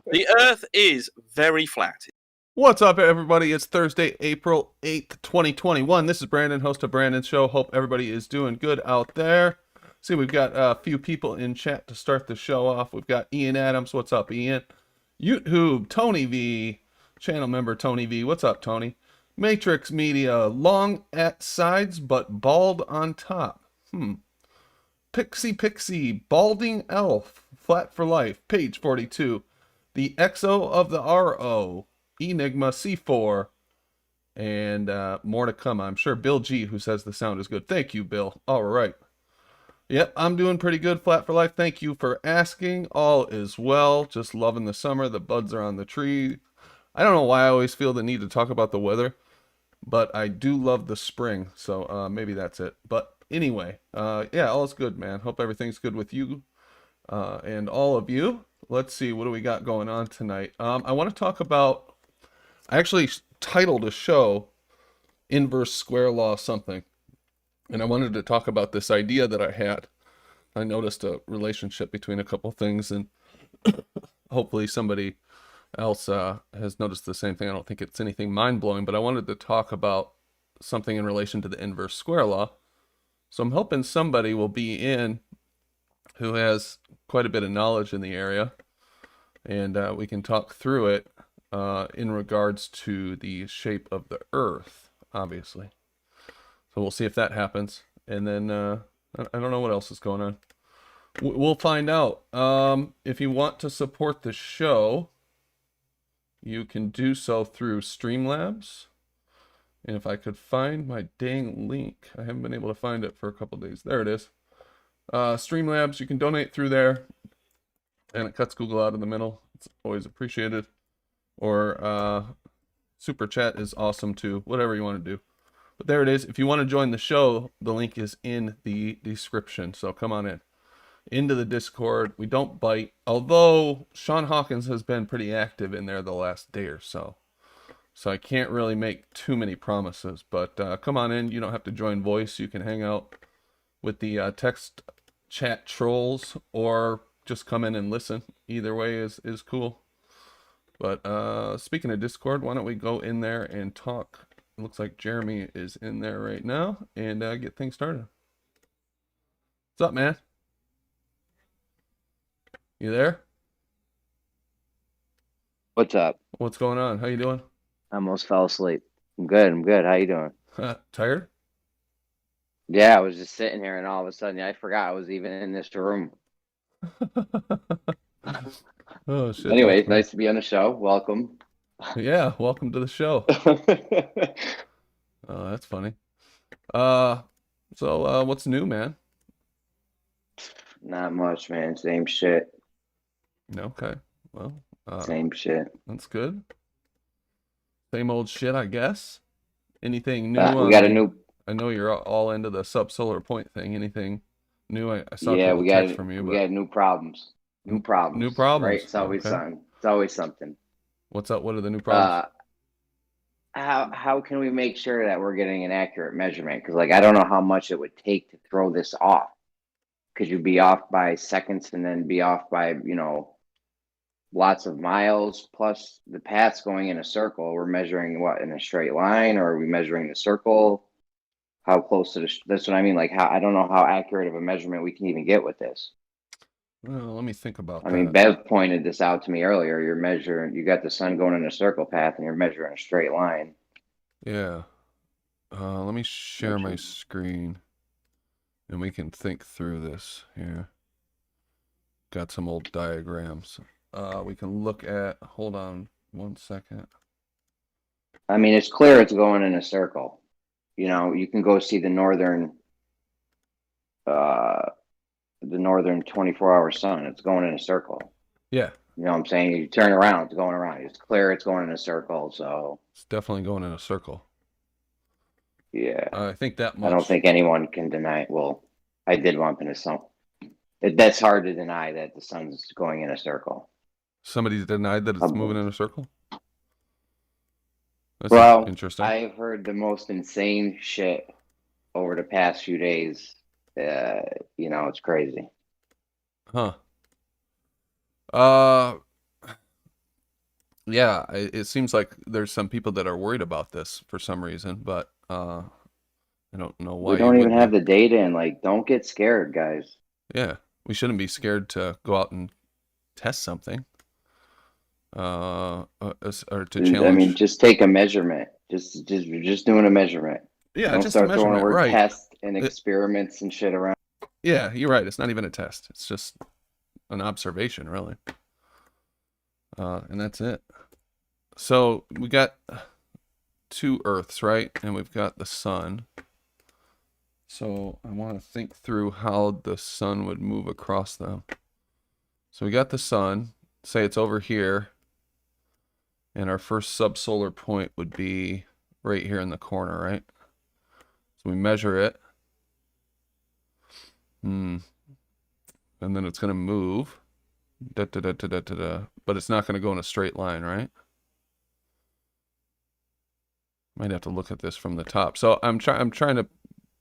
The Earth is very flat. What's up, everybody? It's Thursday, April 8th, 2021. This is Brandon, host of Brandon's Show. Hope everybody is doing good out there. See, we've got a few people in chat to start the show off. We've got Ian Adams. What's up, Ian? YouTube, Tony V, channel member Tony V. What's up, Tony? Matrix Media, long at sides but bald on top. Pixie, balding elf, flat for life, page 42. The XO of the RO, Enigma C4, and more to come. I'm sure Bill G, who says the sound is good. Thank you, Bill. All right. Yep, I'm doing pretty good, flat for life. Thank you for asking. All is well. Just loving the summer. The buds are on the tree. I don't know why I always feel the need to talk about the weather, but I do love the spring, so maybe that's it. But anyway, yeah, all is good, man. Hope everything's good with you and all of you. Let's see, what do we got going on tonight? I want to talk about, I actually titled a show Inverse Square Law something, and I wanted to talk about this idea that I had. I noticed a relationship between a couple things, and hopefully somebody else has noticed the same thing. I don't think it's anything mind-blowing, but I wanted to talk about something in relation to the inverse square law. So I'm hoping somebody will be in who has quite a bit of knowledge in the area, and we can talk through it in regards to the shape of the Earth, obviously. So we'll see if that happens, and then I don't know what else is going on. We'll find out. If you want to support the show, you can do so through Streamlabs. And if I could find my dang link, I haven't been able to find it for a couple days. There it is. Streamlabs, you can donate through there, and it cuts Google out in the middle. It's always appreciated. Or Super Chat is awesome too, whatever you want to do. But there it is. If you want to join the show, the link is in the description, so come on in. Into the Discord. We don't bite, although Sean Hawkins has been pretty active in there the last day or so. So I can't really make too many promises, but come on in. You don't have to join voice. You can hang out with the text chat trolls, or just come in and listen. Either way is cool. But speaking of Discord, why don't we go in there and talk? It looks like Jeremy is in there right now, and get things started. What's up, man? You there? What's up? What's going on? How you doing? I almost fell asleep. I'm good. How you doing? Tired? Yeah, I was just sitting here and all of a sudden I forgot I was even in this room. Oh, shit. Anyways, nice to be on the show. Welcome. Yeah, welcome to the show. Oh, that's funny. So what's new, man? Not much, man. Same shit. Okay. Well, same shit. That's good. Same old shit, I guess. Anything new? We got a new. I know you're all into the Subsolar point thing. Anything new? I saw Yeah, a couple texts from you. We got new problems. New problems. New problems. Right? It's always something. It's always something. What's up? What are the new problems? How can we make sure that we're getting an accurate measurement? Because I don't know how much it would take to throw this off. Could you be off by seconds and then be off by lots of miles, plus the path's going in a circle? We're measuring what, in a straight line, or are we measuring the circle? How close to that's what I mean. I don't know how accurate of a measurement we can even get with this. Well, let me think about that. I mean, Bev pointed this out to me earlier. You're measuring, you got the sun going in a circle path and you're measuring a straight line. Yeah. Let me share my screen and we can think through this here. Got some old diagrams. We can look at, hold on 1 second. I mean, it's clear it's going in a circle. You can go see the northern 24-hour sun. It's going in a circle. Yeah. You know what I'm saying? You turn around, it's going around. It's clear it's going in a circle, so. It's definitely going in a circle. Yeah. I think that much. I don't think anyone can deny it. Well, I did lump in a sun. That's hard to deny that the sun's going in a circle. Somebody's denied that it's moving in a circle? That's interesting. I've heard the most insane shit over the past few days. It's crazy. Huh. Yeah, it seems like there's some people that are worried about this for some reason, but I don't know We why you don't even would have be. the data, and like, don't get scared, guys. Yeah, we shouldn't be scared to go out and test something, or to I mean, challenge. just take a measurement. You're just doing a measurement. Yeah, Don't just a start throwing the measurement, word right? test and It, experiments and shit around. yeah, you're right. It's not even a test. It's just an observation, really. And that's it. So we got two Earths, right? And we've got the sun. So I want to think through how the sun would move across them. So we got the sun. Say it's over here. And our first subsolar point would be right here in the corner, right? So we measure it. And then it's going to move. Da, da, da, da, da, da, da. But it's not going to go in a straight line, right? Might have to look at this from the top. So I'm trying to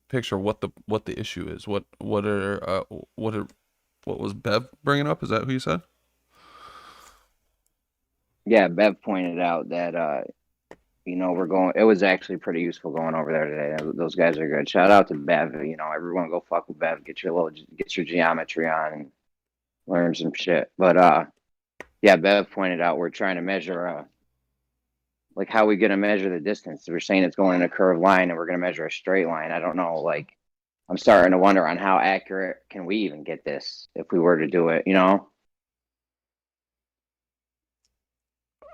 picture what the issue is. What was Bev bringing up? Is that who you said? Yeah, Bev pointed out that we're going. It was actually pretty useful going over there today. Those guys are good. Shout out to Bev. Everyone go fuck with Bev. Get your geometry on and learn some shit. But yeah, Bev pointed out we're trying to measure like how we gonna measure the distance. We're saying it's going in a curved line and we're gonna measure a straight line. I don't know. Like, I'm starting to wonder on how accurate can we even get this if we were to do it.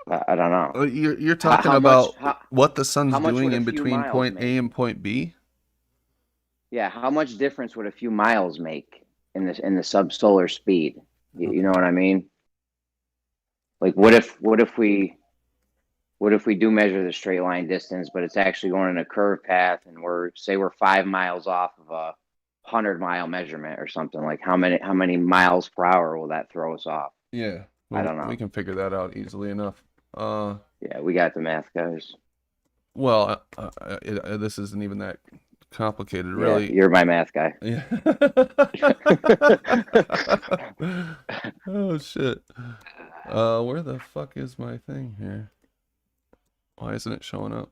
I don't know. You're talking about what the sun's how much doing would a in few between miles point A make? and point B? Yeah, how much difference would a few miles make in the subsolar speed? You know what I mean? Like, what if we do measure the straight line distance, but it's actually going in a curved path, and we're 5 miles off of a 100-mile measurement or something? Like, how many miles per hour will that throw us off? Yeah, I don't we know. can figure that out easily enough. Yeah, we got the math, guys. Well, this isn't even that complicated, Yeah, really. you're my math guy. Yeah. Oh shit. Where the fuck is my thing here? Why isn't it showing up?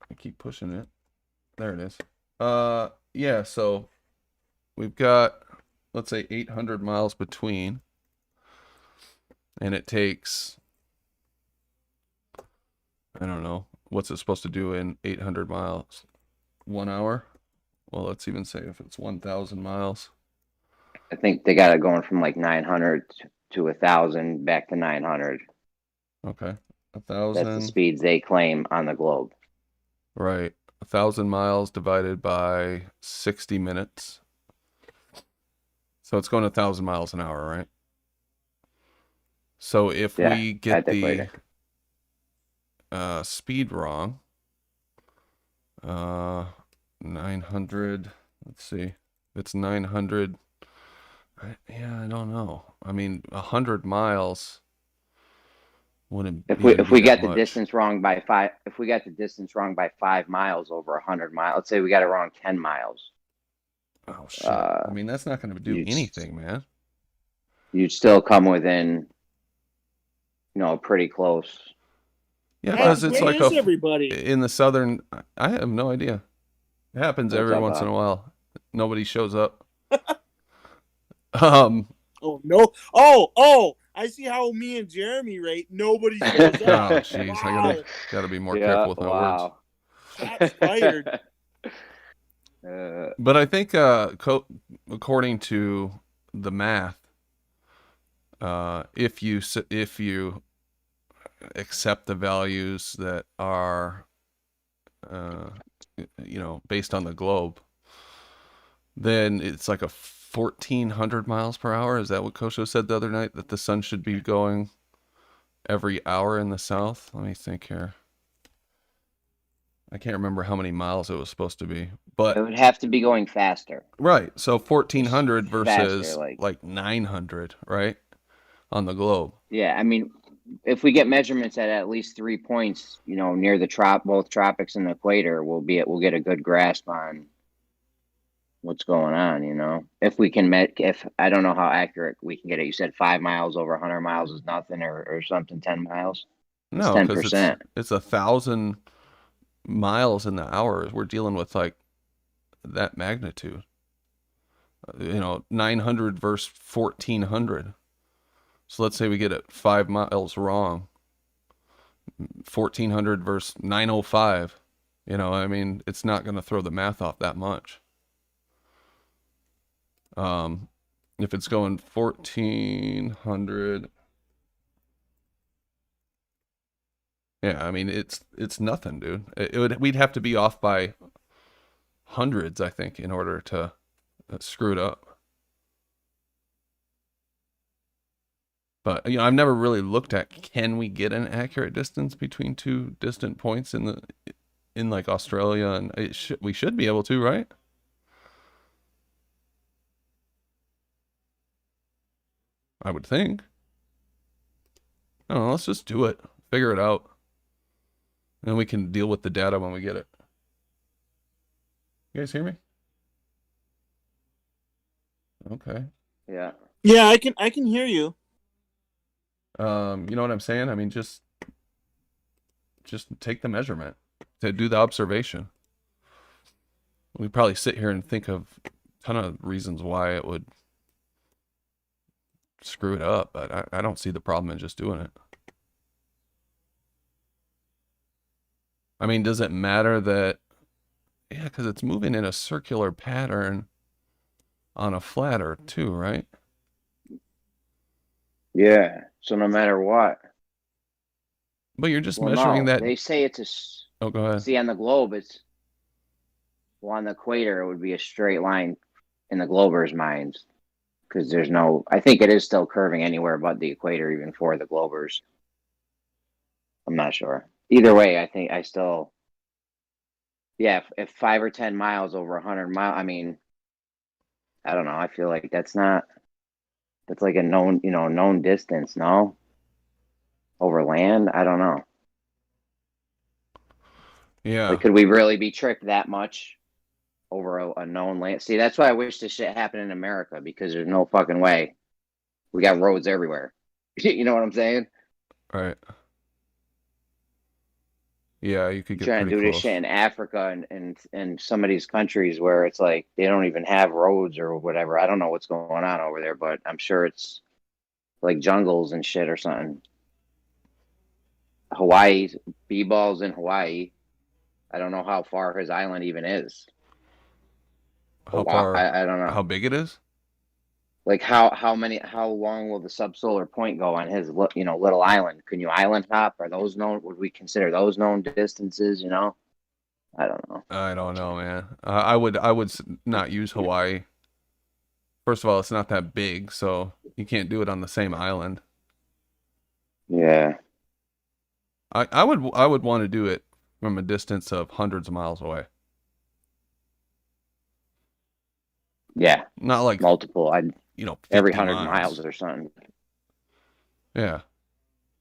I keep pushing it. There it is. Yeah, so we've got, let's say, 800 miles between, and it takes, I don't know, what's it supposed to do in 800 miles? 1 hour? Well, let's even say if it's 1,000 miles. I think they got it going from like 900 to 1,000 back to 900. Okay. That's the 1,000. speeds they claim on the globe. Right. 1,000 miles divided by 60 minutes. So it's going 1,000 miles an hour, right? So if we get the speed wrong, 900, let's see, it's 900. Yeah, I don't know. I mean, 100 miles wouldn't If even we be got that the much. distance wrong by 5 miles over 100 miles, let's say we got it wrong 10 miles. Oh shit. I mean, that's not going to do anything, man. You'd still come within, pretty close. Yeah, because it's like everybody in the southern. I have no idea. It happens every once in a while. Nobody shows up. Oh no! Oh! I see how me and Jeremy rate. Nobody shows up. Oh jeez, wow. I gotta be more careful with my words. Shots fired. But I think, according to the math, if you accept the values that are, based on the globe, then it's like a 1,400 miles per hour. Is that what Kosho said the other night? That the sun should be going every hour in the south? Let me think here. I can't remember how many miles it was supposed to be, but it would have to be going faster. Right. So 1,400 versus faster, like 900, right? On the globe. Yeah, I mean, if we get measurements at least 3 points, near the both tropics and the equator, we'll get a good grasp on what's going on, you know? If we can met, if I don't know how accurate we can get it. You said 5 miles over 100 miles is nothing, or something. 10 miles. It's No, because 10%. it's 1,000 miles in the hour. We're dealing with like that magnitude. 900 versus 1,400. So let's say we get it 5 miles wrong. 1,400 versus 905. I mean, it's not going to throw the math off that much. If it's going 1,400, yeah, I mean, it's nothing, dude. We'd have to be off by hundreds, I think, in order to screw it up. But I've never really looked at, can we get an accurate distance between two distant points in like Australia, and we should be able to, right? I would think. I don't know, let's just do it. Figure it out. And we can deal with the data when we get it. You guys hear me? Okay. Yeah. Yeah, I can hear you. You know what I'm saying? I mean, just take the measurement to do the observation. We probably sit here and think of a ton of reasons why it would screw it up, but I don't see the problem in just doing it. I mean, does it matter that, yeah, because it's moving in a circular pattern on a flat Earth too, right? Yeah. So no matter what. But you're just Well, measuring no, that. they say it's Oh, go ahead. see, on the globe, on the equator, it would be a straight line in the glober's minds. Because there's no, I think it is still curving anywhere but the equator, even for the globers. I'm not sure. Either way, I think I still, yeah, if 5 or 10 miles over 100 miles, I mean, I don't know. I feel like that's like a known distance, no? Over land? I don't know. Yeah. Like, could we really be tricked that much over a known land? See, that's why I wish this shit happened in America, because there's no fucking way. We got roads everywhere. You know what I'm saying? Right. Yeah, you could get Trying to pretty do this close. shit in Africa and some of these countries where it's like they don't even have roads or whatever. I don't know what's going on over there, but I'm sure it's like jungles and shit or something. Hawaii, B-ball's in Hawaii. I don't know how far his island even is. How far? I don't know. How big it is? Like how long will the subsolar point go on his little island? Can you island hop? Are those known? Would we consider those known distances? I don't know. I don't know, man. I would not use Hawaii. First of all, it's not that big, so you can't do it on the same island. Yeah. I would want to do it from a distance of hundreds of miles away. Yeah. Not like Multiple. 50 every 100 miles. miles or something. Yeah.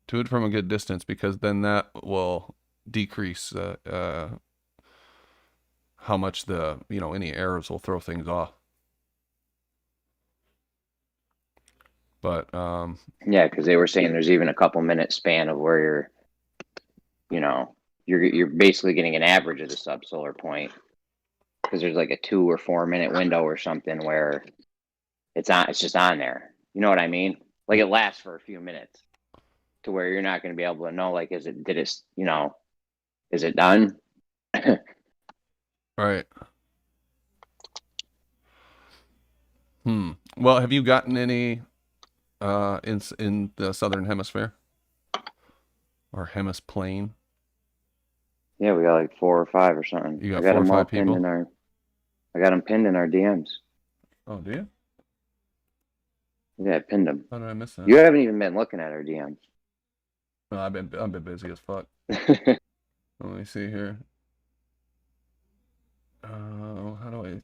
Do it from a good distance, because then that will decrease how much any errors will throw things off. But Yeah, because they were saying there's even a couple minute span of where you're basically getting an average of the subsolar point, because there's like a 2 or 4 minute window or something where it's just on there. You know what I mean? Like, it lasts for a few minutes to where you're not going to be able to know, like, is it done? right. Well, have you gotten any in the southern hemisphere or hemisplane? Yeah, we got like 4 or 5 or something. You got I got 4 or them all 5 people? I got them pinned in our DMs. Oh, do you? Yeah, I pinned them. How did I miss that? You haven't even been looking at our DMs. No, I've been busy as fuck. Let me see here. How do I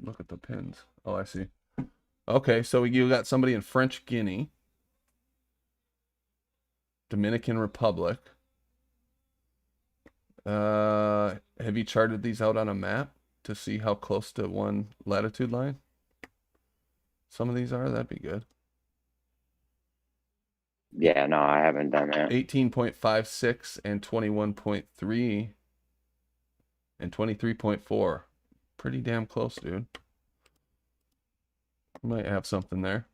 look at the pins? Oh, I see. Okay, so you got somebody in French Guiana, Dominican Republic. Have you charted these out on a map to see how close to one latitude line some of these are? That'd be good. Yeah, no, I haven't done that. 18.56 and 21.3 and 23.4. Pretty damn close, dude. Might have something there.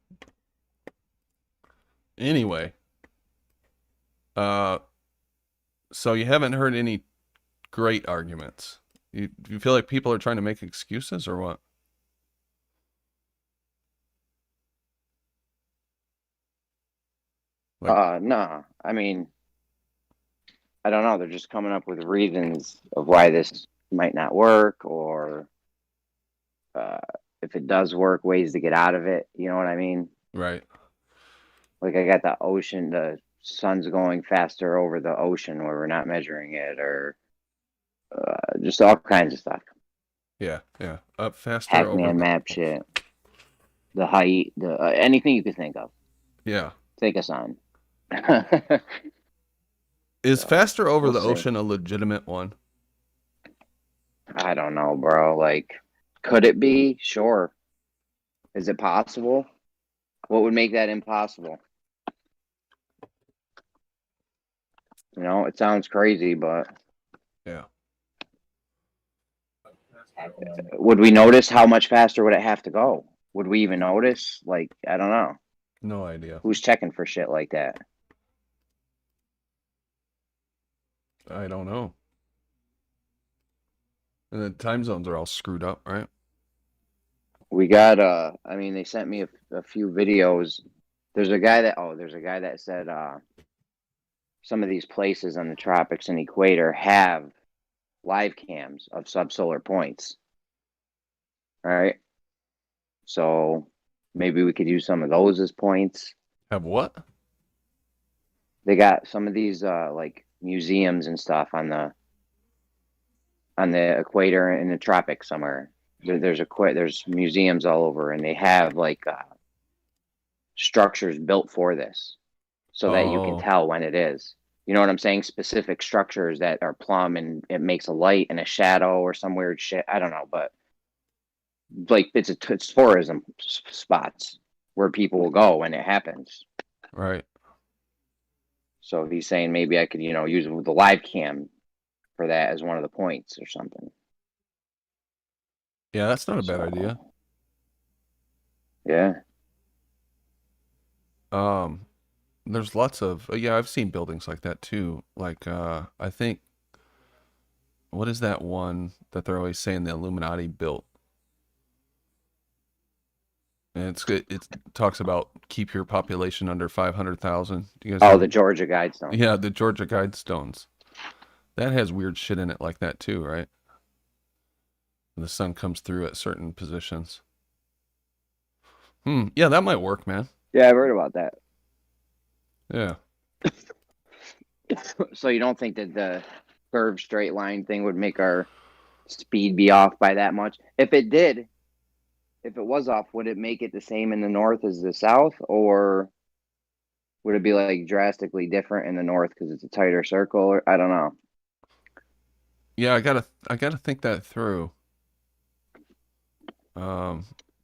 Anyway, so you haven't heard any great arguments. You feel like people are trying to make excuses or what? No, I mean, I don't know. They're just coming up with reasons of why this might not work, or if it does work, ways to get out of it. You know what I mean? Right. Like I got the ocean, the sun's going faster over the ocean where we're not measuring it, or just all kinds of stuff. Yeah, yeah. Up faster Hackman over. map shit, the height, the anything you could think of. Yeah. Take us on. Is faster over we'll the see. ocean a legitimate one? I don't know, bro. Like, could it be? Sure. Is it possible? What would make that impossible? You know, it sounds crazy, but Yeah. would we notice? How much faster would it have to go? Would we even notice? Like, I don't know. No idea. Who's checking for shit like that? I don't know. And the time zones are all screwed up, right? We got I mean, they sent me a few videos. There's a guy that said some of these places on the tropics and equator have live cams of subsolar points. All right. So maybe we could use some of those as points. Have what? They got some of these like museums and stuff on the equator in the tropics somewhere. There's museums all over, and they have like structures built for this, so that you can tell when it is. You know what I'm saying? Specific structures that are plumb, and it makes a light and a shadow or some weird shit. I don't know, but like it's tourism spots where people will go when it happens. Right. So he's saying maybe I could, use the live cam for that as one of the points or something. Yeah, that's not a bad idea. Yeah. There's lots of yeah, I've seen buildings like that too. Like I think what is that one that they're always saying the Illuminati built? And it's good. It talks about keep your population under 500,000. Do you guys know? The Georgia Guidestone. Yeah, the Georgia Guidestones. That has weird shit in it like that too, right? The sun comes through at certain positions. Yeah, that might work, man. Yeah, I've heard about that. Yeah. So you don't think that the curved straight line thing would make our speed be off by that much? If it did, if it was off, would it make it the same in the north as the south, or would it be like drastically different in the north because it's a tighter circle? Or I don't know. Yeah, I gotta think that through.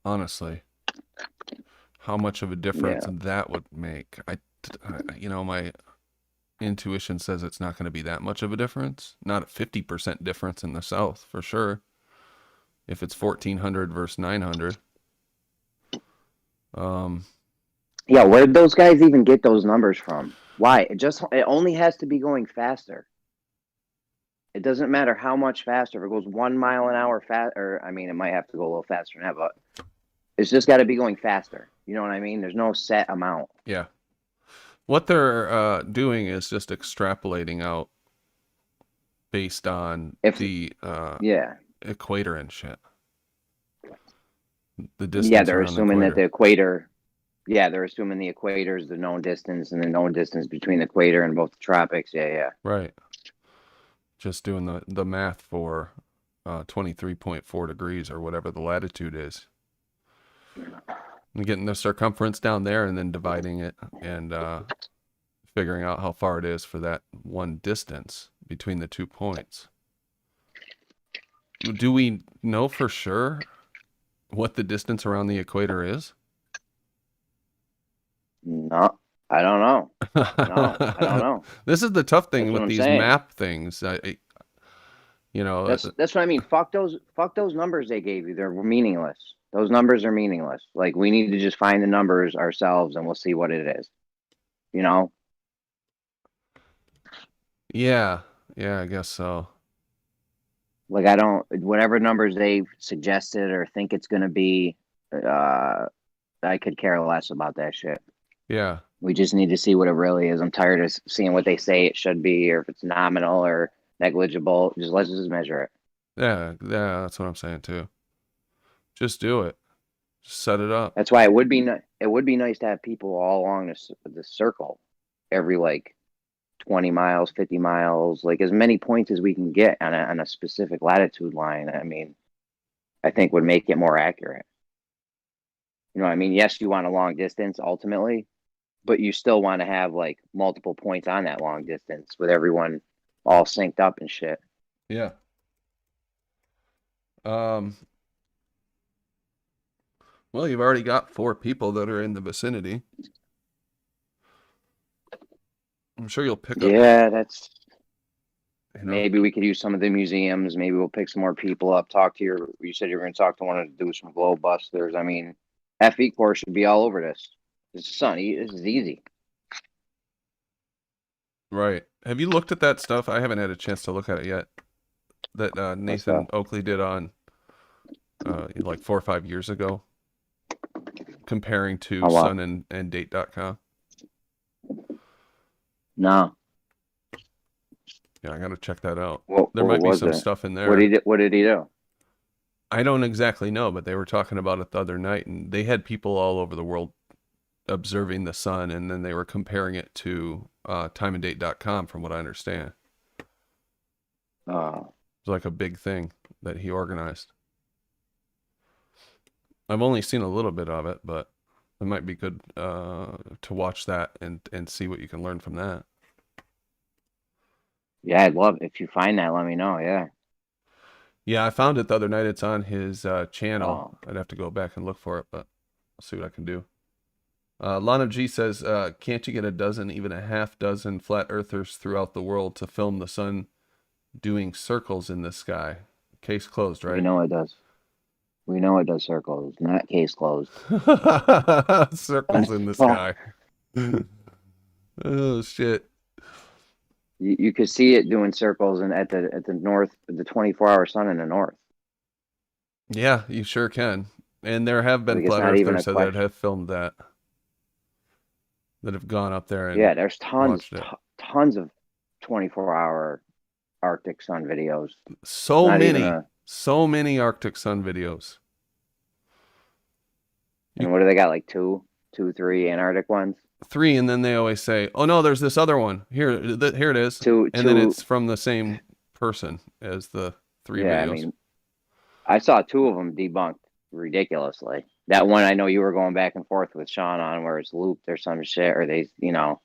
Honestly, how much of a difference that would make? My intuition says it's not going to be that much of a difference. Not a 50% difference in the south for sure. If it's 1400 versus 900. Yeah, where'd those guys even get those numbers from? Why? It only has to be going faster. It doesn't matter how much faster. If it goes 1 mile an hour or I mean, it might have to go a little faster than that, but it's just got to be going faster. You know what I mean? There's no set amount. Yeah. What they're doing is just extrapolating out based on the equator and shit. The distance. Yeah, they're assuming that the equator. Yeah, they're assuming the equator is the known distance, and the known distance between the equator and both the tropics. Yeah. Right. Just doing the math for 23.4 degrees or whatever the latitude is. And getting the circumference down there and then dividing it and figuring out how far it is for that one distance between the 2 points. do we know for sure what the distance around the equator is? No, I don't know. No, I don't know. This is the tough thing That's what with I'm these saying. map things. That's what I mean. Fuck those numbers they gave you. They're meaningless. Those numbers are meaningless. Like, we need to just find the numbers ourselves and we'll see what it is. You know? Yeah, I guess so. Like, whatever numbers they've suggested or think it's gonna be, I could care less about that shit. Yeah. We just need to see what it really is. I'm tired of seeing what they say it should be, or if it's nominal or negligible. Let's just measure it. Yeah, that's what I'm saying too. Just do it. Just set it up. That's why it would be nice to have people all along this circle, every like 20 miles, 50 miles, like as many points as we can get on a specific latitude line. I mean, I think would make it more accurate. You know what I mean? Yes, you want a long distance ultimately, but you still want to have like multiple points on that long distance with everyone all synced up and shit. Yeah. Well, you've already got 4 people that are in the vicinity. I'm sure you'll pick up. Yeah, that's You know? maybe we could use some of the museums. Maybe we'll pick some more people up. You said you were going to talk to one of the dudes from Globe Busters. I mean, FE Corps should be all over this. This is easy. Right. Have you looked at that stuff? I haven't had a chance to look at it yet. That Nathan Oakley did on like 4 or 5 years ago, comparing to Oh, wow. sun and date.com. No. Yeah, I gotta check that out. What There might be was some it? stuff in there. What did he do? I don't exactly know, but they were talking about it the other night, and they had people all over the world observing the sun, and then they were comparing it to timeanddate.com, from what I understand. Oh. It's like a big thing that he organized. I've only seen a little bit of it, but it might be good to watch that and see what you can learn from that. Yeah, I'd love if you find that. Let me know. Yeah. Yeah, I found it the other night. It's on his channel. Oh. I'd have to go back and look for it, but I'll see what I can do. Lana G says, can't you get a dozen, even a half dozen flat earthers throughout the world to film the sun doing circles in the sky? Case closed, right? We know it does. We know it does circles, not case closed. Circles in the sky. Oh shit. You could see it doing circles and at the north, the 24-hour sun in the north. Yeah, you sure can. And there have been Like, it's flat not even a earthers that question. have filmed that have gone up there and Yeah, there's tons watched it. of 24-hour Arctic sun videos. So Not even many Arctic sun videos. And what do they got? Like two, 3 Antarctic ones? 3, and then they always say, "Oh no, there's this other one here. Here it is." Two, and then it's from the same person as the 3 yeah, videos. I mean, I saw 2 of them debunked ridiculously. That one I know you were going back and forth with Sean on, where it's looped or some shit, or they, I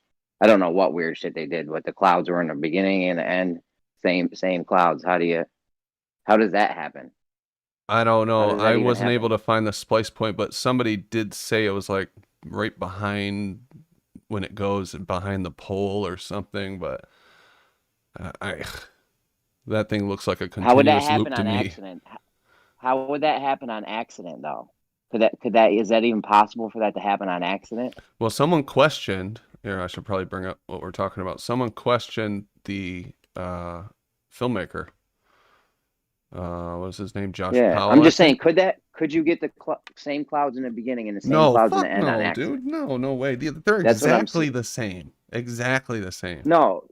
don't know what weird shit they did, but the clouds were in the beginning and the end, same clouds. How does that happen? I don't How know. does that I even wasn't happen? able to find the splice point, but somebody did say it was like right behind when it goes behind the pole or something. But that thing looks like a How would that continuous loop happen to on me. accident? How would that happen on accident though? Is that even possible for that to happen on accident? Well, someone questioned. Here, I should probably bring up what we're talking about. Someone questioned the filmmaker. What was his name? Josh Yeah, Powell. I'm just I think? saying, could you get the same clouds in the beginning and the same No, clouds in the fuck end on no, accident? dude. No way. They're That's what I'm exactly saying. the same. Exactly the same. No,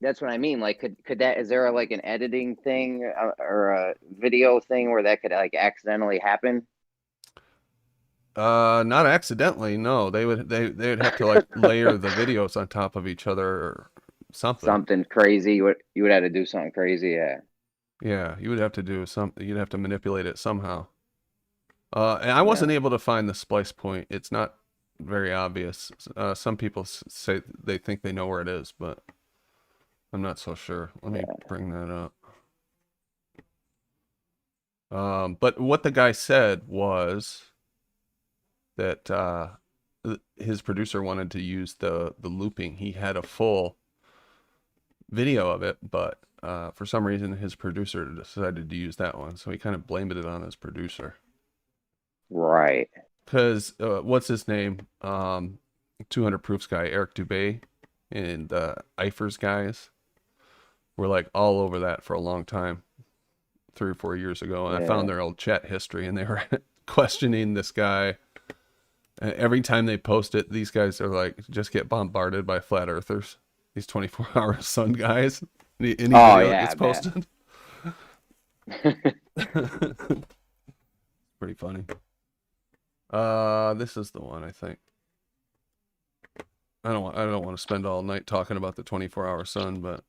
that's what I mean. Like, could that? Is there like an editing thing or a video thing where that could like accidentally happen? Not accidentally. No, they would have to like layer the videos on top of each other or something. Something crazy. You would have to do something crazy. Yeah. Yeah, you would have to do something. You'd have to manipulate it somehow. And I wasn't able to find the splice point. It's not very obvious. Some people say they think they know where it is, but I'm not so sure. Let me bring that up. But what the guy said was that his producer wanted to use the looping. He had a full video of it, but for some reason his producer decided to use that one, so he kind of blamed it on his producer. Right. Because what's his name? 200 Proofs guy, Eric Dubay, and the Eifers guys were like all over that for a long time, 3 or 4 years ago. And I found their old chat history, and they were questioning this guy. And every time they post it, these guys are like, just get bombarded by flat earthers. These 24-hour sun guys. Any video that gets posted. Pretty funny. This is the one, I think. I don't want to spend all night talking about the 24-hour sun, but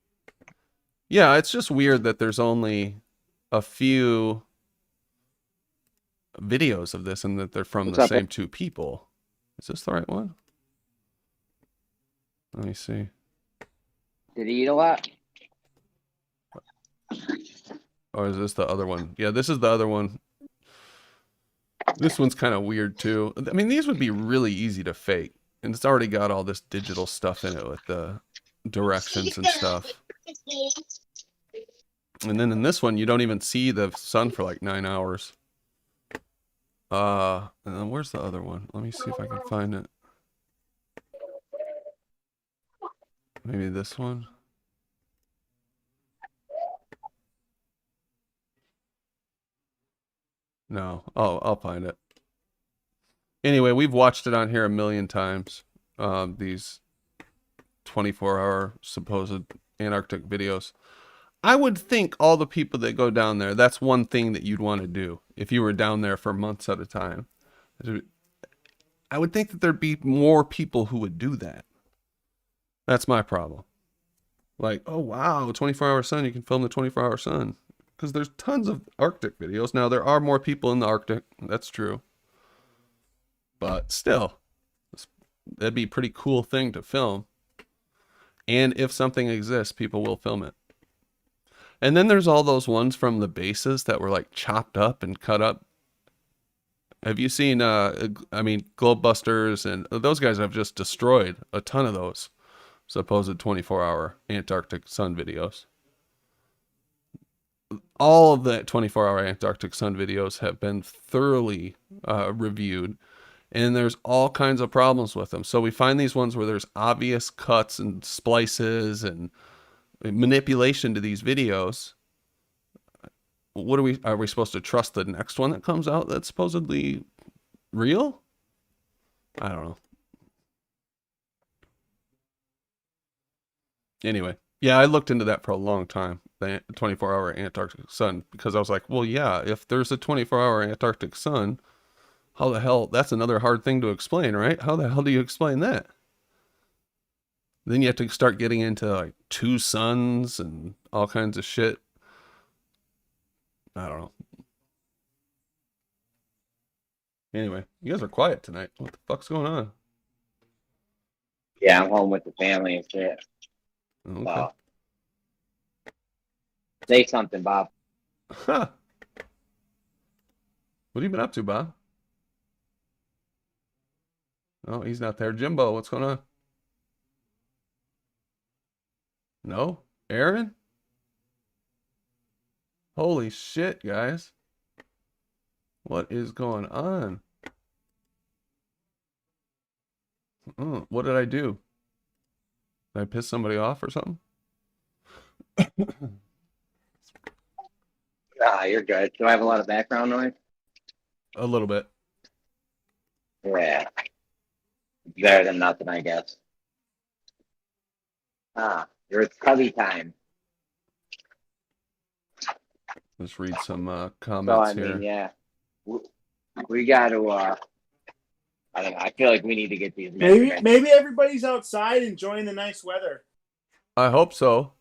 yeah, it's just weird that there's only a few videos of this and that they're from the same two people. Is this the right one? Let me see. Did he eat a lot? Or is this the other one? Yeah, this is the other one. This one's kind of weird too. I mean, these would be really easy to fake. And it's already got all this digital stuff in it with the directions and stuff. And then in this one, you don't even see the sun for like 9 hours. And then where's the other one? Let me see if I can find it. Maybe this one. No. Oh, I'll find it. Anyway, we've watched it on here a million times. These 24-hour supposed Antarctic videos. I would think all the people that go down there, that's one thing that you'd want to do if you were down there for months at a time. I would think that there'd be more people who would do that. That's my problem. Like, oh wow, 24-hour sun, you can film the 24-hour sun. Because there's tons of Arctic videos. Now, there are more people in the Arctic. That's true. But still, that'd be a pretty cool thing to film. And if something exists, people will film it. And then there's all those ones from the bases that were like chopped up and cut up. Have you seen, Globebusters, and those guys have just destroyed a ton of those supposed 24-hour Antarctic sun videos. All of the 24-hour Antarctic sun videos have been thoroughly reviewed, and there's all kinds of problems with them. So we find these ones where there's obvious cuts and splices and manipulation to these videos. What are we supposed to trust the next one that comes out that's supposedly real? I don't know. Anyway, yeah, I looked into that for a long time, the 24-hour Antarctic sun, because I was like, well, yeah, if there's a 24-hour Antarctic sun, how the hell, that's another hard thing to explain, right? How the hell do you explain that? Then you have to start getting into like 2 suns and all kinds of shit. I don't know. Anyway, you guys are quiet tonight. What the fuck's going on? Yeah, I'm home with the family and shit. Okay. Wow. Say something, Bob. Huh. What have you been up to, Bob? Oh, he's not there. Jimbo, what's going on? No? Aaron? Holy shit, guys. What is going on? What did I do? Did I piss somebody off or something? Ah, you're good. Do I have a lot of background noise? A little bit. Yeah. Better than nothing, I guess. It's cubby time. Let's read some comments here. Yeah. We got to, I don't know. I feel like we need to get these Maybe everybody's outside enjoying the nice weather. I hope so.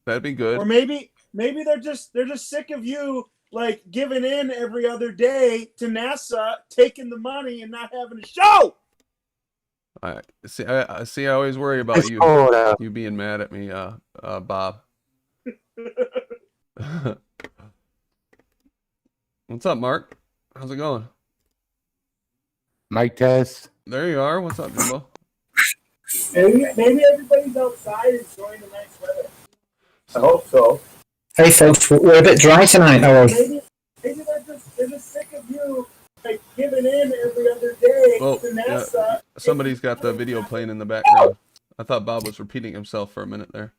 That'd be good. Or maybe they're just sick of you like giving in every other day to NASA, taking the money and not having a show. I see. I always worry about you being mad at me, Bob. What's up, Mark? How's it going? Mic test. There you are. What's up, Jimbo? Maybe everybody's outside enjoying the nice weather. I hope so. Hey folks, we're a bit dry tonight, though. Maybe they're just sick of you like giving in every other day Well, to NASA. somebody's got the video playing in the background. I thought Bob was repeating himself for a minute there.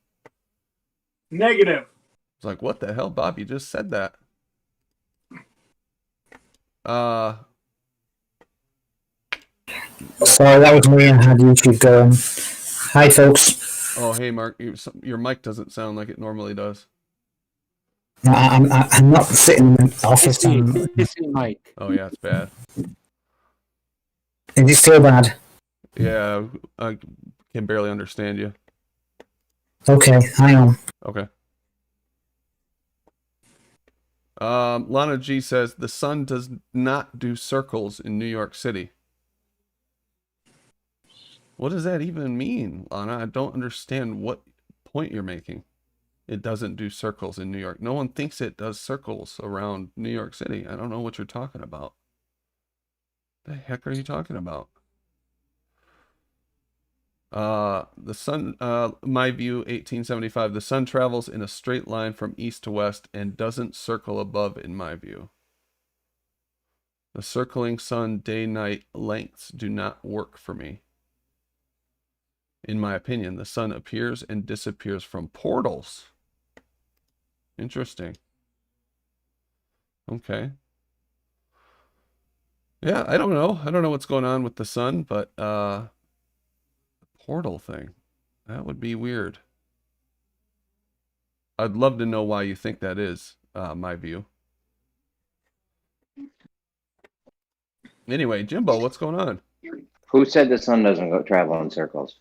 Negative. I was like, what the hell, Bob? You just said that. Sorry, that was me. I had YouTube going. Hi folks. Oh, hey, Mark. Your mic doesn't sound like it normally does. I'm not sitting in the office. Hissy mic. Oh, yeah, it's bad. Is it still bad? Yeah, I can barely understand you. Okay, hang on. Okay. Lana G says, the sun does not do circles in New York City. What does that even mean, Lana? I don't understand what point you're making. It doesn't do circles in New York. No one thinks it does circles around New York City. I don't know what you're talking about. The heck are you talking about? The sun, my view, 1875. The sun travels in a straight line from east to west and doesn't circle above, in my view. The circling sun day-night lengths do not work for me. In my opinion, the sun appears and disappears from portals. Interesting. Okay. Yeah, I don't know. I don't know what's going on with the sun, but the portal thing, that would be weird. I'd love to know why you think that is, my view. Anyway, Jimbo, what's going on? Who said the sun doesn't go travel in circles?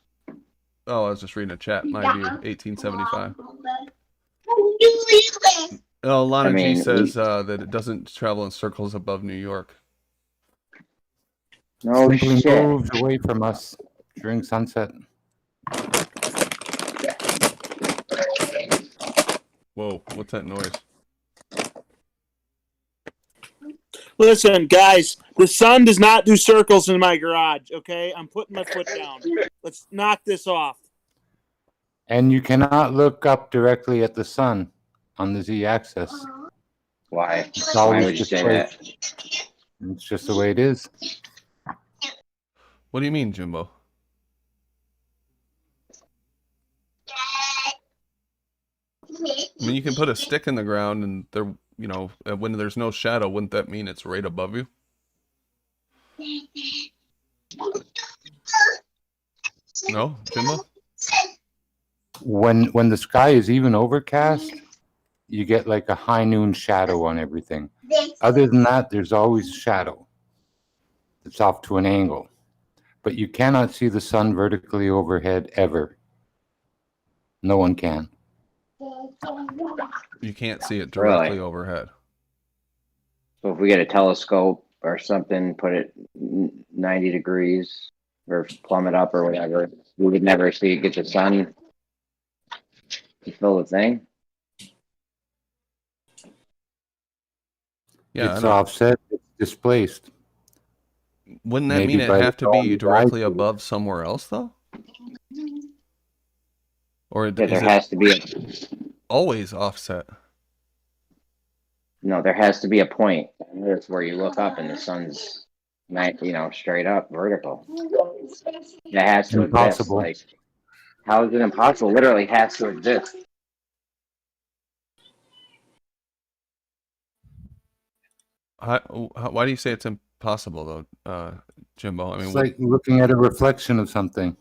Oh, I was just reading a chat. My view, 1875. Oh, Lana G says that it doesn't travel in circles above New York. No Simply shit. moves away from us during sunset. Whoa, what's that noise? Listen, guys, the sun does not do circles in my garage, okay? I'm putting my foot down. Let's knock this off. And you cannot look up directly at the sun on the z-axis. Why? It's Why always would you say displaced. that? It's just the way it is. What do you mean, Jimbo? I mean, you can put a stick in the ground and there, you know, when there's no shadow, wouldn't that mean it's right above you? No, Jimbo? When the sky is even overcast, you get like a high noon shadow on everything. Other than that, there's always shadow. It's off to an angle. But you cannot see the sun vertically overhead ever. No one can. You can't see it directly Really? overhead. So if we get a telescope or something, put it 90 degrees or plumb it up or whatever, we would never see it get the sun to fill the thing. Yeah, It's I know. offset, it's displaced. Wouldn't that maybe mean it by the have to be dawn directly rising. above somewhere else, though? Or Yeah, is there it has to be always offset? no, there has to be a point on Earth where you look up and the sun's straight up vertical. It has to Impossible. exist. Like, how is it impossible? Literally has to exist. Why do you say it's impossible, though, Jimbo? I mean, It's like looking at a reflection of something.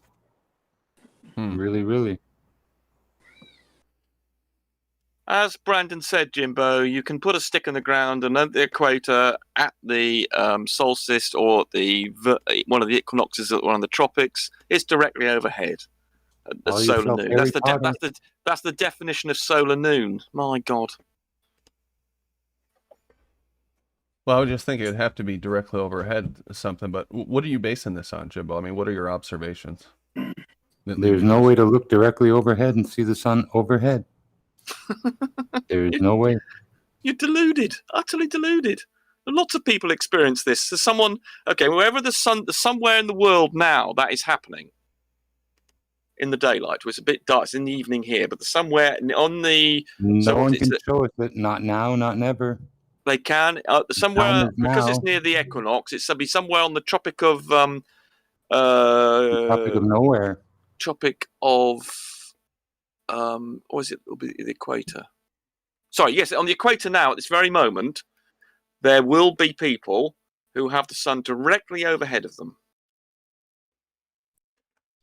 Really, really. As Brandon said, Jimbo, you can put a stick in the ground and at the equator, at the solstice, or one of the equinoxes or one of the tropics. It's directly overhead. The Call solar yourself noon. Harry Potter. That's the definition of solar noon. My God. well, I would just think it'd have to be directly overhead or something. But what are you basing this on, Jimbo? I mean, what are your observations? There's no way to look directly overhead and see the sun overhead. There is no way. You're deluded. Utterly deluded. lots of people experience this. So someone, okay, wherever somewhere in the world now that is happening in the daylight. It's a bit dark. It's in the evening here, but somewhere on the No one can show us it. Not now, not never. They can somewhere because it's near the equinox. It's be somewhere on the Tropic of Tropic of nowhere. Tropic of or is it? It'll be the equator. Sorry, yes, on the equator now. At this very moment, there will be people who have the sun directly overhead of them.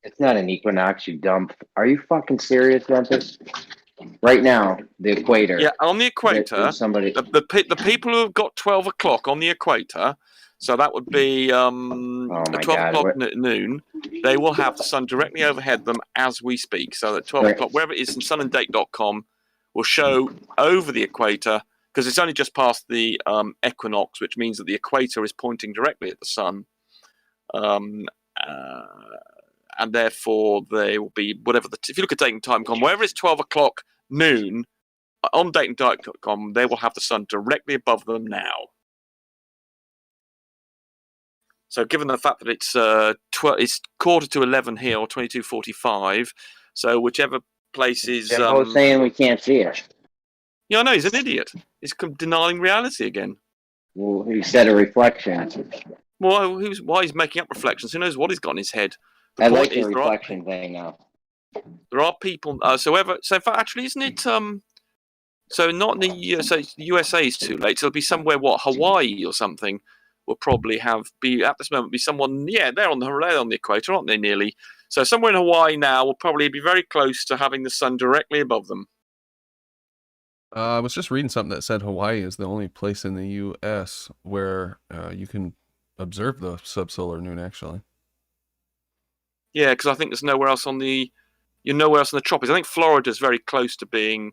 It's not an equinox, you dumb. Are you fucking serious, Rumpus? Right now, the equator. Yeah, on the equator, somebody. The people who have got 12 o'clock on the equator, so that would be 12 o'clock at noon, they will have the sun directly overhead them as we speak. So that 12 o'clock, wherever it is, in sunanddate.com, will show over the equator, because it's only just past the equinox, which means that the equator is pointing directly at the sun. And therefore, they will be whatever if you look at dateandtime.com, wherever it's 12 o'clock noon on dateandtime.com, they will have the sun directly above them now. So, given the fact that it's 11:15 here or 22:45, so whichever place is. Jimbo's saying we can't see it. Yeah, I know he's an idiot. He's denying reality again. Well, he said a reflection. Well, why he's making up reflections? Who knows what he's got in his head? I like the reflection thing now. There are people. So in fact, actually, isn't it? So not in the so the USA is too late. So it'll be somewhere. Hawaii or something will probably be at this moment. Be someone. Yeah, they're on the equator, aren't they? Nearly. So somewhere in Hawaii now will probably be very close to having the sun directly above them. I was just reading something that said Hawaii is the only place in the U.S. where you can observe the subsolar noon. Actually. Yeah, because I think there's nowhere else on the tropics. I think Florida is very close to being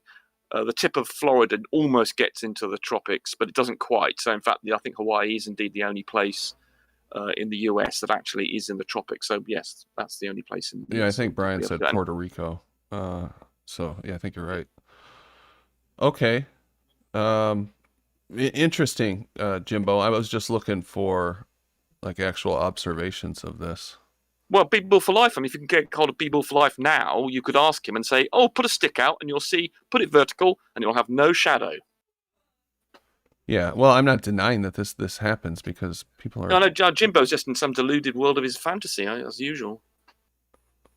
the tip of Florida almost gets into the tropics, but it doesn't quite. So in fact, I think Hawaii is indeed the only place in the US that actually is in the tropics. So yes, that's the only place in. Yeah, I think Brian said Puerto Rico. So yeah, I think you're right. Okay, interesting, Jimbo. I was just looking for like actual observations of this. Well, People for Life. I mean, if you can get hold of People for Life now, you could ask him and say, "Oh, put a stick out, and you'll see. Put it vertical, and you'll have no shadow." Yeah, well, I'm not denying that this happens because people are. No, Jimbo's just in some deluded world of his fantasy, as usual.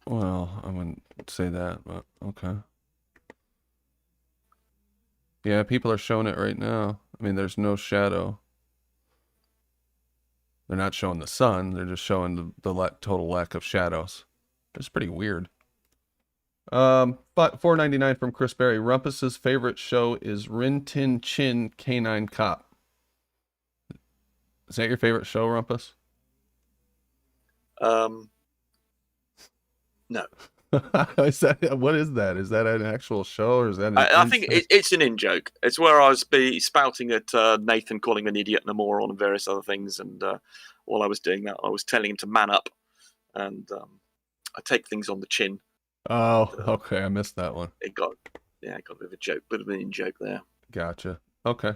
Well, I wouldn't say that, but okay. Yeah, people are showing it right now. I mean, there's no shadow. They're not showing the sun. They're just showing the total lack of shadows. It's pretty weird. But $4.99 from Chris Berry. Rumpus's favorite show is Rin Tin Chin Canine Cop. Is that your favorite show, Rumpus? No. What is that? Is that an actual show, or is that? I think it's an in-joke. It's where I was spouting at Nathan, calling him an idiot and a moron and various other things. And while I was doing that, I was telling him to man up. And I take things on the chin. Oh, okay. I missed that one. It got a bit of a joke, bit of an in-joke there. Gotcha. Okay.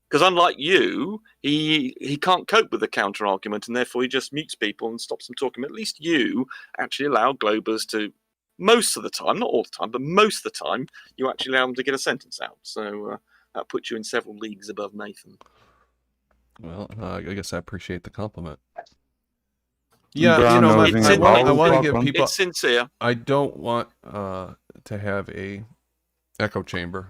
Because unlike you, he can't cope with the counter-argument, and therefore he just mutes people and stops them talking. At least you actually allow Globers to, most of the time, not all the time, but most of the time, you actually allow them to get a sentence out. So that puts you in several leagues above Nathan. Well, I guess I appreciate the compliment. Yeah, I want to give people... It's sincere. I don't want to have a echo chamber.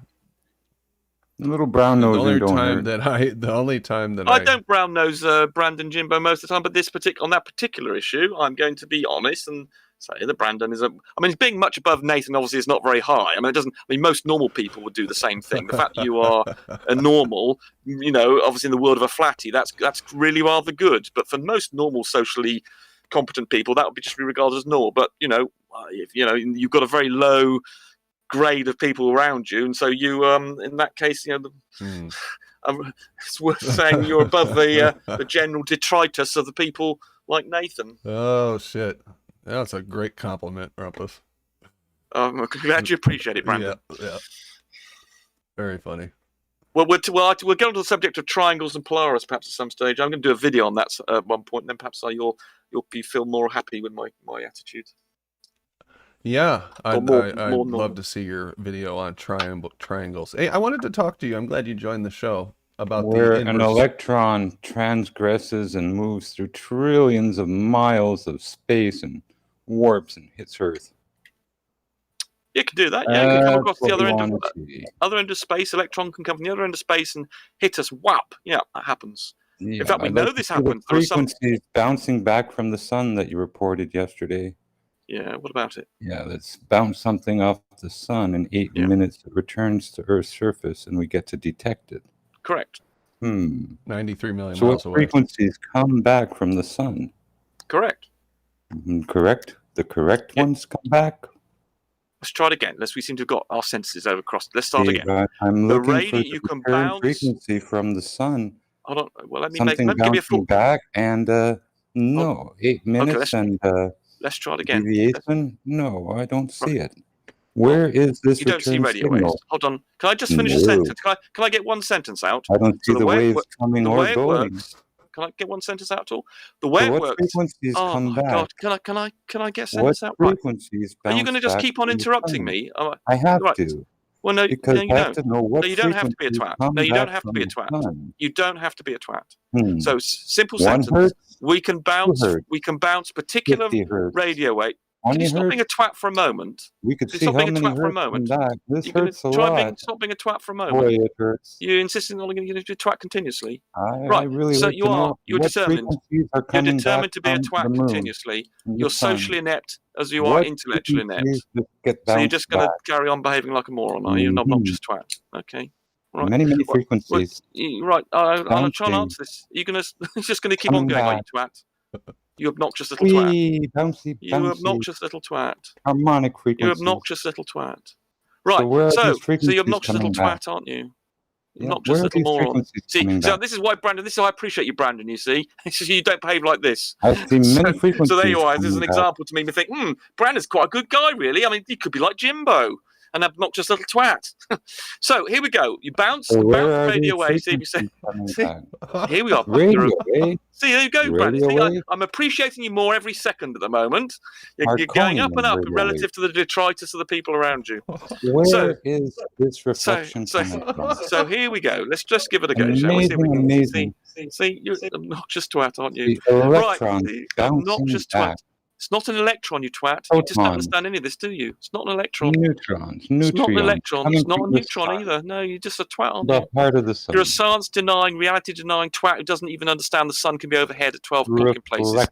A little brown nose. The only time that I don't brown nose Brandon Jimbo most of the time, but on that particular issue, I'm going to be honest and say that Brandon is he's being much above Nathan. Obviously, is not very high. Most normal people would do the same thing. The fact that you are a normal, obviously in the world of a flatty, that's really rather good. But for most normal, socially competent people, that would just be regarded as normal. But if you've got a very low grade of people around you, and so you in that case it's worth saying you're above the general detritus of the people like Nathan. Oh shit, that's a great compliment, Rumpus. I'm glad you appreciate it, Brandon. Yeah, very funny. Well, we'll get onto the subject of triangles and Polaris perhaps at some stage. I'm going to do a video on that at one point, and then perhaps you'll feel more happy with my attitude. Yeah, I'd more love normal. to see your video on triangles. Hey, I wanted to talk to you. I'm glad you joined the show about Where the an inverse. electron transgresses and moves through trillions of miles of space and warps and hits Earth. You can do that. Yeah, you can come across the That's other what end we of wanna see. other end of space. Electron can come from the other end of space and hit us. Whap! Yeah, that happens. Yeah, In fact, we I'd know like to this see the happens. There are some. frequencies bouncing back from the sun that you reported yesterday. Yeah. What about it? Yeah, let's bounce something off the sun. In 8 Yeah. minutes, it returns to Earth's surface, and we get to detect it. Correct. 93 million So miles what away. frequencies come back from the sun? Correct. Correct? The correct Yeah. ones come back? Let's try it again. We seem to have got our sentences overcrossed. Let's start See, again. I'm The looking for radiant the you can return bounce. frequency from the sun. Hold on. Well, let me Something give you a full. bouncing back, and no, 8 minutes and Let's try it again. deviation. No, I don't see it. Where is this You don't see return radio signal? waves. Hold on. Can I just finish a No. sentence? Can I get one sentence out? I don't see So the way it waves coming the or way it going. works. Can I get one sentence out at all? The way So it what works. frequencies Oh come my back? God! Can I get a What sentence out? Right. frequencies Are you bounce going to just back keep on from the interrupting sun? me? I have Right. to, Well, no, because no, you I have don't. to know what No, you don't have to be a frequencies twat. come No, you don't back have to from be a the twat. sun. You don't have to be a twat. Hmm. So simple 1 sentence. hertz, We can bounce. 2 hertz, We can bounce particular 50 hertz, radio wave. Can 20 you stop being a hertz. twat for a moment? We could Can you see stop how being a many twat for a hertz come moment? back. This You're going hurts to a try lot. stop being a twat for a moment. Boy, it hurts. You're insisting on going to be a twat continuously. I Right. really So like to know you're what determined. frequencies are You're coming back determined to be a from twat the moon continuously. and the You're sun. socially inept as you are What intellectually frequencies inept. just get So you're bounced just going back? to carry on behaving like a moron, are you? An obnoxious twat. Okay. Right. Many Well, frequencies right. I'll try and bouncing, answer this. You're going to just going to keep on coming going, are you, back. twat? You obnoxious little twat. Wee, bouncy, You bouncy, obnoxious little twat. harmonic You frequencies. obnoxious little twat. Right. So where are these So frequencies you're obnoxious little coming back? twat, aren't you? Yeah, Obnoxious where are little these moron. frequencies See, coming so back? this is why, Brandon, this is how I appreciate you, Brandon, you see. It's just you don't behave like this. I see many frequencies So there you are. This is coming an back. example to me. Me think, Brandon's quite a good guy, really. I mean, he could be like Jimbo, an obnoxious little twat. So here we go. You bounce, So where are radio these waves. See if you say, frequencies coming back? here we are. Radio wave? See, there you go, Brandon. Radio See, wave? I'm appreciating you more every second at the moment. You're going Marconian up and up radio relative wave. to the detritus of the people around you. Where is this reflection So coming from? so here we go. Let's just give it a go, shall we? See if we can Amazing. see. You're an obnoxious twat, aren't you? The electron Right, bouncing obnoxious back. twat. It's not an electron, you twat. You just don't Photons. understand any of this, do you? It's not an electron. Neutrons, It's not an neutrions, electron. coming It's not a through the neutron sun. either. No, you're just a twat, aren't you? The heart of the sun. You're a science-denying, reality-denying twat who doesn't even understand the sun can be overhead at 12 o'clock in places.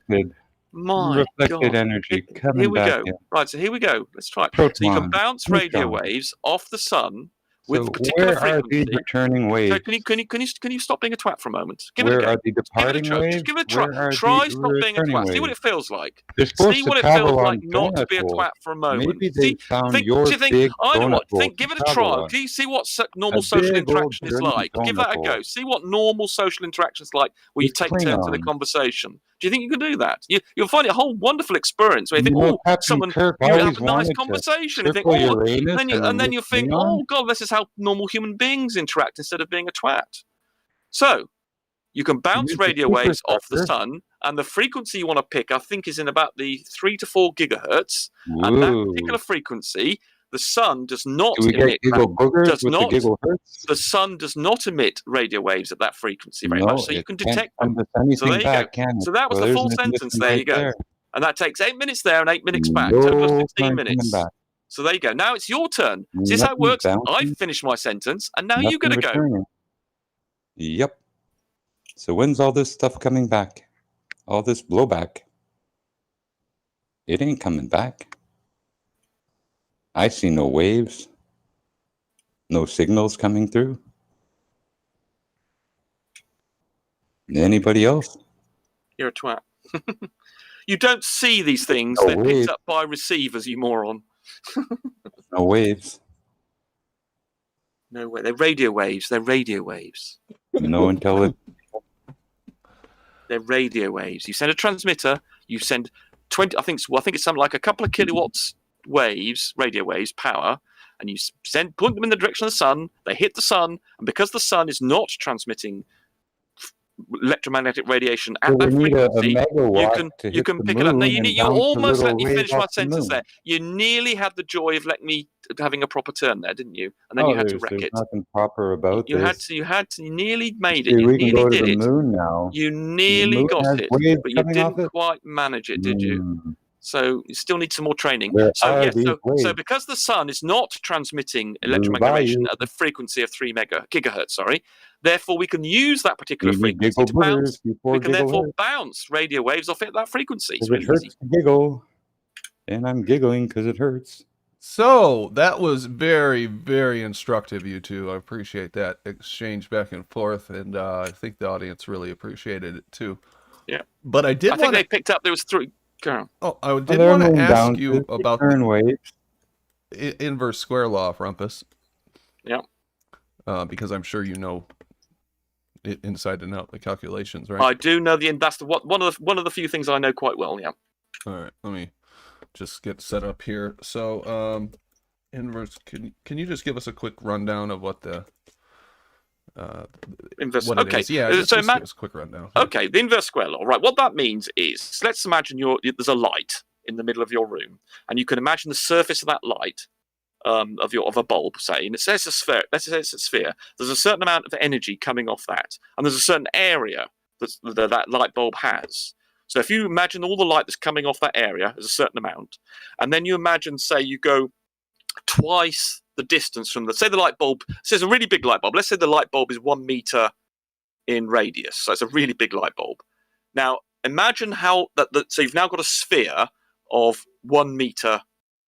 My reflected God. energy coming Here we back go. in. Right, so here we go. Let's try it. So you can Protons, bounce radio neutrons. waves off the sun with So particular where are frequency. these returning waves? Okay, can you stop being a twat for a moment? Give it Where a go. are the Give it a departing try. waves? Just give it a try. Where are Try the stop being a returning twat. See what it waves? feels like. They're supposed See to what it feels travel like on not to be a donut twat holes. for a moment. Maybe they See, found your big I know donut what. hole Think, to give it a travel try. on. Do you see what normal A social big old interaction is dirty like? Give that a donut go. hole. See what normal social interaction is like where you With take turns in a Klingons. conversation. Do you think you can do that? You'll find it a whole wonderful experience where you think, oh, Captain someone, Kirk you have always a nice wanted to conversation. You think, circle oh, Uranus and then you think, Klingon. oh, God, this is how normal human beings interact instead of being a twat. So you can bounce Use the radio waves off the superstructure. sun, and the frequency you want to pick, I think, is in about the 3 to 4 gigahertz. And that Woo. particular frequency, the sun does not Do we get emit. giggle boogers does with not- the giggle hertz? The sun does not emit radio waves at that frequency very No, much, so you it can can't detect send them. us anything So there you back, go. can it? So that was Well, the there's full an sentence. admission There right you go. there. And that takes 8 minutes there and 8 minutes back. Total of No 15 time minutes. coming back. So there you go. Now it's your turn. See this how it Nothing works? bouncing, I've finished my sentence, and now you got to nothing go. returning. Yep. So when's all this stuff coming back? All this blowback? It ain't coming back. I see no waves. No signals coming through. Anybody else? You're a twat. You don't see these things. No They're way. picked up by receivers, you moron. No waves. No way. They're radio waves. They're radio waves. No intelligence. They're radio waves. You send a transmitter. You send 20. I think it's something like a couple of kilowatts waves, radio waves, power, and you point them in the direction of the sun. They hit the sun, and because the sun is not transmitting electromagnetic radiation So at that we need a frequency, megawatt to you hit can the pick it up. Now moon and you bounce a almost little let me wave finish my off the sentence moon. there. You nearly had the joy of letting me having a proper turn there, didn't you? And then Oh, you had to there's wreck it. nothing proper about You had this. to. You nearly made it. See, You we can nearly go to did the it. moon now. You The nearly moon got has it, waves but you coming off didn't it. quite manage it, did you? Mm. So you still need some more training. Where So are yes, these so waves? because the sun is not transmitting Blew by electromagnetic you. at the frequency of 3 gigahertz, sorry, therefore we can use that particular We need frequency giggle to bounce. butters before We can therefore giggle bounce radio waves off it at that frequency. It's because it really easy. hurts to giggle, and I'm giggling because it hurts. So that was very, very instructive, you two. I appreciate that exchange back and forth, and I think the audience really appreciated it too. Yeah. But I did I think want they to. picked up there was 3. Go on. Oh, I did There are want to moon ask bounces, you they about turn the waves. inverse square law, Rumpus. Yeah. Because I'm sure you know it inside and out, the calculations, right? I do know that's one of the few things I know quite well. Yeah. All right, let me just get set up here. So, inverse. Can you just give us a quick rundown of what the Inverse. what it Okay. is? Yeah, So just give us a quick rundown. Okay, the inverse square law. Right, what that means is, let's imagine there's a light in the middle of your room, and you can imagine the surface of that light, of a bulb, say, and it says a sphere. Let's say it's a sphere. There's a certain amount of energy coming off that, and there's a certain area that light bulb has. So if you imagine all the light that's coming off that area is a certain amount, and then you imagine, say, you go twice the distance from say the light bulb. Say it's a really big light bulb. Let's say the light bulb is 1 meter in radius, so it's a really big light bulb. Now imagine how so you've now got a sphere of 1 meter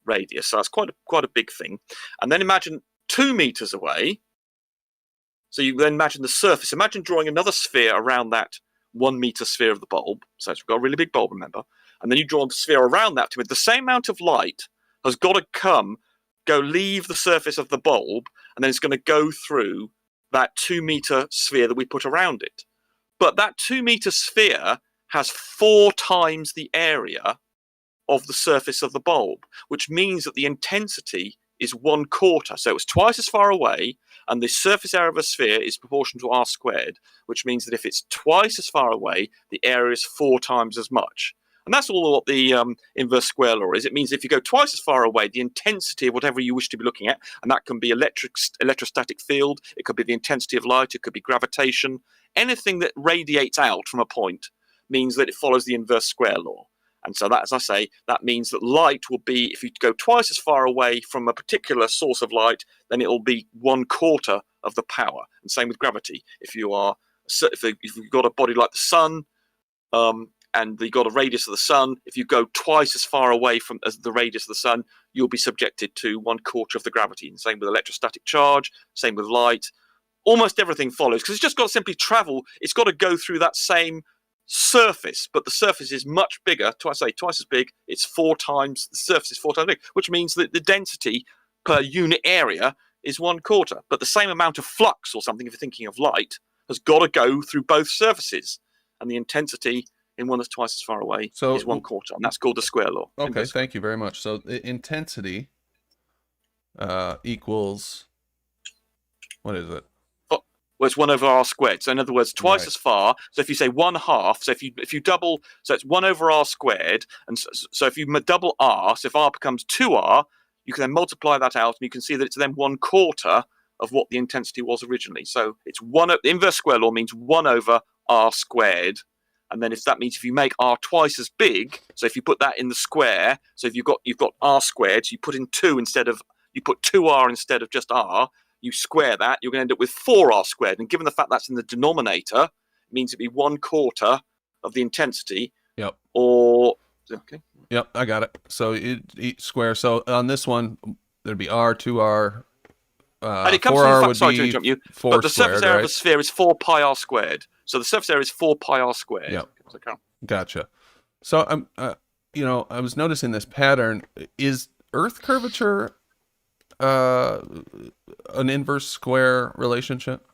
radius, so that's quite a big thing. And then imagine 2 meters away, so you then imagine the surface. Imagine drawing another sphere around that 1 meter sphere of the bulb. So it's got a really big bulb, remember, and then you draw a sphere around that with the same amount of light has got to go leave the surface of the bulb, and then it's going to go through that 2 meter sphere that we put around it. But that 2 meter sphere has 4 times the area of the surface of the bulb, which means that the intensity is 1/4. So it's twice as far away, and the surface area of a sphere is proportional to r squared, which means that if it's twice as far away, the area is 4 times as much. And that's all what the inverse square law is. It means if you go twice as far away, the intensity of whatever you wish to be looking at, and that can be electrostatic field, it could be the intensity of light, it could be gravitation, anything that radiates out from a point means that it follows the inverse square law. And so that, as I say, that means that light will be, if you go twice as far away from a particular source of light, then it will be 1/4 of the power. And same with gravity. If you've got a body like the sun, and you've got a radius of the sun, if you go twice as far away from as the radius of the sun, you'll be subjected to 1/4 of the gravity. And same with electrostatic charge, same with light. Almost everything follows, because it's just got to simply travel. It's got to go through that same surface, but the surface is much bigger. Twice as big. It's 4 times, the surface is 4 times big, which means that the density per unit area is 1/4. But the same amount of flux or something, if you're thinking of light, has got to go through both surfaces. And the intensity in one that's twice as far away is 1/4. And that's called the square law. Okay, thank you very much. So the intensity equals, what is it? Well, it's 1/r squared. So in other words, twice Right. as far. So if you say 1/2, so if you double, so it's 1/r squared. And so if you double r, so if r becomes 2r, you can then multiply that out, and you can see that it's then 1/4 of what the intensity was originally. So it's the inverse square law means 1/r squared. And then if you make r twice as big, so if you put that in the square, so if you've got r squared, so you put in 2r instead of just r. You square that, you're going to end up with 4r squared. And given the fact that's in the denominator, it means it'd be 1/4 of the intensity. Yep. Okay. Yep, I got it. So each square. So on this one, there'd be r, 2r. And it comes 4r from, would sorry to be interrupt you, 4 but the squared, surface area right? of a sphere is 4 pi r squared. So the surface area is 4 pi r squared. Yep. Okay. Gotcha. So I'm, I was noticing this pattern. Is Earth curvature an inverse square relationship?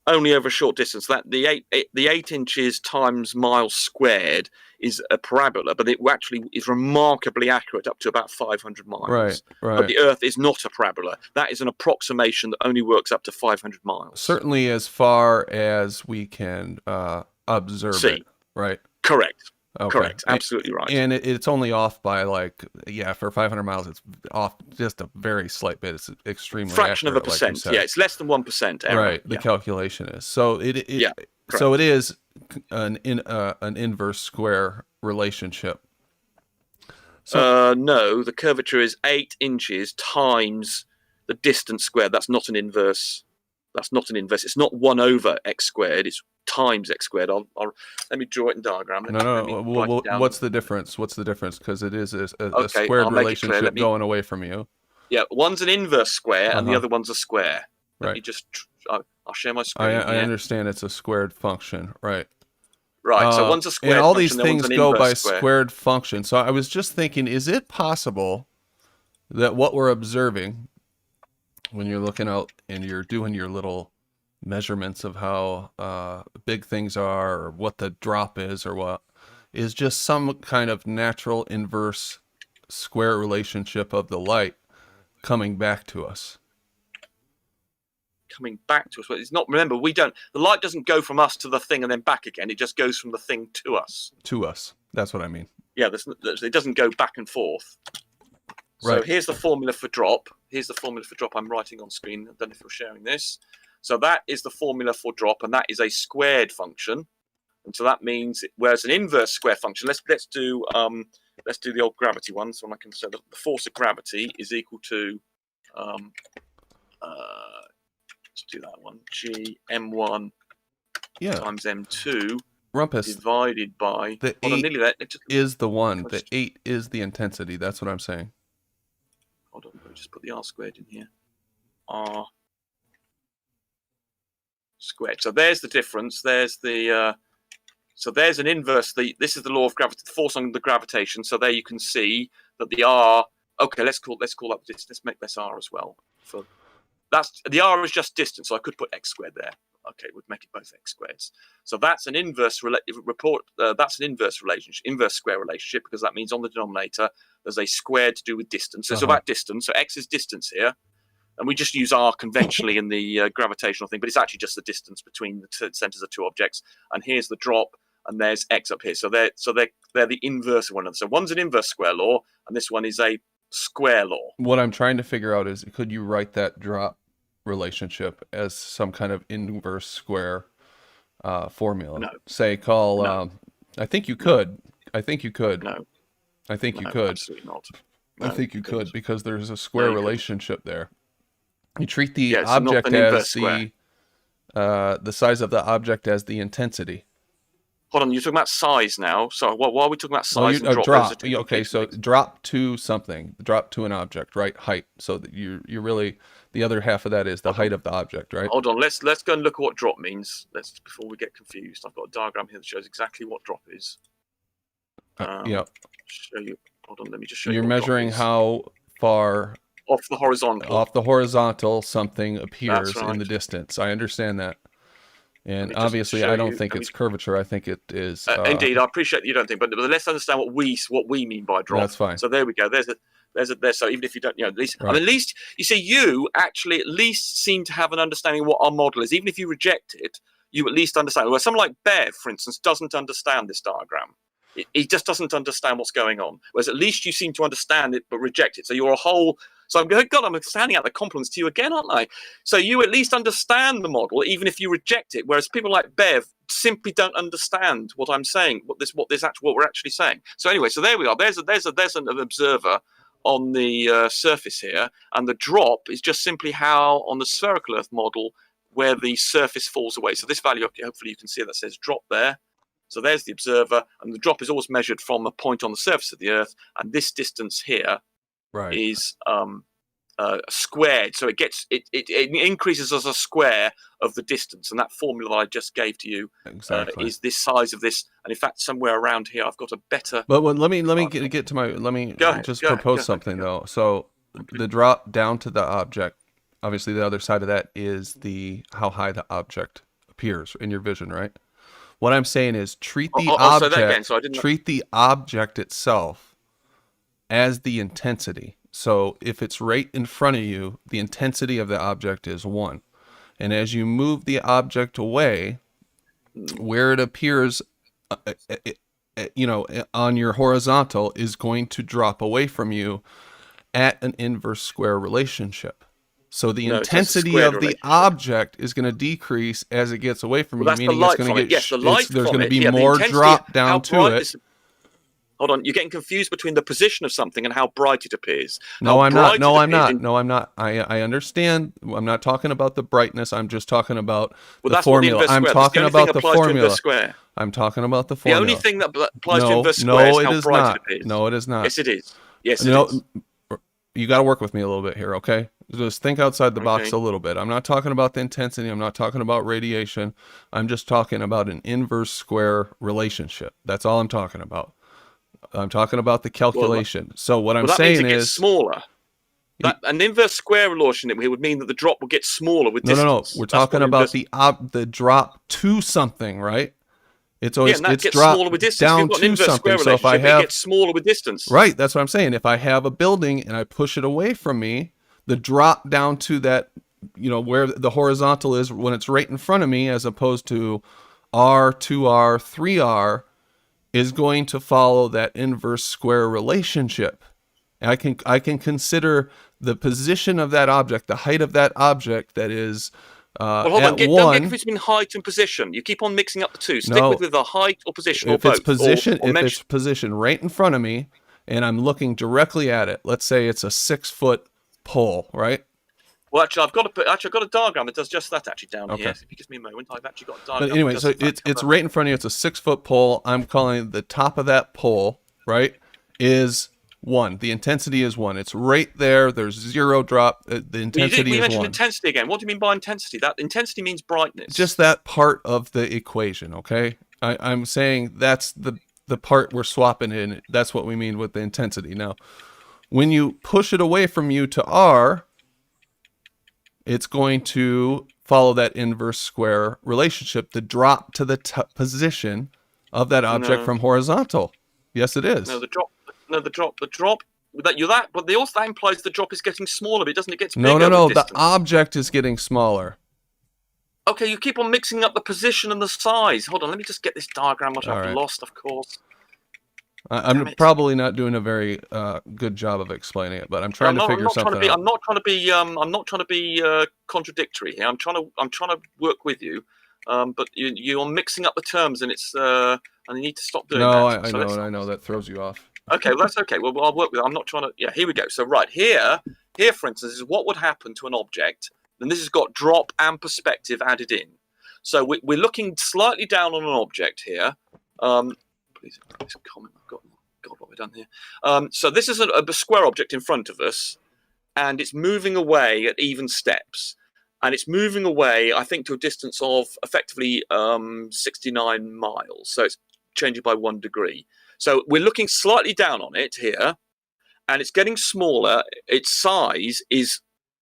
only over a short distance. That the 8 inches times miles squared is a parabola, but it actually is remarkably accurate up to about 500 miles. Right, But right. the Earth is not a parabola. That is an approximation that only works up to 500 miles. Certainly as far as we can observe See. it, right? Correct. Okay. Correct. Absolutely right. And it's only off by like, for 500 miles, it's off just a very slight bit. It's extremely Fraction of a accurate, like you percent. said. Yeah, it's less than 1% error. Right. The calculation is. So Yeah, so it is an inverse square relationship. So no, the curvature is 8 inches times the distance squared. That's not an inverse. That's not an inverse. It's not 1 over x squared. It's times x squared. I'll let me draw it in diagram. No. What's the difference? What's the difference? Because it is a squared relationship going away from you. Yeah, one's an inverse square and the other one's a square. Let me just. I'll share my screen. I understand it's a squared function, right? Right. So one's a squared and all function, these things go by square. squared function. So I was just thinking, is it possible that what we're observing when you're looking out and you're doing your little measurements of how big things are or what the drop is or what is just some kind of natural inverse square relationship of the light coming back to us? Coming back to us. But it's not, remember, the light doesn't go from us to the thing and then back again. It just goes from the thing to us. To us. That's what I mean. Yeah, it doesn't go back and forth. So here's the formula for drop. Here's the formula for drop I'm writing on screen. I don't know if you're sharing this. So that is the formula for drop, and that is a squared function. And so that means, whereas an inverse square function, let's do the old gravity one. So I can say that the force of gravity is equal to let's do that one. G m1 times m2 Rumpus, divided by the 8 is the 1. The 8 is the intensity. That's what I'm saying. Hold on, let me just put the r squared in here. R squared. So there's the difference. There's the so there's an inverse. This is the law of gravity, the force on the gravitation. So there you can see that the r. Okay, let's call up this. Let's make this r as well. That's the r is just distance. So I could put x squared there. Okay, we'd make it both x squareds. So that's an inverse that's an inverse relationship, inverse square relationship, because that means on the denominator there's a square to do with distance. So it's about distance. So x is distance here, and we just use r conventionally in the gravitational thing, but it's actually just the distance between the centers of two objects. And here's the drop, and there's x up here. So they're the inverse of one another. So one's an inverse square law, and this one is a square law. What I'm trying to figure out is, could you write that drop relationship as some kind of inverse square formula? No. Say call No. I think you could. I think you could. No. I think you could. Absolutely not. I think you could, because there's a square relationship there. You treat the Yeah, it's object not an inverse as square. the size of the object as the intensity. Hold on, you're talking about size now. So why are we talking about size and drop? Drop. Those are two Okay, completely so different drop to something. Drop to an object, right? Height. So that you're really, the other half of that is the height of the object, right? Hold on, let's go and look at what drop means. Before we get confused. I've got a diagram here that shows exactly what drop is. Yeah. Show you. Hold on, let me just show you. You're what drop measuring is. how far off the horizontal. Off the horizontal something appears That's right. in the distance. I understand that. And just obviously show I don't you- think let me- it's curvature. I think it is Indeed, I appreciate you don't think, but let's understand what we mean by drop. That's fine. So there we go. There's so even if you don't, at least, Right. at least you see, you actually at least seem to have an understanding of what our model is. Even if you reject it, you at least understand. Well, someone like Bev, for instance, doesn't understand this diagram. He just doesn't understand what's going on. Whereas at least you seem to understand it, but reject it. So you're a whole. So I'm going, God, I'm standing out the compliments to you again, aren't I? So you at least understand the model, even if you reject it. Whereas people like Bev simply don't understand what I'm saying, what we're actually saying. So anyway, so there we are. There's an observer on the surface here, and the drop is just simply how on the spherical Earth model where the surface falls away. So this value, hopefully you can see that says drop there. So there's the observer, and the drop is always measured from a point on the surface of the Earth, and this distance here is squared, so it increases as a square of the distance, and that formula that I just gave to you is this size of this. And in fact, somewhere around here, I've got a better. But let me get to my. Let me propose something though. So the drop down to the object. Obviously, the other side of that is how high the object appears in your vision, right? What I'm saying is treat the say that again, object, so I didn't... treat the object itself as the intensity. So if it's right in front of you, the intensity of the object is 1. And as you move the object away, where it appears, on your horizontal is going to drop away from you at an inverse square relationship. So the intensity of the object is going to decrease as it gets away from you, meaning it's going to get there's going to be more drop down to it. Hold on, you're getting confused between the position of something and how bright it appears. No, I'm not. No, I'm not. I understand. I'm not talking about the brightness. I'm just talking about the formula. I'm talking about the formula. I'm talking about the formula. The only thing that applies to inverse square is how bright it appears. No, it is not. Yes, it is. Yes, it is. You got to work with me a little bit here, okay? Just think outside the box a little bit. I'm not talking about the intensity. I'm not talking about radiation. I'm just talking about an inverse square relationship. That's all I'm talking about. I'm talking about the calculation. So what I'm saying means it gets smaller. An inverse square relationship would mean that the drop will get smaller with distance. No. We're talking about the drop to something, right? It's always it gets dropped smaller with distance. down to something. So if I have, it gets smaller with distance. Right, that's what I'm saying. If I have a building and I push it away from me, the drop down to that, where the horizontal is when it's right in front of me, as opposed to R, 2R, 3R, is going to follow that inverse square relationship. And I can consider the position of that object, the height of that object that is hold on. Don't get confused between height and position. You keep on mixing up the two. Stick with the height or position or both. If it's positioned right in front of me and I'm looking directly at it, let's say it's a 6-foot pole, right? Well, actually, I've got a diagram that does just that actually down here. If you give me a moment, I've actually got a diagram. But anyway, so it's right in front of you. It's a 6-foot pole. I'm calling the top of that pole, right, is 1. The intensity is 1. It's right there. There's 0 drop. The intensity is 1. We mentioned intensity again. What do you mean by intensity? That intensity means brightness. Just that part of the equation, okay? I'm saying that's the part we're swapping in. That's what we mean with the intensity. Now, when you push it away from you to R, it's going to follow that inverse square relationship, the drop to the position of that object from horizontal. Yes, it is. No, the drop. But that implies the drop is getting smaller, but doesn't it get bigger? No. The object is getting smaller. Okay, you keep on mixing up the position and the size. Hold on, let me just get this diagram, which I've lost, of course. I'm probably not doing a very good job of explaining it, but I'm trying to figure something out. I'm not trying to be contradictory here. I'm trying to work with you, but you're mixing up the terms, and and you need to stop doing that. I know that throws you off. Okay, well that's okay. Well, I'll work with it. I'm not trying to. Yeah, here we go. So right here, for instance, is what would happen to an object, and this has got drop and perspective added in. So we're looking slightly down on an object here. Please comment. God, what we've done here. So this is a square object in front of us, and it's moving away at even steps, and it's moving away, I think, to a distance of effectively 69 miles. So it's changing by 1 degree. So we're looking slightly down on it here, and it's getting smaller. Its size is,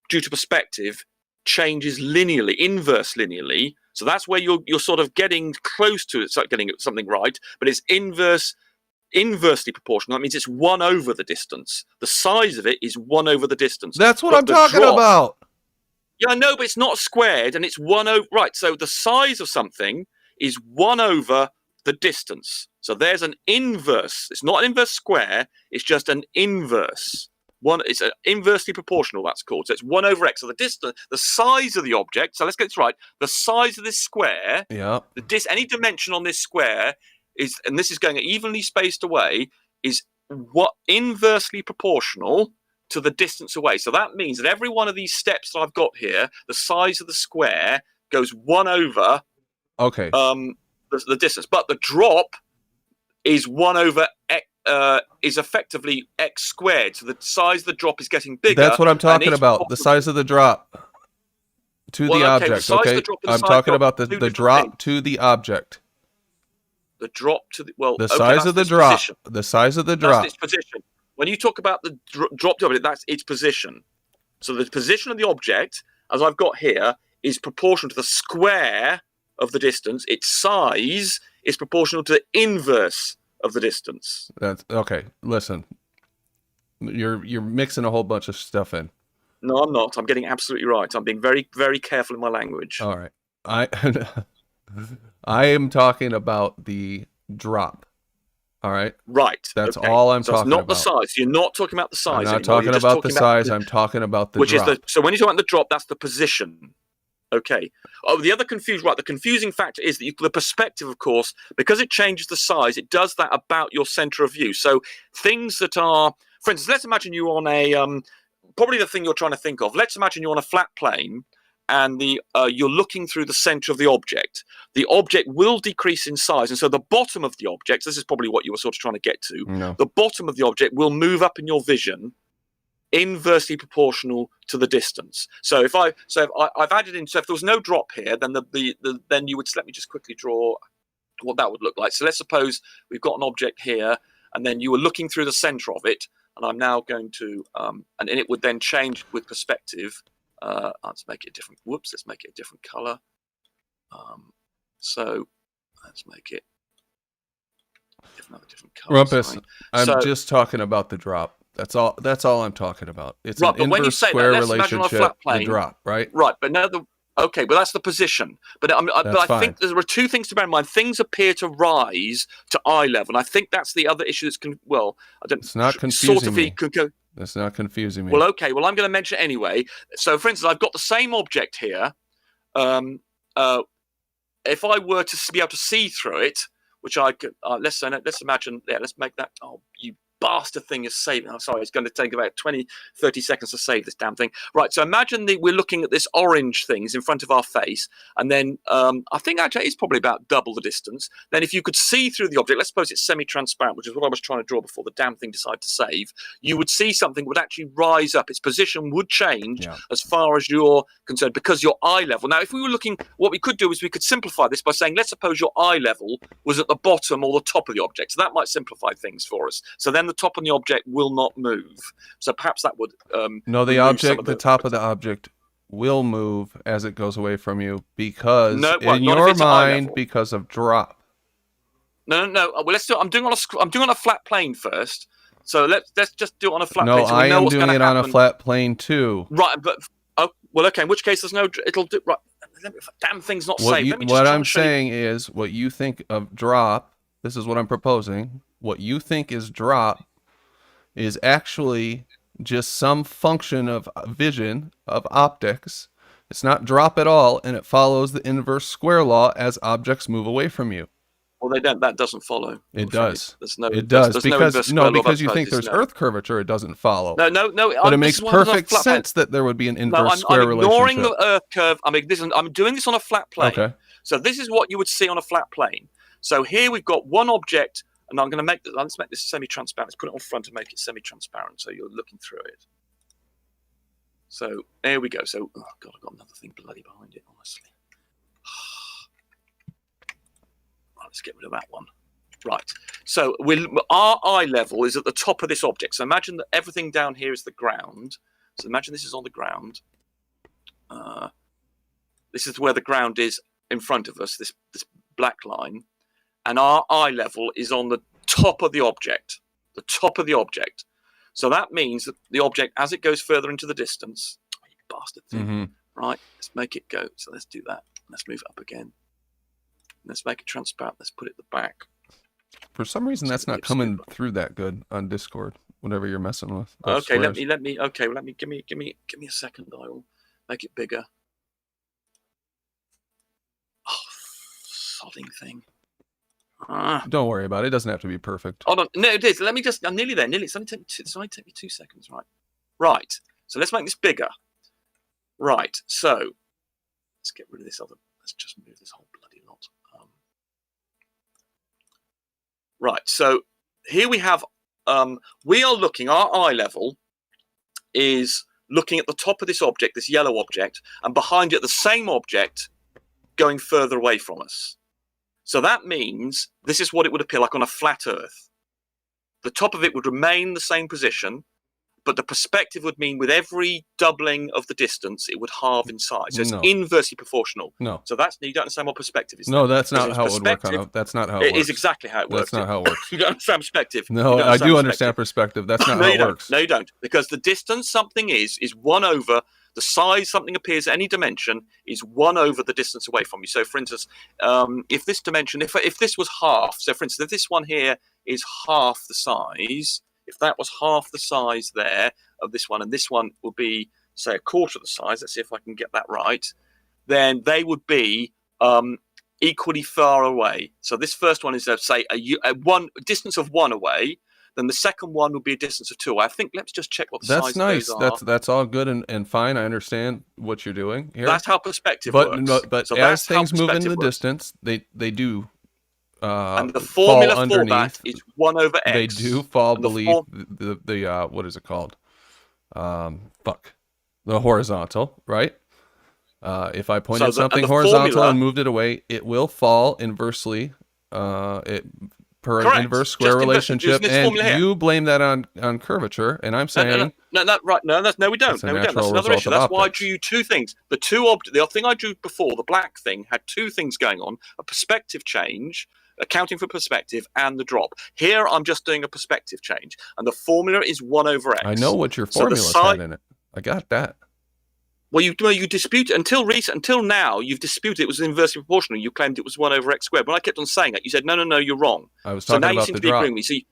due to perspective, changes linearly, inverse linearly. So that's where you're sort of getting close to it, getting something right, but it's inversely proportional. That means it's 1 over the distance. The size of it is 1 over the distance. That's what I'm talking about. Yeah, I know, but it's not squared, and it's 1 over. Right, so the size of something is 1 over the distance. So there's an inverse. It's not an inverse square. It's just an inverse. It's inversely proportional, that's called. So it's 1 over x. So the distance, the size of the object. So let's get this right. The size of this square. Yeah. Any dimension on this square is, and this is going evenly spaced away, is what inversely proportional to the distance away. So that means that every one of these steps that I've got here, the size of the square goes 1 over. Okay. The distance, but the drop is 1 over x. Is effectively x squared. So the size of the drop is getting bigger. That's what I'm talking about. The size of the drop to the object. Okay. I'm talking about the drop to the object. The drop to the size of the drop. The size of the drop. That's its position. When you talk about the drop to object, that's its position. So the position of the object, as I've got here, is proportional to the square of the distance, its size is proportional to the inverse of the distance. That's okay. Listen, you're mixing a whole bunch of stuff in. No, I'm not. I'm getting absolutely right. I'm being very, very careful in my language. All right. I am talking about the drop. All right. Right. That's okay. all I'm so talking it's not about. the size. You're not talking about the size. I'm not anymore. talking You're just about the talking size. I'm talking about the which drop. is so when you talk about the drop, that's the position. Okay. Oh, the other the confusing factor is that the perspective, of course, because it changes the size, it does that about your center of view. So things that are, for instance, let's imagine you're on a probably the thing you're trying to think of. Let's imagine you're on a flat plane and you're looking through the center of the object. The object will decrease in size, and so the bottom of the object, this is probably what you were sort of trying to get to, No. the bottom of the object will move up in your vision inversely proportional to the distance. So if I've added in, so if there was no drop here, then then you would, let me just quickly draw what that would look like. So let's suppose we've got an object here, and then you were looking through the center of it, and I'm now going to, and it would then change with perspective. Let's make it a different, let's make it a different color. So let's make it another different color. Rumpus, I'm just talking about the drop. That's all I'm talking about. It's right, an but when you inverse say square that, let's imagine on a relationship, flat plane, the drop, right? Right, but now okay, but that's the position. But I think there are two things to bear in mind. Things appear to rise to eye level, and I think that's the other issue that's It's not confusing me. That's not confusing me. Well, okay. Well, I'm going to mention it anyway. So, for instance, I've got the same object here. If I were to be able to see through it, which I could, let's imagine. Yeah, let's make that. Oh, you bastard thing is saving. I'm sorry, it's going to take about 20-30 seconds to save this damn thing. Right, so imagine we're looking at this orange things in front of our face, and then I think actually it's probably about double the distance. Then if you could see through the object, let's suppose it's semi-transparent, which is what I was trying to draw before the damn thing decided to save, you would see something would actually rise up. Its position would change as far as you're concerned, because your eye level. Now, if we were looking, what we could do is we could simplify this by saying, let's suppose your eye level was at the bottom or the top of the object. So that might simplify things for us. So then the top of the object will not move. So perhaps that would no, the top of the object will move as it goes away from you, because in your mind, because of drop. No. Well, let's do it. I'm doing on a flat plane first. So let's just do it on a flat plane. No, so I am doing it on a flat plane too. Right, but well, okay. In which case, there's no. It'll do right. Damn thing's not safe. What I'm saying is, what you think of drop. This is what I'm proposing. What you think is drop is actually just some function of vision, of optics. It's not drop at all, and it follows the inverse square law as objects move away from you. Well, they don't. That doesn't follow. It does. It does because you think there's Earth curvature. It doesn't follow. No. But it makes perfect sense that there would be an inverse square relationship. I'm ignoring the Earth curve. I'm doing this on a flat plane. Okay. So this is what you would see on a flat plane. So here we've got one object. And I'm going to make this. Let's make this semi-transparent. Let's put it on front and make it semi-transparent, so you're looking through it. So there we go. So, oh god, I've got another thing bloody behind it. Honestly, right, let's get rid of that one. Right. So our eye level is at the top of this object. So imagine that everything down here is the ground. So imagine this is on the ground. This is where the ground is in front of us. This black line. And our eye level is on the top of the object, So that means that the object, as it goes further into the distance, oh, you bastard thing, right, let's make it go. So let's do that. Let's move it up again. Let's make it transparent. Let's put it at the back. For some reason, that's not coming through that good on Discord, whatever you're messing with. Okay, let me, give me a second. I will make it bigger. Oh, sodding thing. Don't worry about it. It doesn't have to be perfect. Hold on. No, it is. Let me just. I'm nearly there. It's only take me 2 seconds. Right. So let's make this bigger. Right. So let's get rid of this other. Let's just move this whole bloody lot. Right. So here we have. We are looking. Our eye level is looking at the top of this object, this yellow object, and behind it, the same object going further away from us. So that means this is what it would appear like on a flat Earth. The top of it would remain the same position, But the perspective would mean with every doubling of the distance, it would halve in size. So it's No. inversely proportional. No. So you don't understand what perspective is. No, then. that's Because not how it would work on it. That's not how it It works. is exactly how it works. That's not how it works. You don't understand perspective. No, You don't I do perspective. understand perspective. That's not No, how you it don't. works. No, you don't. Because the distance something is 1 over the size something appears at any dimension is 1 over the distance away from you. So, for instance, if this dimension, if this was half, so for instance, if this one here is half the size, if that was half the size there of this one, and this one would be, say, a quarter of the size, let's see if I can get that right, then they would be equally far away. So this first one is, say, a distance of 1 away. Then the second one would be a distance of 2. I think let's just check what the size That's nice. of those are. That's all good and fine. I understand what you're doing here. That's how perspective works. But So as that's how things move into the perspective works. distance, they do And the fall formula for underneath. that is 1 over x. They do fall And the beneath the what is it called? The horizontal, right? If I pointed something horizontal and moved it away, it will fall inversely. Per an Correct. inverse square Just relationship, this and formula here. you blame that on curvature, and I'm saying No, right. No, we don't. It's a No, we don't. natural That's another result issue. of That's why I optics. drew you 2 things. The thing I drew before, the black thing, had 2 things going on: a perspective change, accounting for perspective, and the drop. Here, I'm just doing a perspective change, and the formula is 1 over x. I know what your So the formula si- had in it. I got that. Well, you dispute until now. You've disputed it was inversely proportional. You claimed it was 1 over x squared. When I kept on saying that, you said no, you're wrong. I was So talking now you about seem the to be drop. agreeing with me. So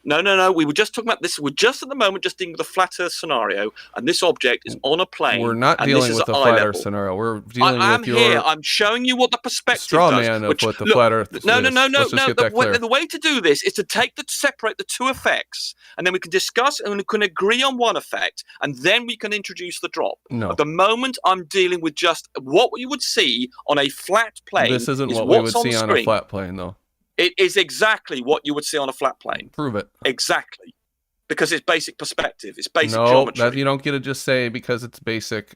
no. We were just talking about this. We're just at the moment just dealing with the flat Earth scenario, and this object is on a plane. We're not and dealing this is with the at eye flat level. Earth scenario. We're dealing I'm with your here. I'm showing you what the perspective straw does. man of which, what the look, flat Earth is. No. Let's just get that clear. The way to do this is to separate the 2 effects, and then we can discuss and we can agree on one effect, and then we can introduce the drop. No. At the moment, I'm dealing with just what you would see on a flat plane. This isn't is what we would what's on see the on a screen. flat plane, though. It is exactly what you would see on a flat plane. Prove it. Exactly. Because it's basic perspective. It's basic No, geometry. that you don't get to just say because it's basic.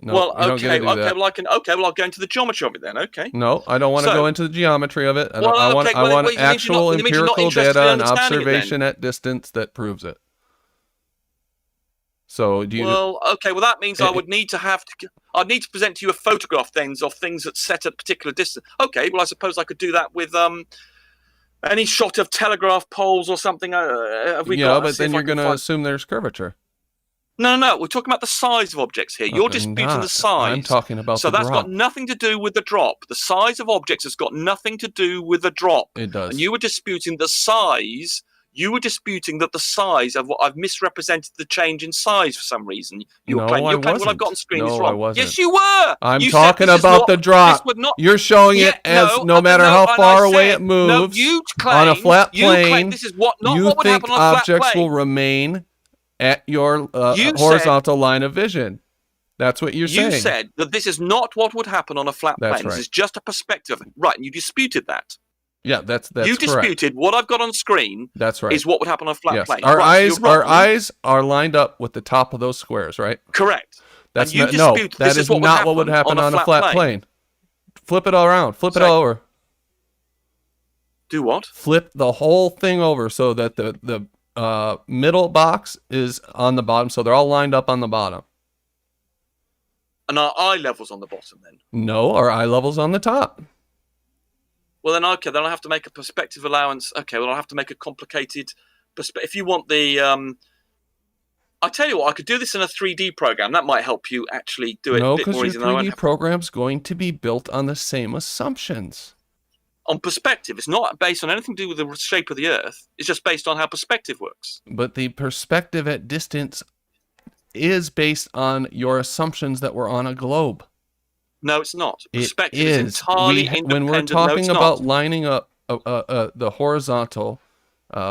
No, well, you don't get to do that. well, I'll go into the geometry of it then. Okay. No, I don't want to So- go into the geometry of it. I Well, want okay, well, it means actual it means you're not empirical interested data in and understanding it then. observation at distance that proves it. So do you? Well, okay. Well, that means I'd need to present to you a photograph then of things that set at a particular distance. Okay. Well, I suppose I could do that with any shot of telegraph poles or something. Have we got? But then you're going to assume there's curvature. No. We're talking about the size of objects here. You're disputing the size. I'm talking about so the that's drop. got nothing to do with the drop. The size of objects has got nothing to do with the drop. It does. And you were disputing the size. You were disputing that the size of what I've misrepresented the change in size for some reason. You're claiming what I've got on screen is No, wrong. I wasn't. Yes, you were. I'm You said talking this is about not- the drop. this would not- You're showing it as no matter how and far I away said, it moves you on a claimed- flat you claimed plane. this is not You what would think happen on a flat objects plane. will remain at your You horizontal line of vision. That's what you're saying. You said that this is not what would happen on a flat That's plane. right. This is just a perspective. Right, and you disputed that. Yeah, that's you correct. disputed what I've got on screen That's right. is what would happen on a flat Yes. plane. Our Right, so you're wrong. eyes are lined up with the top of those squares, right? Correct. That's And you not, no, dispute that this is is not what would happen on a flat plane. Flip it all around. Flip it all over. Do what? Flip the whole thing over so that the middle box is on the bottom, so they're all lined up on the bottom. And our eye level's on the bottom then. No, our eye level's on the top. Well, then, okay, then I'll have to make a perspective allowance. Okay, well, I'll have to make a complicated perspective. If you want the... I tell you what, I could do this in a 3D program. That might help you actually do it No, a bit because more your easy than I won't 3D have. program's going to be built on the same assumptions. On perspective. It's not based on anything to do with the shape of the Earth. It's just based on how perspective works. But the perspective at distance is based on your assumptions that we're on a globe. No, it's not. It Perspective is entirely independent. When we're No, talking it's about not. lining up the horizontal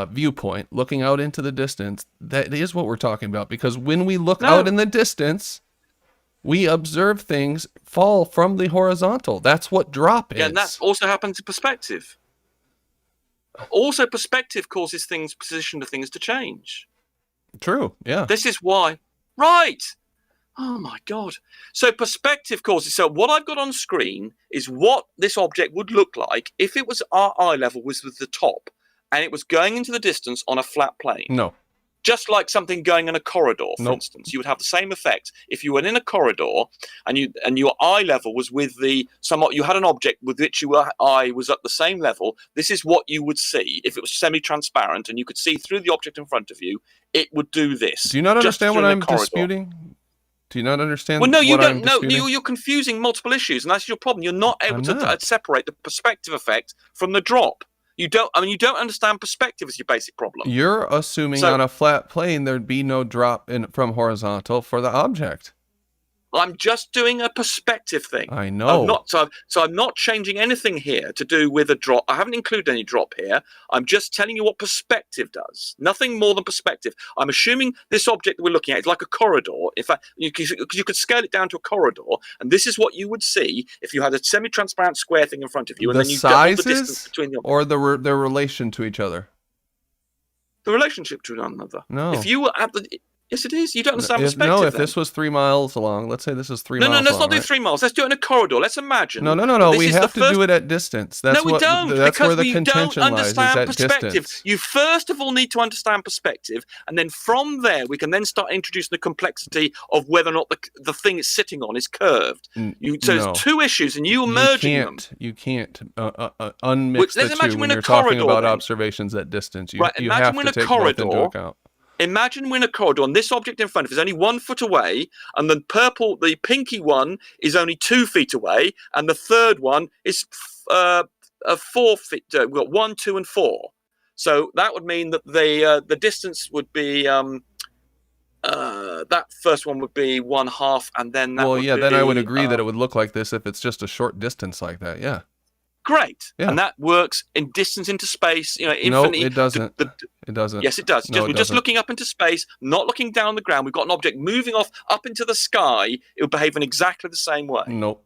viewpoint, looking out into the distance, that is what we're talking about. Because when we look out in the distance, we observe things fall from the horizontal. That's what drop is. Yeah, and that also happens to perspective. Also, perspective causes position of things to change. True, yeah. This is why. Right. Oh my God. So perspective causes. So what I've got on screen is what this object would look like if it was our eye level was with the top and it was going into the distance on a flat plane. No. Just like something going in a corridor, for Nope. instance, you would have the same effect if you were in a corridor and your eye level was with you had an object with which your eye was at the same level. This is what you would see if it was semi-transparent and you could see through the object in front of you. It would do this. Do you not just understand what through a I'm corridor. disputing? Do you not understand? Well, no, you what don't. I'm No, disputing? you're confusing multiple issues, and that's your problem. You're not able I'm to not. separate the perspective effect from the drop. You don't. I mean, you don't understand perspective as your basic problem. You're assuming So- on a flat plane there'd be no drop from horizontal for the object. I'm just doing a perspective thing. I know. I'm not, so I'm not changing anything here to do with a drop. I haven't included any drop here. I'm just telling you what perspective does. Nothing more than perspective. I'm assuming this object that we're looking at is like a corridor. In fact, you could scale it down to a corridor, and this is what you would see if you had a semi-transparent square thing in front of you, and The then you double the sizes distance between the or their relation to each other? the relationship to one another. No. If you were at the yes, it is. You don't understand perspective. No, if then. this was 3 miles long, let's say this is 3 No, miles let's long, not do right? 3 miles. Let's do it in a corridor. Let's imagine. No. this We is have the to first- do it at distance. That's no, we don't. That's because where the we contention don't lies. Is understand at perspective. distance. You first of all need to understand perspective, and then from there we can then start introducing the complexity of whether or not the thing it's sitting on is curved. So no. there's two issues, and you're merging them. You can't unmix Let's the two imagine we're when in a you're talking corridor, about then. observations at distance. You Right, imagine have we're to in a take both into corridor. account. Imagine we're in a corridor, and this object in front of us is only 1 foot away, and the pinky one is only 2 feet away, and the third one is 4 feet. We've got 1, 2, and 4. So that would mean that the distance would be that first one would be 1/2, and then that. Well, would yeah, be, then I would agree that it would look like this if it's just a short distance like that. Yeah. Great, Yeah. and that works in distance into space. No, Infinity. it doesn't. It doesn't. Yes, it does. No, We're it just doesn't. looking up into space, not looking down the ground. We've got an object moving off up into the sky. It would behave in exactly the same way. Nope.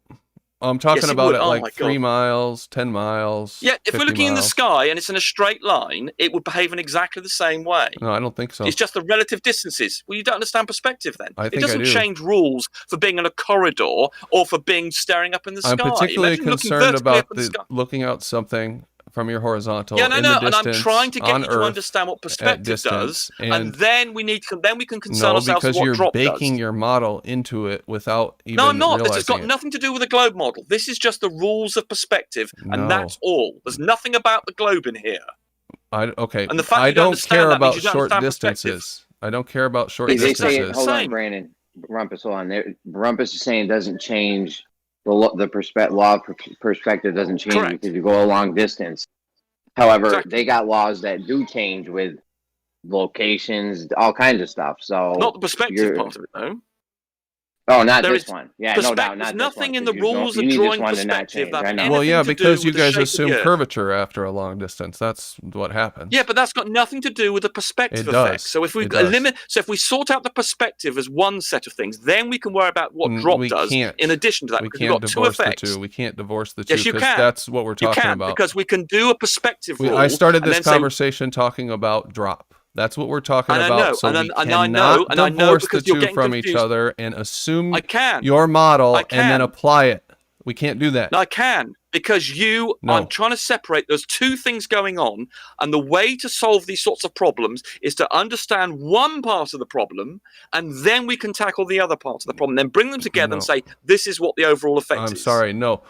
I'm talking Yes, it about would. it Oh like my 3 God. miles, 10 miles. Yeah, if we're 50 looking in the miles. sky and it's in a straight line, it would behave in exactly the same way. No, I don't think so. It's just the relative distances. Well, you don't understand perspective then. I It think I doesn't do. change rules for being in a corridor or for being staring up in the I'm sky. particularly Imagine looking concerned vertically about up in the sky. looking out something from your horizontal Yeah, in no, the and I'm distance trying to get on you to Earth understand what perspective distance, does, and then we can concern no, ourselves because with what you're drop baking does. your model into it without even No, I'm not. This realizing has got it. nothing to do with the globe model. This is just the rules of perspective, No. and that's all. There's nothing about the globe in here. Okay, And the fact I you don't don't understand care that about means you don't short understand perspective. distances. I don't care about short They say, distances. hold on, Same. Brandon. Rumpus, hold on. Rumpus is saying it doesn't change the law of perspective doesn't change Correct. because you go a long distance. However, Exactly. they got laws that do change with locations, all kinds of stuff. So Not the perspective you're- part of it, though. Oh, not There this is one. Yeah, no doubt. There's Not this nothing one, in the 'cause you don't- rules you of need this drawing one to not perspective change. that I know. anything Well, yeah, to do because you with the guys shape of assume the Earth. curvature after a long distance. That's what happens. Yeah, but that's got nothing to do with the perspective It does. effect. So if we It does. so if we sort out the perspective as one set of things, then we can worry about what drop We does can't. in addition to that. We because we've can't got two divorce the effects. two. We can't divorce the two Yes, you because can. that's what we're You talking can about. because we can do a perspective rule. I started and this then say, conversation talking about drop. That's what we're talking And I about. know, So and we I know, cannot and I know divorce the because you're two getting from each confused. other and assume I can. your model I and then can. apply it. We can't do that. No, I can because No. I'm trying to separate those two things going on, and the way to solve these sorts of problems is to understand one part of the problem, and then we can tackle the other part of the problem. Then bring them together and No. say, "This is what the overall effect I'm is." sorry, no.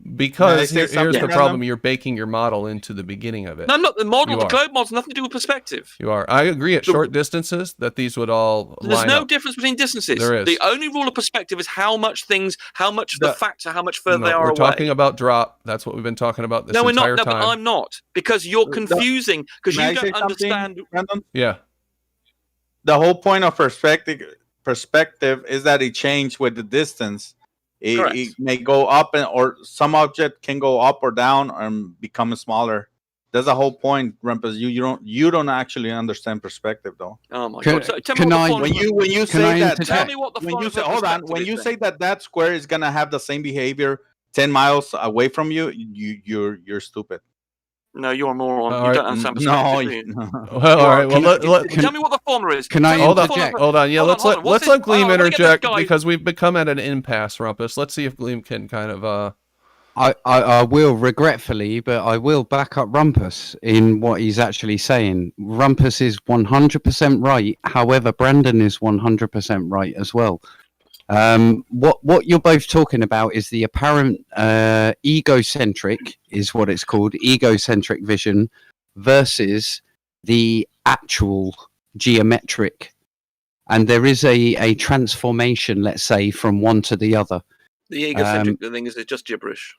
May I Because say here's something, the Brandon? problem. You're baking your model into the beginning of it. No, not the model. You The are. globe model has nothing to do with perspective. You are. I agree at The- short distances that these would all There's line no up. difference between distances. There is. The only rule of perspective is how much the factor, how much further No, they are we're away. talking about drop. That's what we've been talking about this No, we're not. entire No, time. but I'm not because you're confusing because May you I say don't something, understand. Brandon? Yeah. The whole point of perspective is that it changed with the distance. Correct. It may go up, or some object can go up or down and become smaller. That's the whole point, Rumpus. You don't actually understand perspective, though. Oh my Can- god! So tell me can what the I- fun When of you Can I say that, interject? Tell me what the when fun you of say a hold on, perspective when is you then. say that square is gonna have the same behavior 10 miles away from you, you're stupid. No, you're a moron. All You right. don't understand perspective. No, do you? Well, all right. Well, let, Tell me what the formula is. Can I Tell me what the interject? formula- hold on. Yeah, Hold on, let's hold let on. What's let's let this? Gleam I wanna get this interject guy- because we've become at an impasse, Rumpus. Let's see if Gleam can kind of I will, regretfully, but I will back up Rumpus in what he's actually saying. Rumpus is 100% right. However, Brandon is 100% right as well. What you're both talking about is the apparent egocentric, is what it's called, egocentric vision versus the actual geometric. And there is a transformation, let's say, from one to the other. The egocentric thing is just gibberish.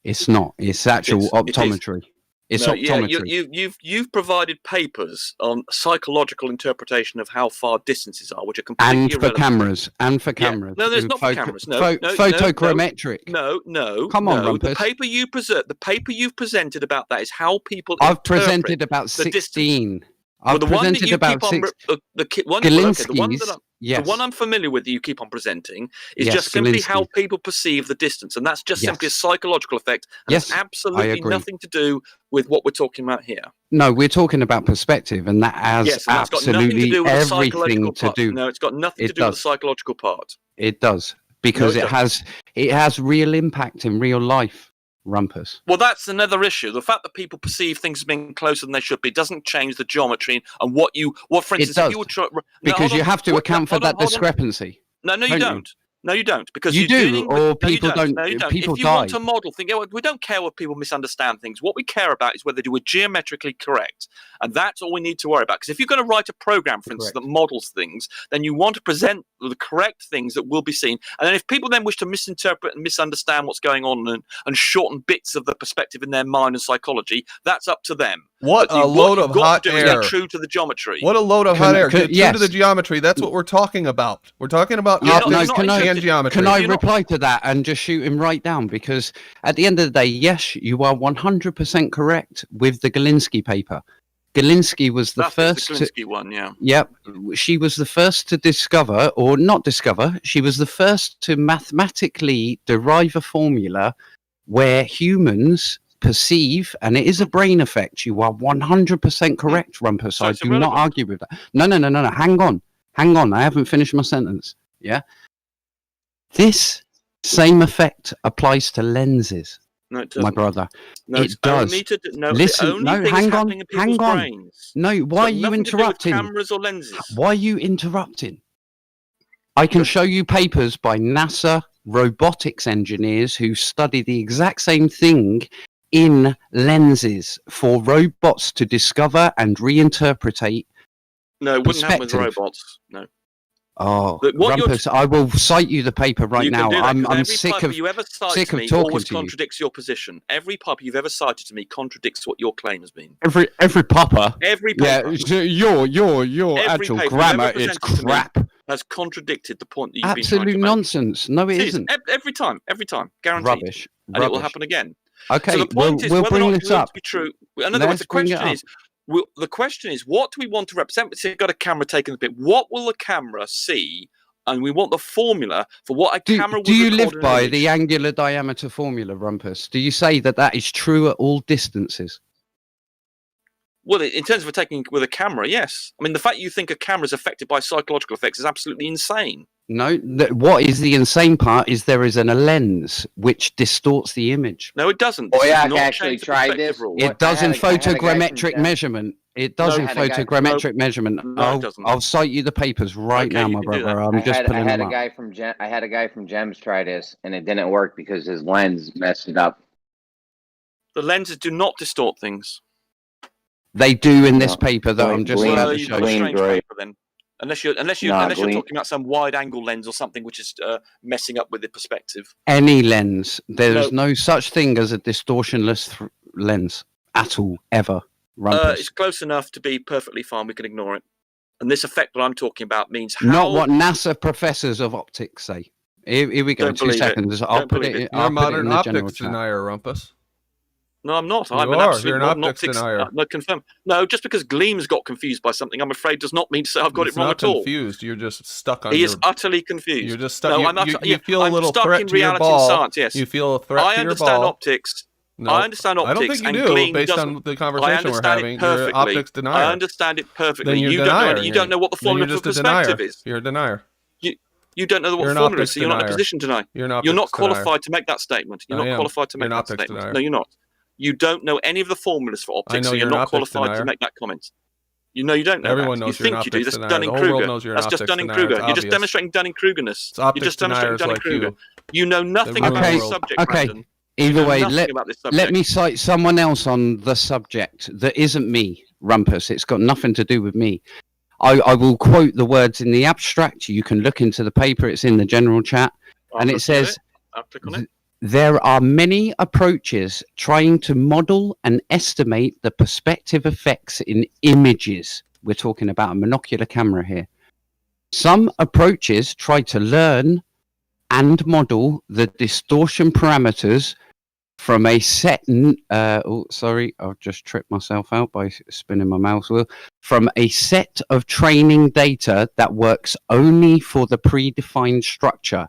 It's not. It's actual optometry. It's no, optometry. Yeah, you've provided papers on psychological interpretation of how far distances are, which are completely and for irrelevant. cameras. No, there's not for cameras. No, photogrammetric. No. Come on, Rumpus. The paper you've presented about that is how people. I've presented about 16. I've presented about 6. The one I'm familiar with that you keep on presenting is Yes, just simply Galinsky. how people perceive the distance, and that's just Yes. simply a psychological effect. And Yes, it's I absolutely agree. nothing to do with what we're talking about here. No, we're talking about perspective, and that has Yes, and that's got nothing to absolutely do with the everything psychological to part. do. No, it's got nothing to do with the psychological part. It does, because No, it has real impact in real life, Rumpus. Well, that's another issue. The fact that people perceive things as being closer than they should be doesn't change the geometry and what, for instance, It does, if you were because you have to account for that discrepancy. No, you don't. No, you don't. Because you you're do, dealing or with, people no, don't. No, you don't. People if you die. want to model things, we don't care what people misunderstand things. What we care about is whether they were geometrically correct. And that's all we need to worry about. Because if you're going to write a program, for instance, that models things, then you want to present the correct things that will be seen. And then if people then wish to misinterpret and misunderstand what's going on and shorten bits of the perspective in their mind and psychology, that's up to them. What a load of hot air. True to the geometry. What a load of hot air. True to the geometry. That's what we're talking about. We're talking about optics and geometry. Can I reply to that and just shoot him right down? Because at the end of the day, yes, you are 100% correct with the Galinsky paper. Galinsky was the first. The Galinsky one, yeah. Yep, she was the first to discover, or not discover. She was the first to mathematically derive a formula where humans perceive, and it is a brain effect. You are 100% correct, Rumpus. So I do not argue with that. No. Hang on. I haven't finished my sentence. Yeah. This same effect applies to lenses. No, it doesn't. My brother. No, it does. Listen, hang on. Brains. No, why are you interrupting? Cameras or lenses? Why are you interrupting? I can show you papers by NASA robotics engineers who study the exact same thing in lenses for robots to discover and reinterpret. No, it wouldn't happen with robots. No. Oh, Rumpus, I will cite you the paper right now. I'm sick of talking to you. Contradicts your position. Every paper you've ever cited to me contradicts what your claim has been. Every paper. Every paper. Yeah, your actual grammar is crap. Has contradicted the point that you've been absolute nonsense. No, it isn't. Every time, guaranteed. Rubbish. And it will happen again. Okay, so the point is we'll whether or bring not this up. To be true. In other words, the question is, what do we want to represent? Say, got a camera taking the bit. What will the camera see? And we want the formula for what a camera will. Do you live by the angular diameter formula, Rumpus? Do you say that is true at all distances? Well, in terms of taking with a camera, yes. I mean, the fact you think a camera is affected by psychological effects is absolutely insane. No, what is the insane part is there is a lens which distorts the image. No, it doesn't. Boyack actually tried this. It does in photogrammetric measurement. It does in photogrammetric measurement. I'll cite you the papers right now, my brother. I'm just putting them up. I had a guy from GEMS try this, and it didn't work because his lens messed it up. The lenses do not distort things. They do in this paper that I'm just about to show you. Unless you're talking about some wide-angle lens or something which is messing up with the perspective. Any lens, there is no such thing as a distortionless lens at all, ever. It's close enough to be perfectly fine. We can ignore it. And this effect that I'm talking about means how... Not what NASA professors of optics say. Here we go. 2 seconds. I'll put it. You're a modern optics denier, Rumpus. No, I'm not. I'm an absolute modern optics denier. No, confirm. No, just because Gleam's got confused by something, I'm afraid does not mean to say I've got it wrong at all. He's not confused. You're just stuck on. He is utterly confused. You're just stuck. No, you feel a little threat to your ball. Science, yes. You feel a threat to your ball. I understand optics. No, I understand optics. I don't think you do, based on the conversation we're having. You're an optics denier. I understand it perfectly. Then you're you don't know what the formula for perspective is. You're a denier. You don't know what You're the an formula is, optics so you're not in a denier. position to know. You're an You're optics not denier. qualified to make that statement. You're I not am. qualified to You're make an that optics statement. denier. No, you're not. You don't know any of the formulas for optics, know so you're you're an not optics qualified denier. to make that comment. You know you don't know Everyone that. knows You you're an think you do. optics That's denier. The whole Dunning-Kruger. world knows you're an That's just optics denier. Dunning-Kruger. It's You're just obvious. demonstrating Dunning-Krugerness. It's You're optics just demonstrating deniers like Dunning-Kruger. you. You know nothing about Okay, this subject, okay. Brandon. Either way, nothing about this let subject. me cite someone else on the subject that isn't me, Rumpus. It's got nothing to do with me. I will quote the words in the abstract. You can look into the paper. It's in the general chat. And it says, I'll click on it. there are many approaches trying to model and estimate the perspective effects in images. We're talking about a monocular camera here. Some approaches try to learn and model the distortion parameters from a set. I've just tripped myself out by spinning my mouse wheel. From a set of training data that works only for the predefined structure.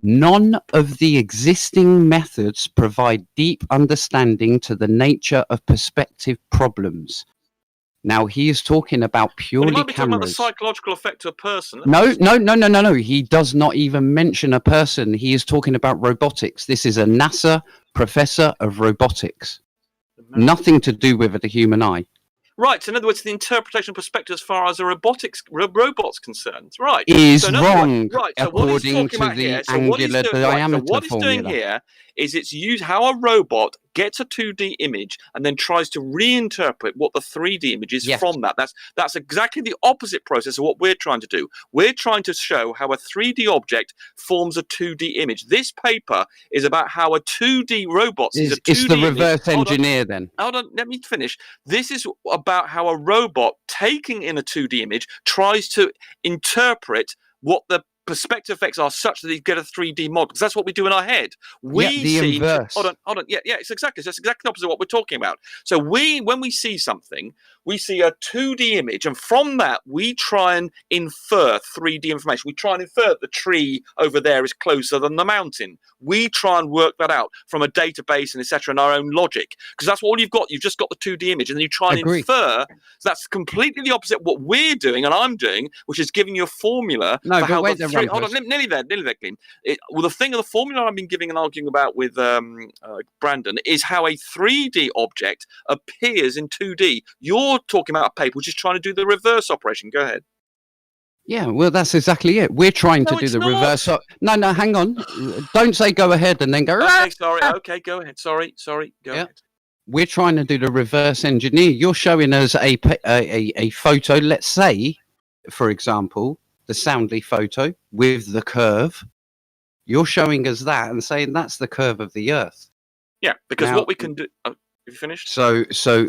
None of the existing methods provide deep understanding to the nature of perspective problems. Now he is talking about Well, purely he might be talking about the cameras. psychological effect to a person. No. He does not even mention a person. He is talking about robotics. This is a NASA professor of robotics. Nothing to do with the human eye. Right, so in other words, the interpretation of perspective as far as a robot's concerned, right, Is so in other wrong words, right. So what he's according talking to about the here, so what he's angular doing, right, so diameter what he's doing formula. here is it's how a robot gets a 2D image and then tries to reinterpret what the 3D image is from that. That's exactly the opposite process of what we're trying to do. We're trying to show how a 3D object forms a 2D image. This paper is about how a 2D robot sees a 2D It's the reverse image. engineer then. Hold on, let me finish. This is about how a robot taking in a 2D image tries to interpret what the perspective effects are such that you get a 3D model. Because that's what we do in our head. We see. Inverse. Hold on. Yeah. It's exactly. That's exactly the opposite of what we're talking about. So when we see something, we see a 2D image, and from that we try and infer 3D information. We try and infer that the tree over there is closer than the mountain. We try and work that out from a database and etc. and our own logic, because that's all you've got. You've just got the 2D image, and then you try and infer. So that's completely the opposite of what we're doing and I'm doing, which is giving you a formula for how hold on, nearly there, Glenn. Well, the thing of the formula I've been giving and arguing about with Brandon is how a 3D object appears in 2D. You're talking about a paper which is trying to do the reverse operation. Go ahead. Yeah, well, that's exactly it. We're trying to do the reverse. No, hang on. Don't say go ahead and then go. Okay, sorry. Okay, go ahead. Sorry. Go ahead. We're trying to do the reverse engineer. You're showing us a photo. Let's say, for example, the Soundly photo with the curve. You're showing us that and saying that's the curve of the Earth. Yeah, because what we can do. Have you finished? So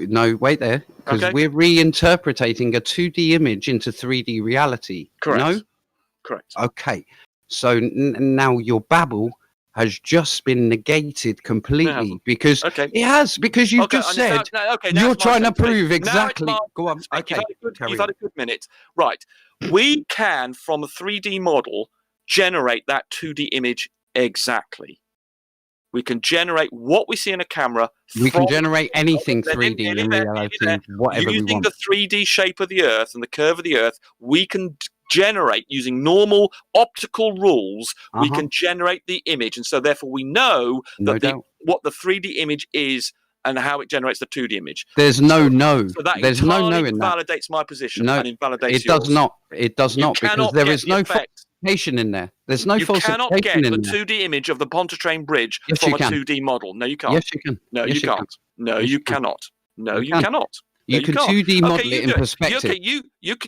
no, wait there, because we're reinterpreting a 2D image into 3D reality. Correct. No? Correct. Okay. So now your babble has just been negated completely because it has, because you've just said you're trying to prove exactly. Go on. Okay. You've had a good minute. Right. We can, from a 3D model, generate that 2D image exactly. We can generate what we see in a camera. We can generate anything 3D in reality, whatever we want. Using the 3D shape of the Earth and the curve of the Earth, we can generate, using normal optical rules, we can generate the image. And so therefore we know that what the 3D image is and how it generates the 2D image. There's no. So that There's no in that. Validates my position and invalidates it does not. It does not, because there is no falsification in there. There's no falsification in there. You cannot get the 2D image of the Pontchartrain Bridge from a 2D model. No, you can't. Yes, you can. No, you can't. No, you cannot. No, you cannot. You can 2D model it in perspective. Okay, you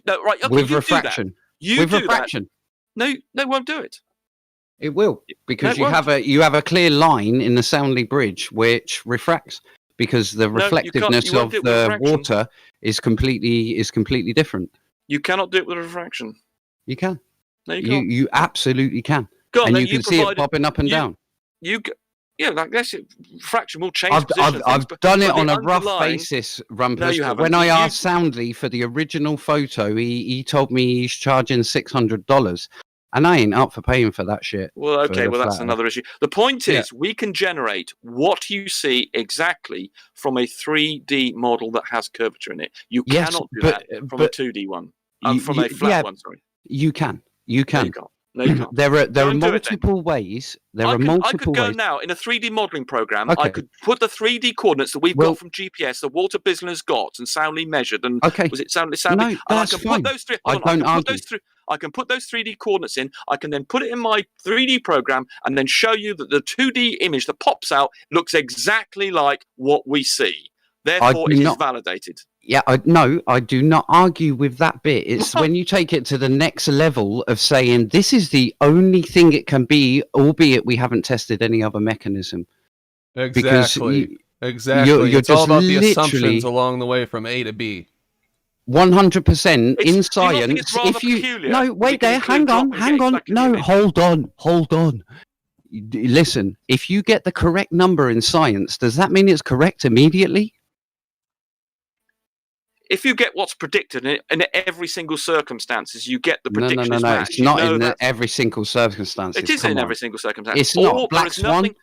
no, right. Okay, with refraction. With refraction. No, it won't do it. It will, because you have a clear line in the Soundly Bridge which refracts, because the reflectiveness of the water is completely different. You cannot do it with refraction. You can. No, you can't. You absolutely can. God, and you can see it popping up and down. Like that's refraction will change. I've done it on a rough basis, Rumpus. No, you haven't. When I asked Soundly for the original photo, he told me he's charging $600, and I ain't up for paying for that shit. Well, okay, that's another issue. The point is, we can generate what you see exactly from a 3D model that has curvature in it. You cannot do that from a 2D one. From a flat one, sorry. You can. You can. No, you can't. There are Don't do it then. multiple ways. There I are could multiple go ways. now in a 3D modeling program. I Okay. could put the 3D coordinates that we've Well- got from GPS that Walter Bisler's got and soundly measured. And Okay. was it soundly? No, And I that's can fine. put those three. I Hold on, don't argue. I can put those 3D coordinates in. I can then put it in my 3D program and then show you that the 2D image that pops out looks exactly like what we see. Therefore, it is validated. Yeah, no, I do not argue with that bit. It's when you take it to the next level of saying this is the only thing it can be, albeit we haven't tested any other mechanism. Exactly. Exactly. You're It's all just about the literally- assumptions along the way from A to B. 100% in Do you not think science. it's rather If you peculiar no, that we wait can there, hang include on, drop hang and on. gate back in the No, image? hold on. Listen, if you get the correct number in science, does that mean it's correct immediately? If you get what's predicted in every single circumstances, you get the No, prediction is no. matched. It's You not know in that's- every single circumstance. It is in every single circumstance. It's not. Or Black there is Swan. nothing-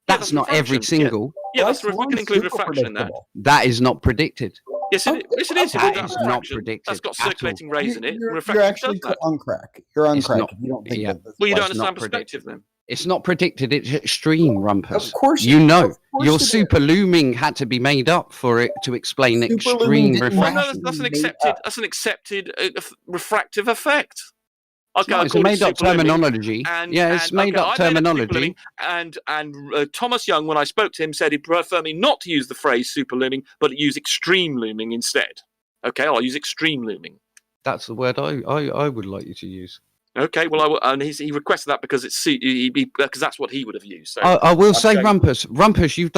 That's not every refraction, single. Yeah, that's we can include refraction in that. That is not predicted. Yes, it is. If That that's is not refraction, predicted That's got at all. circulating rays in it. You're Refraction actually does that. on crack. You're on It's crack not- if you don't think yeah. that this Well, you don't was- not understand perspective then. It's not predicted. It's extreme, Rumpus. Of course You know. of course Your it is. super looming had to be made up for it to explain Super extreme looming didn't Well, refraction. no, Refraction that's an made accepted. up. That's an accepted refractive effect. Okay, No, I it's a call it made up superlooming. terminology. Yeah, it's made up terminology. And Thomas Young, when I spoke to him, said he'd prefer me not to use the phrase superlooming, but use extreme looming instead. Okay, I'll use extreme looming. That's the word I would like you to use. Okay, well, and he requested that because because that's what he would have used. So I will say, Okay. Rumpus, you've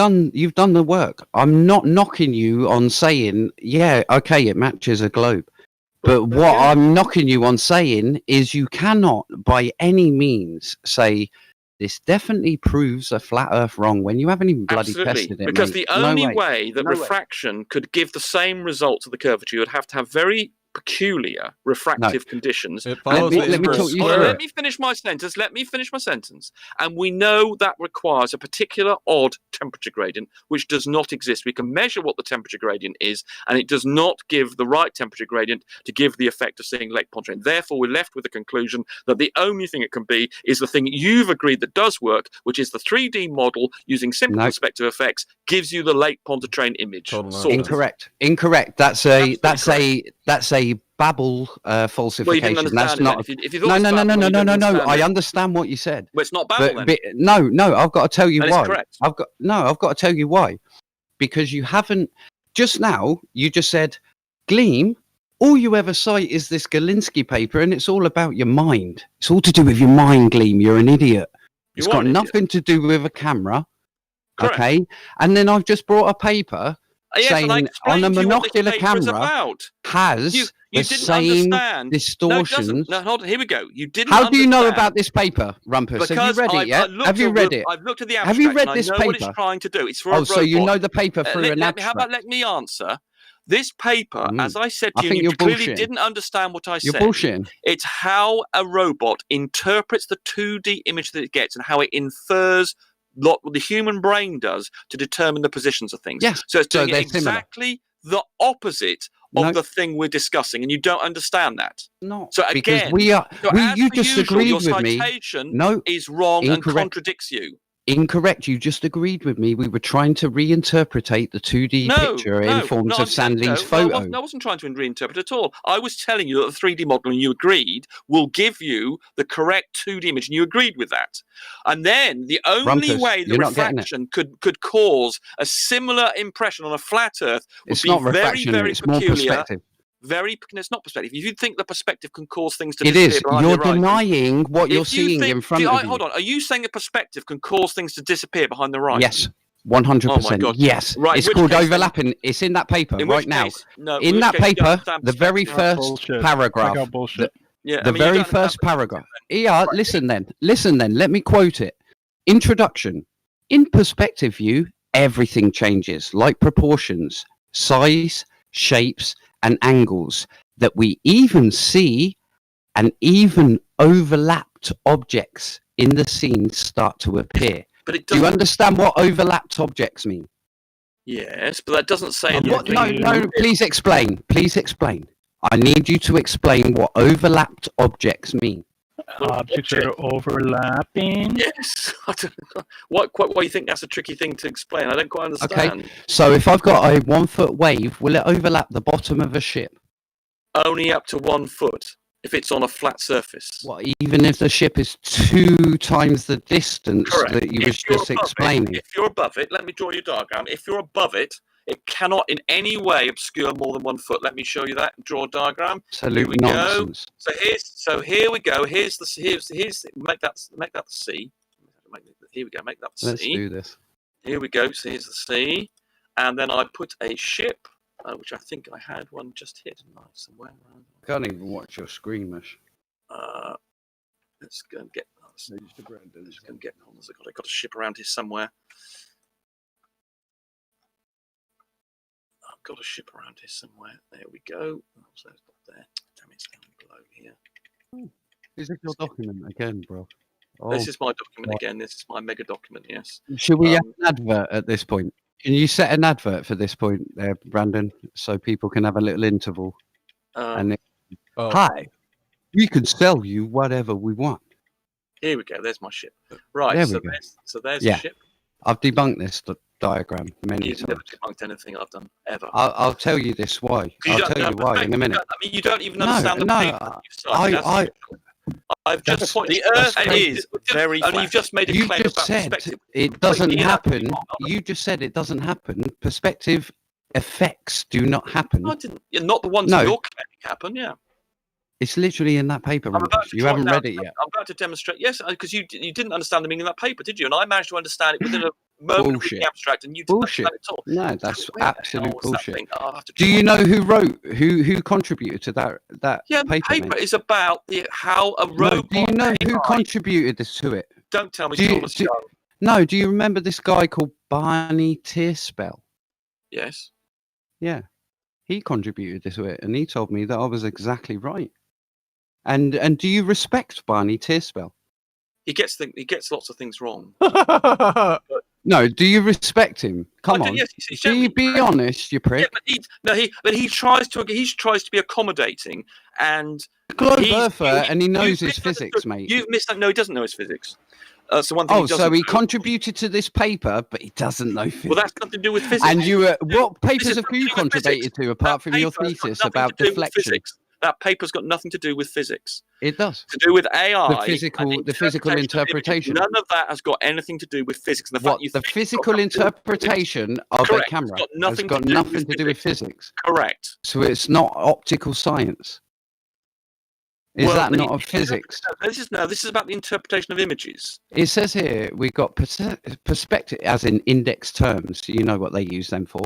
done the work. I'm not knocking you on saying, yeah, okay, it matches a globe. But what I'm knocking you on saying is you cannot by any means say this definitely proves a flat earth wrong when you haven't even bloody absolutely, tested it. because mate. the No only way. way that No way. refraction could give the same result to the curvature, you would have to have very peculiar refractive conditions. It follows me- the let me inverse talk you square. through Let me finish my sentence. And we know that requires a particular odd temperature gradient, which does not exist. We can measure what the temperature gradient is, and it does not give the right temperature gradient to give the effect of seeing Lake Pontchartrain. Therefore, we're left with the conclusion that the only thing it can be is the thing you've agreed that does work, which is the 3D model using simple No. perspective effects gives you the Lake Pontchartrain image. Total Sorted. Incorrect. That's a Absolutely Babel Well, you falsification. didn't That's understand it. not. Then. If you thought No. it was Babel, you didn't I understand it. understand what you said. Well, it's not Babel then. But no. I've got to tell you That is why. correct. I've got to tell you why. Because you haven't. Just now, you just said, Gleam. All you ever cite is this Galinsky paper, and it's all about your mind. It's all to do with your mind, Gleam. You're an idiot. It's You are got an idiot. nothing to do with a camera. Correct. Okay. And then I've just brought a paper Yes, and I saying explained on a to you what this monocular paper is camera about. has You the didn't same understand. distortions. No, hold on. Here we go. You didn't. How do you know understand about this paper, Rumpus? Have Because you read it yet? Have you read it? I've looked at the abstract. Have you read and this I know what it's paper? trying to do. It's for a Oh, robot. so you know the paper through an How abstract. about let me answer? This paper, as I said I to you, think and you you're clearly bullshitting. didn't understand what I You're said. bullshitting. It's how a robot interprets the 2D image that it gets and how it infers what the human brain does to determine the positions of things. Yes, So it's so doing they're exactly the opposite of No. the thing we're discussing, and you don't understand that. Not So because again, we are. So as You per just usual, agreed your with me. citation No, is wrong and incorrect. contradicts you. Incorrect. You just agreed with me. We were trying to reinterpret the 2D picture in forms of Sanley's photo. I wasn't trying to reinterpret at all. I was telling you that the 3D model, and you agreed, will give you the correct 2D image, and you agreed with that. And then the only Rumpus, way the you're not getting it. refraction could cause a similar impression on a flat Earth would It's be not very, refraction. very It's more peculiar. perspective. It's not perspective. If you think the perspective can cause things to It disappear is. behind You're the horizon, denying what you're if you seeing think- in front of you. Hold on. Are you saying a perspective can cause things to disappear behind the horizon? Yes. 100%. God. Yes. Right, It's which called case then- overlapping. It's in that paper In right which now. case, no, In which that case you don't paper, understand the very perspective. first Bullshit. paragraph. Check out bullshit. Yeah, The I mean, you very don't first understand paragraph. Yeah, listen then. Let me quote it. Introduction. In perspective view, everything changes, like proportions, size, shapes, and angles that we even see, and even overlapped objects in the scene start to appear. But it Do you doesn't. understand what overlapped objects mean? Yes, but that doesn't say. I'm anything. not What? No, please explain. Please explain. I need you to explain what overlapped objects mean. Objects that are overlapping. Yes. I don't know. Why do you think that's a tricky thing to explain? I don't quite understand. Okay, so if I've got a 1 foot wave, will it overlap the bottom of a ship? Only up to 1 foot if it's on a flat surface. What, even if the ship is 2 times the distance Correct. that you was just explaining? If you're above it, let me draw you a diagram. If you're above it, it cannot in any way obscure more than 1 foot. Let me show you that. Draw a diagram. Absolute nonsense. So here we go. Here's make that the sea. Here we go. Make that the Let's sea. do this. Here we go. So here's the sea, and then I put a ship, which I think I had one just here tonight somewhere around. Can't even watch your screen, Mish. Let's go and get. Let's go and get. I got a ship around here somewhere. I've got a ship around here somewhere. There we go. Oh, so it's not there. Damn it, it's down below here. Is this your document again, bro? This is my document again. This is my mega document. Yes. Should we have an advert at this point? Can you set an advert for this point there, Brandon, so people can have a little interval? Hi, we can sell you whatever we want. Here we go. There's my ship. Right. There so we go. There's the ship. I've debunked this diagram many You've times. never debunked anything I've done ever. I'll tell you this why. I'll tell you why in a minute. I mean, you don't even understand the paper I've just pointed. The Earth is very flat. And you've just made a You claim just about said perspective. it doesn't Wait, happen. You just said it doesn't happen. Perspective effects do not happen. I didn't. Not the ones No. you're claiming happen. Yeah. It's literally in that paper. I'm about to You point haven't out- read it yet. I'm about to demonstrate. Yes, because you didn't understand the meaning of that paper, did you? And I managed to understand it within a moment of Bullshit. reading the abstract, and you didn't Bullshit. understand it at all. No, that's Where the hell absolute was that bullshit. thing? I'll have to Do try. you know who wrote, who contributed to that Yeah, the paper? paper mate? is about how a No, robot. do you know who AI contributed this to it? Don't tell me Do you- Thomas do- Young. No, do you remember this guy called Barney Tearspell? Yes. Yeah, he contributed to it, and he told me that I was exactly right. And do you respect Barney Tearspell? He gets lots of things wrong. No, do you respect him? Come I do, on, yes, he's do you generally be honest, you prick? Yeah, but he tries to be accommodating, and Globe he's- Earther, and he knows you've his physics, mate. You've missed. No, he doesn't know his physics. So one thing. Oh, he so doesn't he know- contributed to this paper, but he doesn't know physics. Well, that's nothing to do with physics. And you, what papers This is have you nothing to do with contributed physics. to apart That from your paper's got thesis nothing about to do with deflection? physics. That paper's got nothing to do with physics. It does. To do with AI. The physical and interpretation. of images. None of that has got anything to do with physics. And the fact What you the think it's got physical something to do with physics- interpretation of a Correct. camera It's got has nothing got to do nothing with to do with physics. Correct. So it's not optical science. Is Well, that not of physics? This is about the interpretation of images. It says here we got perspective, as in index terms. You know what they use them for.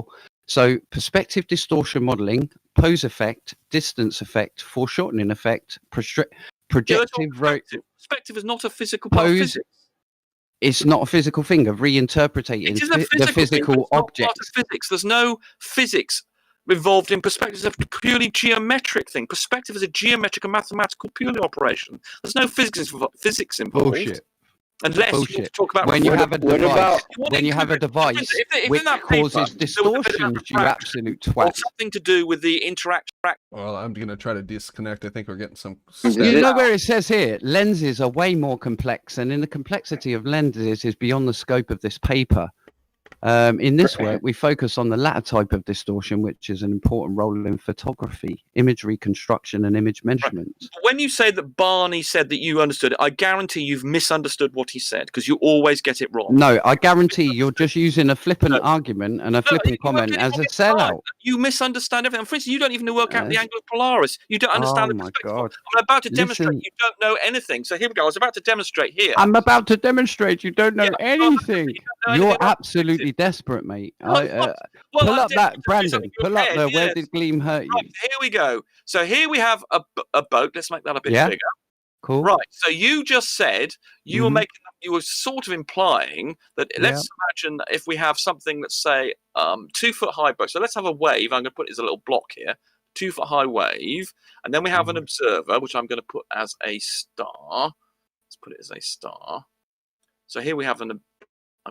So perspective distortion modeling, pose effect, distance effect, foreshortening effect, projective rate. Perspective is not a physical part of Pose. physics. It's not a physical thing of reinterpreting It is a the physical thing, but physical it's not part object. of physics. There's no physics involved in perspective. It's a purely geometric thing. Perspective is a geometric and mathematical purely operation. There's no physics involved. Bullshit. Unless you want Bullshit. to talk about When you have a what device, about- when you have a device if which in that paper causes there was a bit of distortions, you refraction absolute or twat. something to do with the interaction. Well, I'm gonna try to disconnect. I think we're getting some. You know where it says here, lenses are way more complex, and in the complexity of lenses is beyond the scope of this paper. In this work, we focus on the latter type of distortion, which is an important role in photography, imagery construction, and image measurement. When you say that Barney said that you understood it, I guarantee you've misunderstood what he said because you always get it wrong. No, I guarantee you're just using a flippant argument and a flippant comment as a sellout. You misunderstand everything. For instance, you don't even work out the angle of Polaris. You don't understand Oh the my perspective. God. I'm about to demonstrate Listen. you don't know anything. So here we go. I was about to demonstrate here. I'm about to demonstrate you don't know anything. You don't know You're anything about absolutely desperate, mate. Well, Pull I up did that, do Brandon. something in your Pull up head, the Where yes. Did Gleam Hurt You? Right, here we go. So here we have a boat. Let's make that a bit Yeah. bigger. Cool. Right. So you just said you were Mhm. making, you were sort of implying that. Let's imagine if we have something that's say 2 foot high boat. So let's have a wave. I'm going to put it as a little block here. 2 foot high wave, and then we have an observer, which I'm going to put as a star. Let's put it as a star. So here we have I'm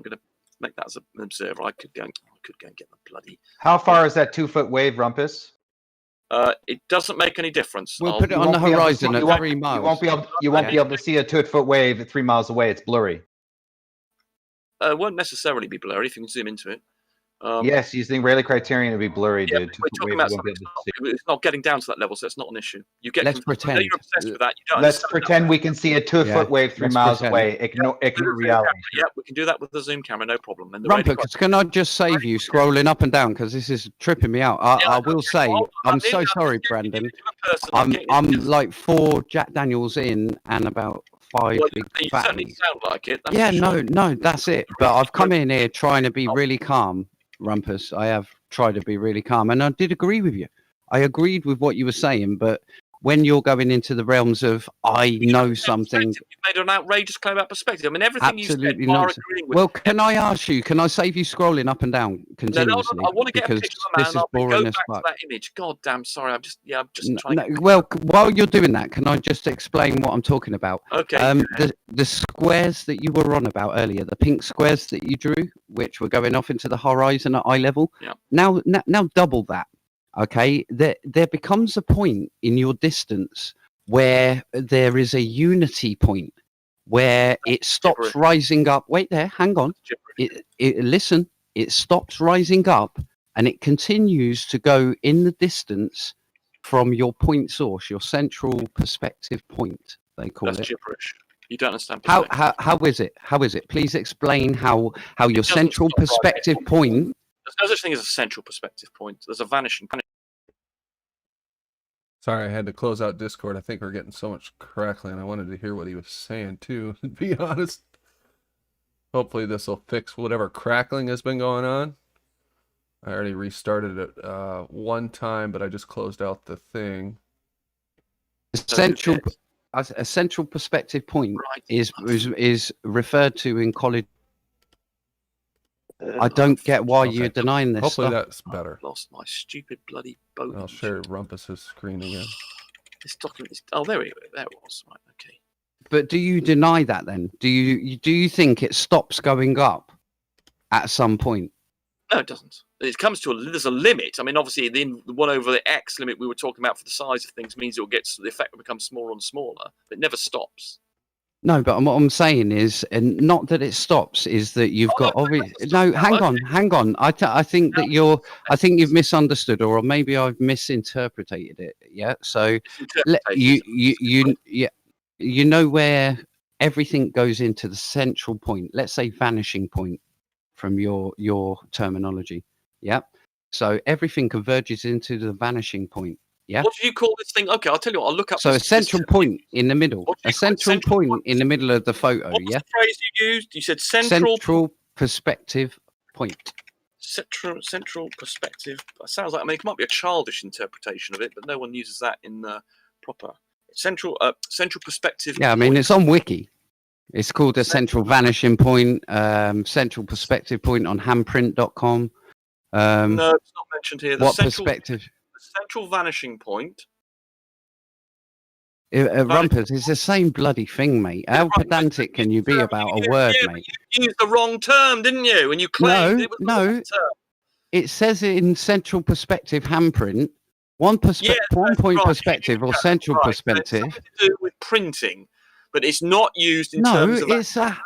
going to make that as an observer. I could go and get the bloody. How far is that 2 foot wave, Rumpus? It doesn't make any difference. We'll put it on the horizon at 3 miles. You won't be able to see a 2-foot wave at 3 miles away. It's blurry. It won't necessarily be blurry if you can zoom into it. Yes, using Rayleigh criterion would be blurry, Yeah, dude. we're talking about something it's not getting down to that level, so it's not an issue. You get. Let's pretend. You're obsessed with that. You don't Let's pretend we can see a 2-foot wave 3 miles away. Ignore reality. Yeah, we can do that with the zoom camera, no problem. And the Rumpus, can I just save you scrolling up and down because this is tripping me out? I will say, I'm so sorry, Brandon. I'm like 4 Jack Daniels in and about 5 big you fatties. certainly sound like it. Yeah, no, that's it. But I've come in here trying to be really calm, Rumpus. I have tried to be really calm, and I did agree with you. I agreed with what you were saying, but when you're going into the realms of I know something, you made an outrageous claim about perspective. I mean, everything absolutely you said, nonsense. Well, can I ask you? Can I save you scrolling up and down continuously? No, I want to get a picture of the man. This is boring go as back fuck. to that image. God damn, sorry. I'm just trying. Well, while you're doing that, can I just explain what I'm talking about? Okay. The squares that you were on about earlier, the pink squares that you drew, which were going off into the horizon at eye level. Yeah. Now double that. Okay. There becomes a point in your distance where there is a unity point where it stops rising up. Wait there, hang on. Listen, it stops rising up and it continues to go in the distance from your point source, your central perspective point, they call it. That's gibberish. You don't understand. How is it? How is it? Please explain how your central perspective point. There's no such thing as a central perspective point. There's a vanishing point. Sorry, I had to close out Discord. I think we're getting so much crackling. I wanted to hear what he was saying too, to be honest. Hopefully this will fix whatever crackling has been going on. I already restarted it one time, but I just closed out the thing. A central perspective point is referred to in college. I don't get why you're denying this. Hopefully stuff. that's better. I've lost my stupid bloody boat. I'll share Rumpus's screen again. This document is. Oh, there it was. Right. Okay. But do you deny that then? Do you think it stops going up at some point? No, it doesn't. It comes to there's a limit. I mean, obviously, the 1 over the x limit we were talking about for the size of things means the effect will become smaller and smaller. But it never stops. No, but what I'm saying is, and not that it stops, is that you've got obviously. No, hang on. I think that you've misunderstood, or maybe I've misinterpreted it. Yeah. So you know where everything goes into the central point. Let's say vanishing point, from your terminology. Yeah. So everything converges into the vanishing point. Yeah. What do you call this thing? Okay, I'll tell you what. I'll look up. So a central point in the middle. A central point in the middle of the photo. What was yeah. the phrase you used? You said central perspective point. Central perspective. That sounds like, I mean, it might be a childish interpretation of it, but no one uses that in proper central perspective. Yeah, I mean, it's on Wiki. It's called a central vanishing point, central perspective point on handprint.com. No, it's not mentioned here. What perspective? The central vanishing point. Rumpus, it's the same bloody thing, mate. How pedantic can you be about a word, mate? You used the wrong term, didn't you? And you claimed it was the wrong term. It says it in central perspective handprint. One point perspective or central perspective. It's something to do with printing, but it's not used in terms of. No, it's a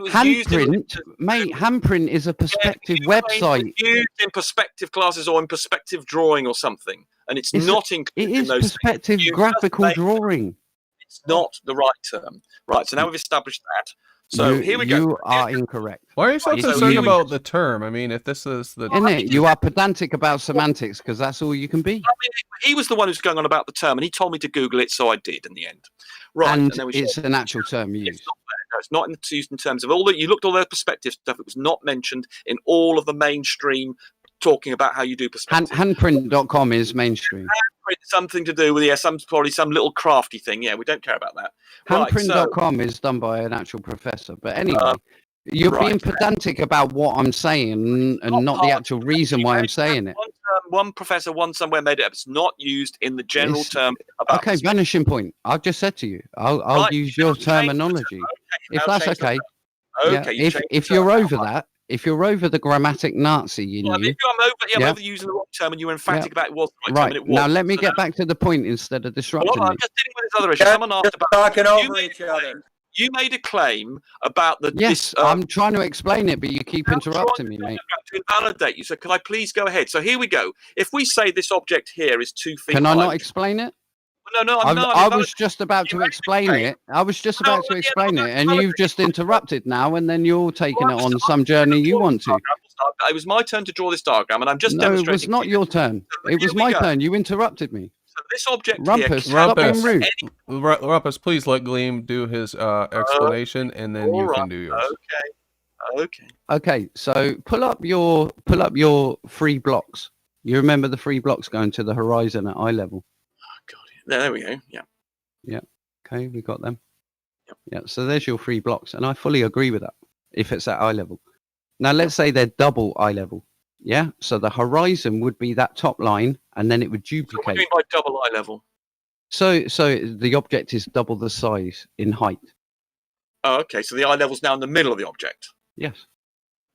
handprint, mate. Handprint is a perspective website. It's used in perspective classes or in perspective drawing or something, and it's not included in those. It is perspective graphical drawing. It's not the right term. Right. So now we've established that. So here we go. You are incorrect. Why are you so concerned about the term? I mean, if this is the... Isn't it? You are pedantic about semantics because that's all you can be. I mean, he was the one who's going on about the term, and he told me to Google it, so I did in the end. Right. And it's an actual term used. It's not used in terms of all that. You looked at all their perspective stuff. It was not mentioned in all of the mainstream talking about how you do perspective. Handprint.com is mainstream. Handprint, something to do with probably some little crafty thing. Yeah, we don't care about that. Handprint.com is done by an actual professor. But anyway, you're being pedantic about what I'm saying and not the actual reason why I'm saying it. One professor, one somewhere made it up. It's not used in the general term. Okay, vanishing point. I've just said to you. I'll use your terminology. If that's okay. Okay. If you're over that, if you're over the grammatic Nazi in Well, you, I'm over using the wrong term, and you're emphatic about it was the right term, right. and it Now was. let me So get back to the point instead of disrupting Hold on, me. I'm just dealing with this other issue. Someone asked about talking over each other. You made a claim about the. Yes, I'm trying to explain it, but you keep interrupting me, mate. To invalidate you. So can I please go ahead? So here we go. If we say this object here is 2 feet Can high, I not explain it? No, I was just about to explain it. I was just about to explain it, and you've just interrupted now, and then you're taking it on some journey you want to. It was my turn to draw this diagram, and I'm just No, demonstrating. it was not your turn. It was my turn. You interrupted me. So this object Rumpus, here. stop being rude. Rumpus, please let Gleam do his explanation, and then you can do yours. Okay. So pull up your 3 blocks. You remember the 3 blocks going to the horizon at eye level? There we go. Yeah. Yeah. Okay, we got them. Yeah. So there's your 3 blocks, and I fully agree with that. If it's at eye level. Now let's say they're double eye level. Yeah. So the horizon would be that top line, and then it would duplicate. So what do you mean by double eye level? So the object is double the size in height. Oh, okay. So the eye level's now in the middle of the object. Yes.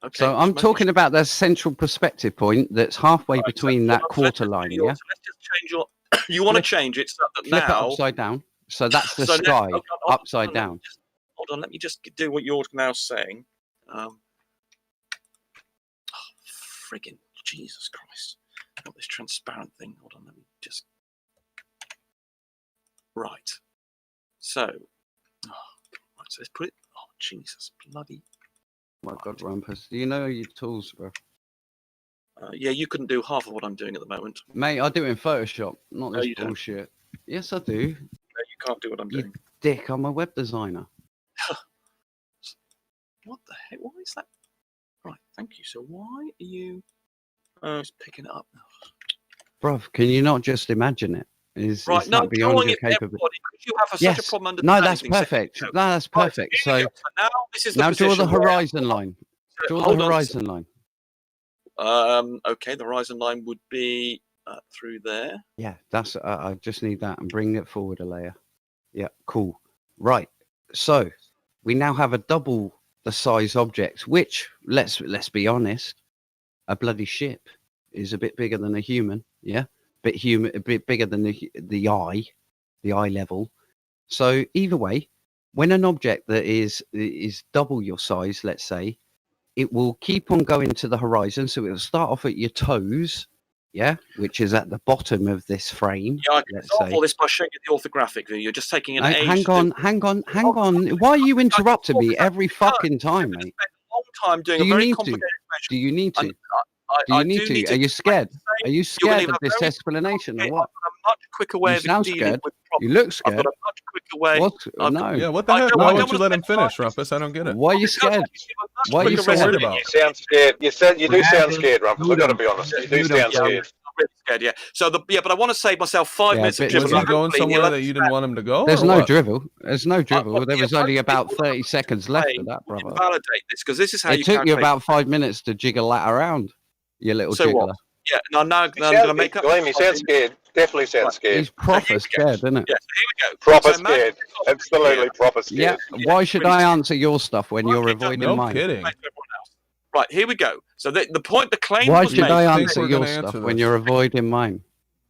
Okay. So I'm talking about the central perspective point that's halfway between that quarter line. Yeah. So let's just change your. You want to change it so that Flip now it upside down. So that's the So now- sky upside down. Hold on. Let me just do what you're now saying. Friggin' Jesus Christ! Not this transparent thing. Hold on. Let me just. Right. So. Right. So let's put it. Oh Jesus! Bloody. My God, Rumpus. Do you know your tools, bro? Yeah, you couldn't do half of what I'm doing at the moment. Mate, I do it in Photoshop, not No, this you don't. bullshit. Yes, I do. No, you can't do what I'm You doing. dick, I'm a web designer. What the heck? Why is that? Right, thank you. So why are you? It's picking it up now. Bruv, can you not just imagine it? Is Right, no, that beyond drawing your it for everybody, capability? because you have such a problem No, understanding that's things. perfect. No, that's perfect. So Here we go. So now this is the now draw the position where- horizon line. Draw Hold the on. horizon line. Okay, the horizon line would be through there. Yeah, that's. I just need that and bring it forward a layer. Yeah, cool. Right. So we now have a double the size object, which let's be honest, a bloody ship is a bit bigger than a human. Yeah, a bit bigger than the eye level. So either way, when an object that is double your size, let's say, it will keep on going to the horizon. So it will start off at your toes, yeah, which is at the bottom of this frame. Yeah, I can let's solve say. all this by showing you the orthographic view. You're just taking an age. Hang on. Why are you interrupting me every fucking time, mate? Long time doing Do a you very need to? complicated Do you need to? I Do you need to? Are you scared? Are you scared of this explanation or what? a much quicker way You of sound dealing scared. with You problems. look I've scared. got a much quicker way. What? No. Yeah, what the heck? Why won't you let him finish, Rumpus? I don't get it. Why are you scared? Why are you so scared? worried about? You sound scared. You do sound scared, Rumpus. I've got to be honest. You do sound scared. I'm really scared, yeah. So but I want to save myself 5 minutes of but dribbling. Was he going somewhere that you didn't want him to go? There's or no what? drivel. There's no drivel. There yeah, was only but about people 30 seconds left of that, We can brother. validate this because this is how It you took you calculate. about 5 minutes to jiggle that around, you little So jiggler. what? Yeah, now I'm You going to sound make up. Gleam, you sound scared. Definitely sound scared. He's proper here we go. scared, isn't it? Yeah, so here we go. Proper So imagine scared. this object Absolutely here. proper scared. Yeah. Why should I answer your stuff when you're Okay, avoiding No mine? kidding. Back to everyone else. Right, here we go. So the claim Why was should made I think answer we're your gonna stuff answer when this? you're avoiding mine?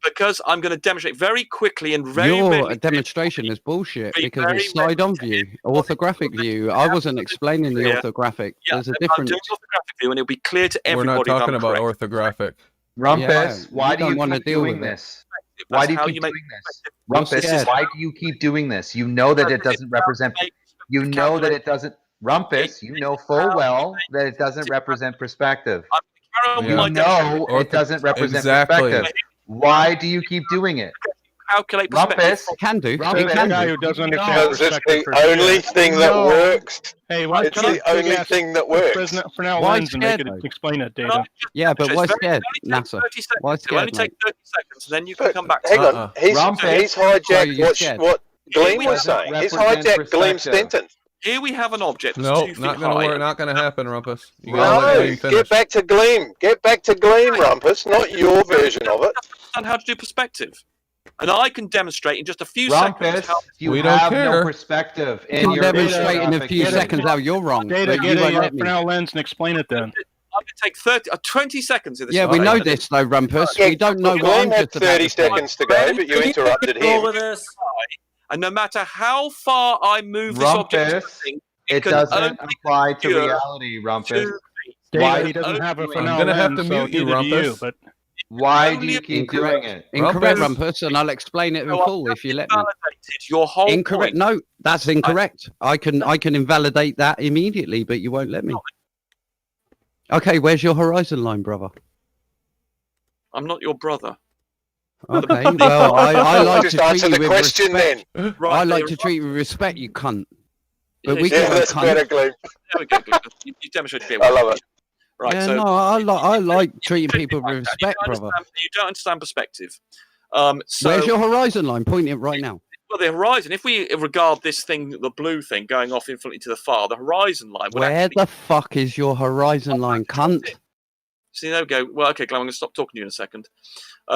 because I'm going to demonstrate very quickly and very Your readily. demonstration is bullshit Be because very it's side-on view, orthographic view. I wasn't explaining the Yeah. orthographic. Yeah, There's a I'm difference. doing orthographic view, and it'll be clear to We're everybody. not if talking I'm about correct. orthographic. Rumpus, Yeah, why you do don't you wanna keep deal doing with it. this? Why do you how keep you make doing this? perspective. Rumpus, scared. why do you keep doing this? You know that it doesn't represent. You know that it doesn't. Rumpus, you know full well that it doesn't represent perspective. Carry on with Yeah. my You know Ortho- it doesn't represent exactly. perspective. Why do you keep doing it? calculate perspective. Rumpus, Can do. Rumpus, It can guy do. who doesn't No. understand Because it's perspective the for only years. thing that No. works. Hey, why It's don't the only thing that works. for now Why lens and make scared, it though? explain it, Can I data. just Yeah, but demonstrate? why It's scared, only take NASA? 30 seconds. Why It'll only scared, take mate? 30 seconds, and then you can come back to Hang it. on, he's Rumpus. he's Why are hijacked you what scared? Gleam we was have- saying. He's represent hijacked Gleam's perspective. sentence. Here we have an object that's No, 2 feet not gonna high. work. Not gonna happen, Rumpus. You gotta let No, Gleam finish. get back to Gleam. Get back to Gleam, Rumpus, not your version of it. And how to do perspective. And I can demonstrate in just a few Rumpus, seconds how you We don't have care. no perspective You in can your demonstrate in a infographic few image. seconds how you're wrong, Data, but you get won't a let me. Fresnel lens and explain it then. I'm going to take 20 seconds of this. Yeah, we right? know this though, Rumpus. Yeah, We don't know what Glenn I'm had just about 30 to say. seconds to go, but you interrupted him. Over this. And no matter how far I move this object, Rumpus, it can doesn't only apply to obscure reality, Rumpus. 2 feet. Data, Why he doesn't have a I'm Fresnel gonna have lens, to so mute you, neither do you, Rumpus. but Why do you keep doing it? Incorrect, Rumpus. Rumpus, and I'll explain it in So I've full if you let me. invalidated your whole Incorrect. point. No, that's incorrect. I can invalidate that immediately, but you won't let me. Okay, where's your horizon line, brother? I'm not your brother. Okay, well, I like Just to treat answer you the with question respect. then. Right, I like there- to treat you with respect, you cunt. But Yeah, we Yeah, can go that's better, cunt. Glenn. There we go. Glenn. You demonstrated to be I aware. love it. Right, Yeah, so no, I like treating people with respect, you brother. don't understand perspective. So Where's your horizon line? Point it right now. well, the horizon. If we regard this thing, the blue thing, going off infinitely to the far, the horizon line would Where actually. the fuck is your horizon line, cunt? See, there we go. Well, okay, Glenn, I'm going to stop talking to you in a second.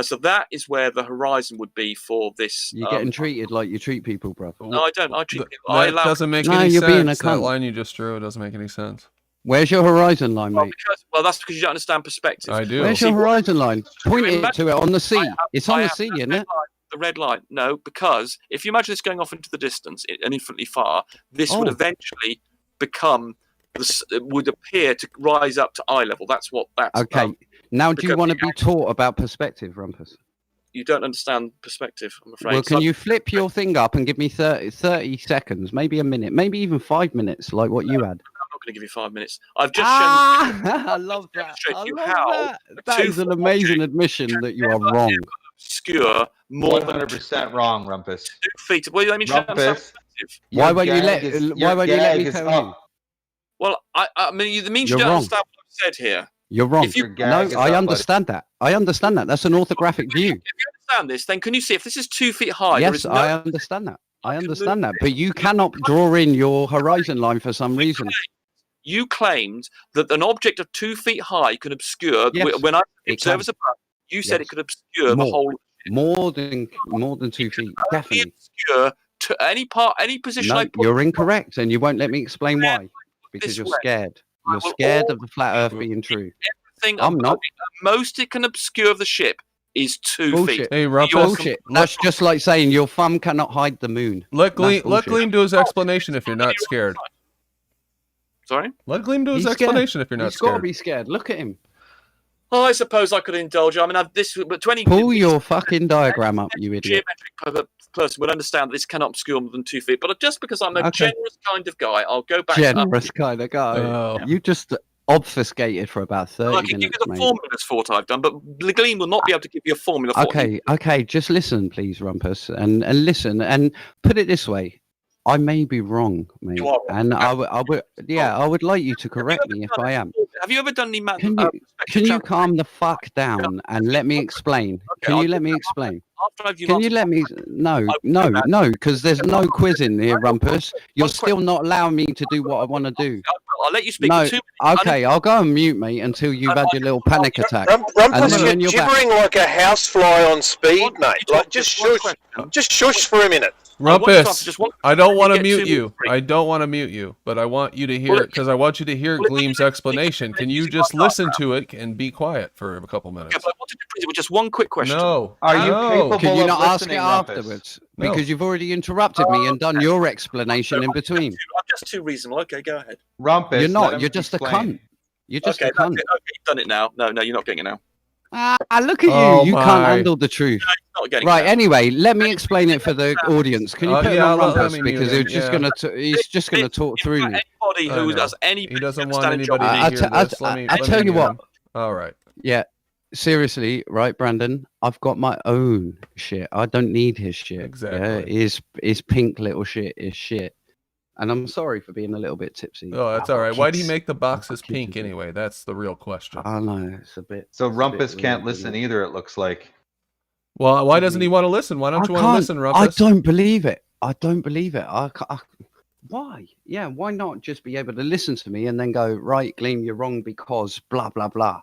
So that is where the horizon would be for this. You're getting treated like you treat people, bro. No, I don't. I treat people. I That allow. doesn't make No, any you're being a sense. That cunt. line you just drew doesn't make any sense. Where's your horizon line, Well, mate? that's because you don't understand perspective. I do. Where's See, your horizon line? Point it imagine- to it on the sea. It's on I the have sea, the isn't red it? line- The red line. No, because if you imagine this going off into the distance and infinitely far, this would Oh. eventually become. Would appear to rise up to eye level. That's what that's. Okay. Now, do you because want to the be taught about perspective, Rumpus? You don't understand perspective, I'm afraid. Well, can So- you flip your thing up and give me 30 seconds, maybe a minute, maybe even 5 minutes, like what you had? I'm not going to give you 5 minutes. I've just I love that. demonstrated I you love how that. That two is an foot amazing admission that you are wrong. obscure more than 100% wrong, Rumpus. 2 feet. Well, let me show you Rumpus, perspective. Why your won't you gag let? is- Why your won't you let gag me is tell you? up. Well, I mean, it means You're you don't wrong. understand what I've said here. You're wrong. If you- Your gag No, is I up, understand that. I understand that. That's an orthographic view. If you understand this, then can you see if this is 2 feet high? there Yes, is no, I understand that. I can understand move that. But you cannot draw in your horizon line for some reason. You claimed that an object of 2 feet high can obscure. Yes, When I it observe can. as above, you said Yes. it could obscure the More. whole. More than 2 feet, definitely. Obscure to any position I No, put. you're incorrect, and you won't let me explain why. Because This you're way. scared. I You're will scared all- of the flat Earth being true. Thing I'm not. Most it can obscure of the ship is 2 Bullshit. feet. Hey, Rumpus, Bullshit. That's just like saying your thumb cannot hide the moon. let Gleam bullshit. do his explanation if you're not scared. Sorry. Let Gleam do his He's scared. explanation if you're not He's got to scared. be scared. Look at him. Oh, I suppose I could indulge. I mean, but to any Pull your fucking diagram up, you idiot. geometric person would understand that this cannot obscure more than 2 feet. But just because I'm a Okay. generous kind of guy, I'll go back. Generous kind of guy. Oh. You just obfuscated for about 30 I can give minutes, you the mate. formulas for what I've done, but Gleam will not be able to give you a formula for it. Okay, just listen, please, Rumpus, and listen, and put it this way. I may be wrong, mate, You are wrong. and I would like you to correct me if I am. Have you ever done any math? Can you calm the fuck down and let me explain? Can you let me explain? After I've Can you let me? No, because there's no quiz in here, Rumpus. You're still not allowing me to do what I want to do. I'll let you speak. No, for 2 minutes. okay, I'll go and mute, mate, until you've had your little panic attack. And Rumpus, then you're when you're back- gibbering like a housefly on speed, mate. Like, just shush. Just shush for a minute. Rumpus, I don't want to mute to you. I don't want to mute you, but I want you to hear it because I want you to hear Gleam's explanation. Can you just listen to it and be quiet for a couple minutes? Okay, but I wanted to present with just one quick question. No. Are you No. capable Can you of not ask it listening, Rumpus? afterwards? No. Because you've already interrupted me and done your explanation in between. I'm just too reasonable. Okay, go ahead. Rumpus, You're let not. him You're just a explain. cunt. You're just Okay, a cunt. that's it. Okay, you've done it now. No, you're not getting it now. Look at you. Oh You my. can't handle the truth. Not getting Right. it now. Anyway, let me explain it for the audience. Can you put him yeah, on let Rumpus me mute because him, he's just yeah. he's just gonna talk through me. Anybody I who know. does any He doesn't want understanding job anybody to in hear I this. Let me tell you mute what. him. All right. Yeah. Seriously, right, Brandon? I've got my own shit. I don't need his shit. Exactly. Yeah? His pink little shit is shit. And I'm sorry for being a little bit tipsy. Oh, that's I've all got right. Why do you kids. make the boxes I've got kids pink to do. anyway? That's the real question. I know it's a bit. So it's a Rumpus bit can't weird, listen isn't it? either, it looks like. Well, why doesn't he want to listen? Why don't I you want to can't. listen, I Rumpus? don't believe it. I don't believe it. Why? Yeah, why not just be able to listen to me and then go, right, Gleam, you're wrong because blah blah blah,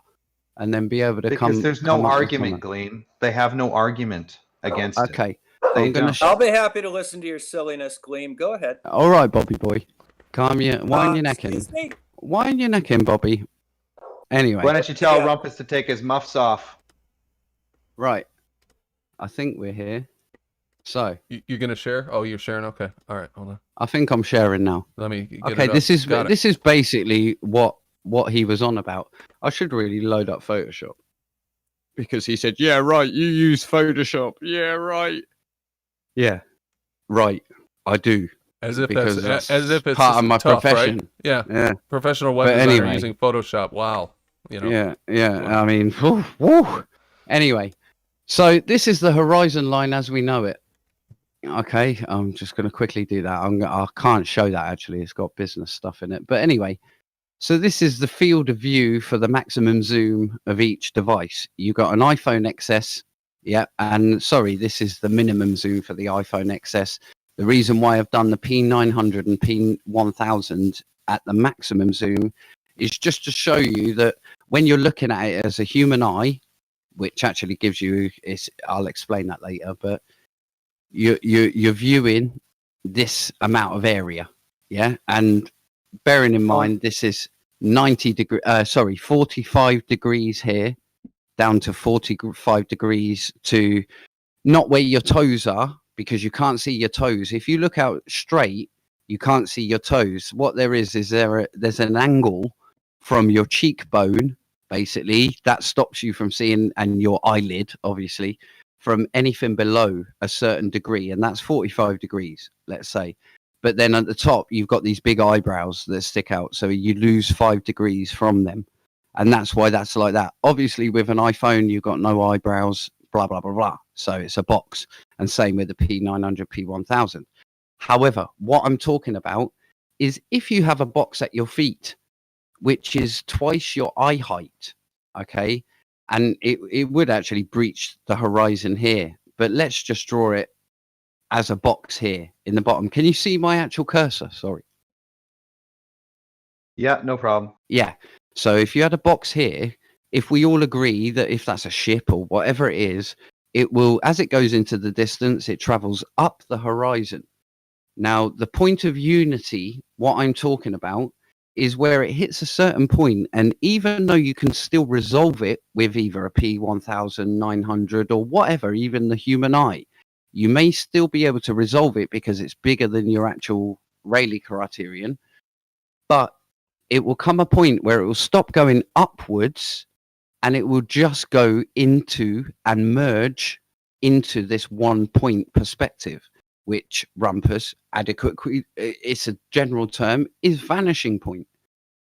and then be able to Because come. there's come no up with argument, something. Gleam. They have no argument. against it. Okay. They I'm gonna. don't. I'll be happy to listen to your silliness, Gleam. Go ahead. All right, Bobby boy. Calm your. Wind your neck in. Excuse me? Wind your neck in, Bobby. Anyway. Why don't you tell Yeah. Rumpus to take his muffs off? Right. I think we're here. So. You're gonna share? Oh, you're sharing. Okay. All right. Hold on. I think I'm sharing now. Let me. Get Okay. it up. This is Got it. this is basically what he was on about. I should really load up Photoshop because he said, "Yeah, right. You use Photoshop. Yeah, right. Yeah, right. I do." As if because that's as if it's part of my tough, profession. right? Yeah. Yeah. Professional web But designer anyway. using Photoshop. Wow. You know. Yeah. I mean, whew. Anyway, so this is the horizon line as we know it. Okay, I'm just going to quickly do that. I can't show that actually. It's got business stuff in it. But anyway, so this is the field of view for the maximum zoom of each device. You got an iPhone XS. Yeah, and sorry, this is the minimum zoom for the iPhone XS. The reason why I've done the P900 and P1000 at the maximum zoom is just to show you that when you're looking at it as a human eye, which actually gives you, I'll explain that later, but you're viewing this amount of area, yeah, and bearing in mind this is 45 degrees here, down to 45 degrees to not where your toes are, because you can't see your toes. If you look out straight, you can't see your toes. What there is there's an angle from your cheekbone, basically, that stops you from seeing, and your eyelid, obviously, from anything below a certain degree, and that's 45 degrees, let's say. But then at the top, you've got these big eyebrows that stick out, so you lose 5 degrees from them, and that's why that's like that. Obviously, with an iPhone, you've got no eyebrows, blah, blah, blah, blah. So it's a box, and same with the P900, P1000. However, what I'm talking about is if you have a box at your feet, which is twice your eye height, okay, and it would actually breach the horizon here, but let's just draw it as a box here in the bottom. Can you see my actual cursor? Sorry. Yeah, no problem. Yeah. So if you had a box here, if we all agree that if that's a ship or whatever it is, it will, as it goes into the distance, it travels up the horizon. Now, the point of unity, what I'm talking about, is where it hits a certain point, and even though you can still resolve it with either a P1900 or whatever, even the human eye, you may still be able to resolve it because it's bigger than your actual Rayleigh criterion, but it will come a point where it will stop going upwards and it will just go into and merge into this 1 point perspective, which Rumpus adequately, it's a general term, is vanishing point.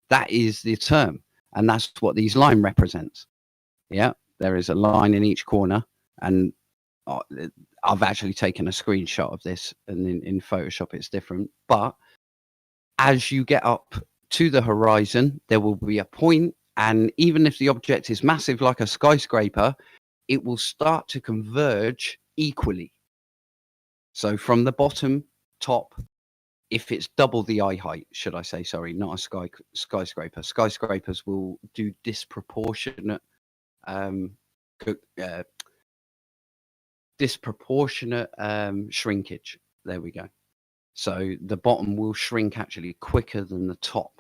That is the term, and that's what these line represents. Yeah, there is a line in each corner, and I've actually taken a screenshot of this, and in Photoshop it's different. But as you get up to the horizon, there will be a point, and even if the object is massive like a skyscraper, it will start to converge equally. So from the bottom, top, if it's double the eye height, should I say, sorry, not a skyscraper. Skyscrapers will do disproportionate shrinkage. There we go. So the bottom will shrink actually quicker than the top.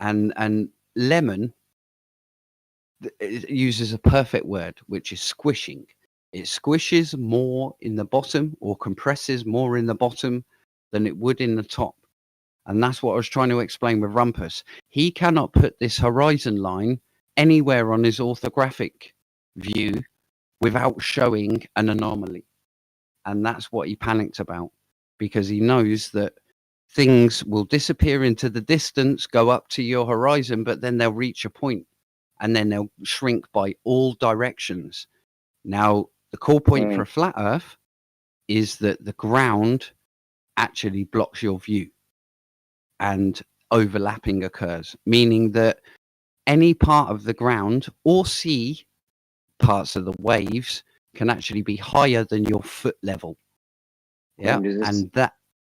And Lemon it uses a perfect word, which is squishing. It squishes more in the bottom, or compresses more in the bottom than it would in the top. And that's what I was trying to explain with Rumpus. He cannot put this horizon line anywhere on his orthographic view without showing an anomaly. And that's what he panicked about, because he knows that things will disappear into the distance, go up to your horizon, but then they'll reach a point and then they'll shrink by all directions. Now, the core point for a flat Earth is that the ground actually blocks your view and overlapping occurs, meaning that any part of the ground or sea parts of the waves can actually be higher than your foot level. Yeah, and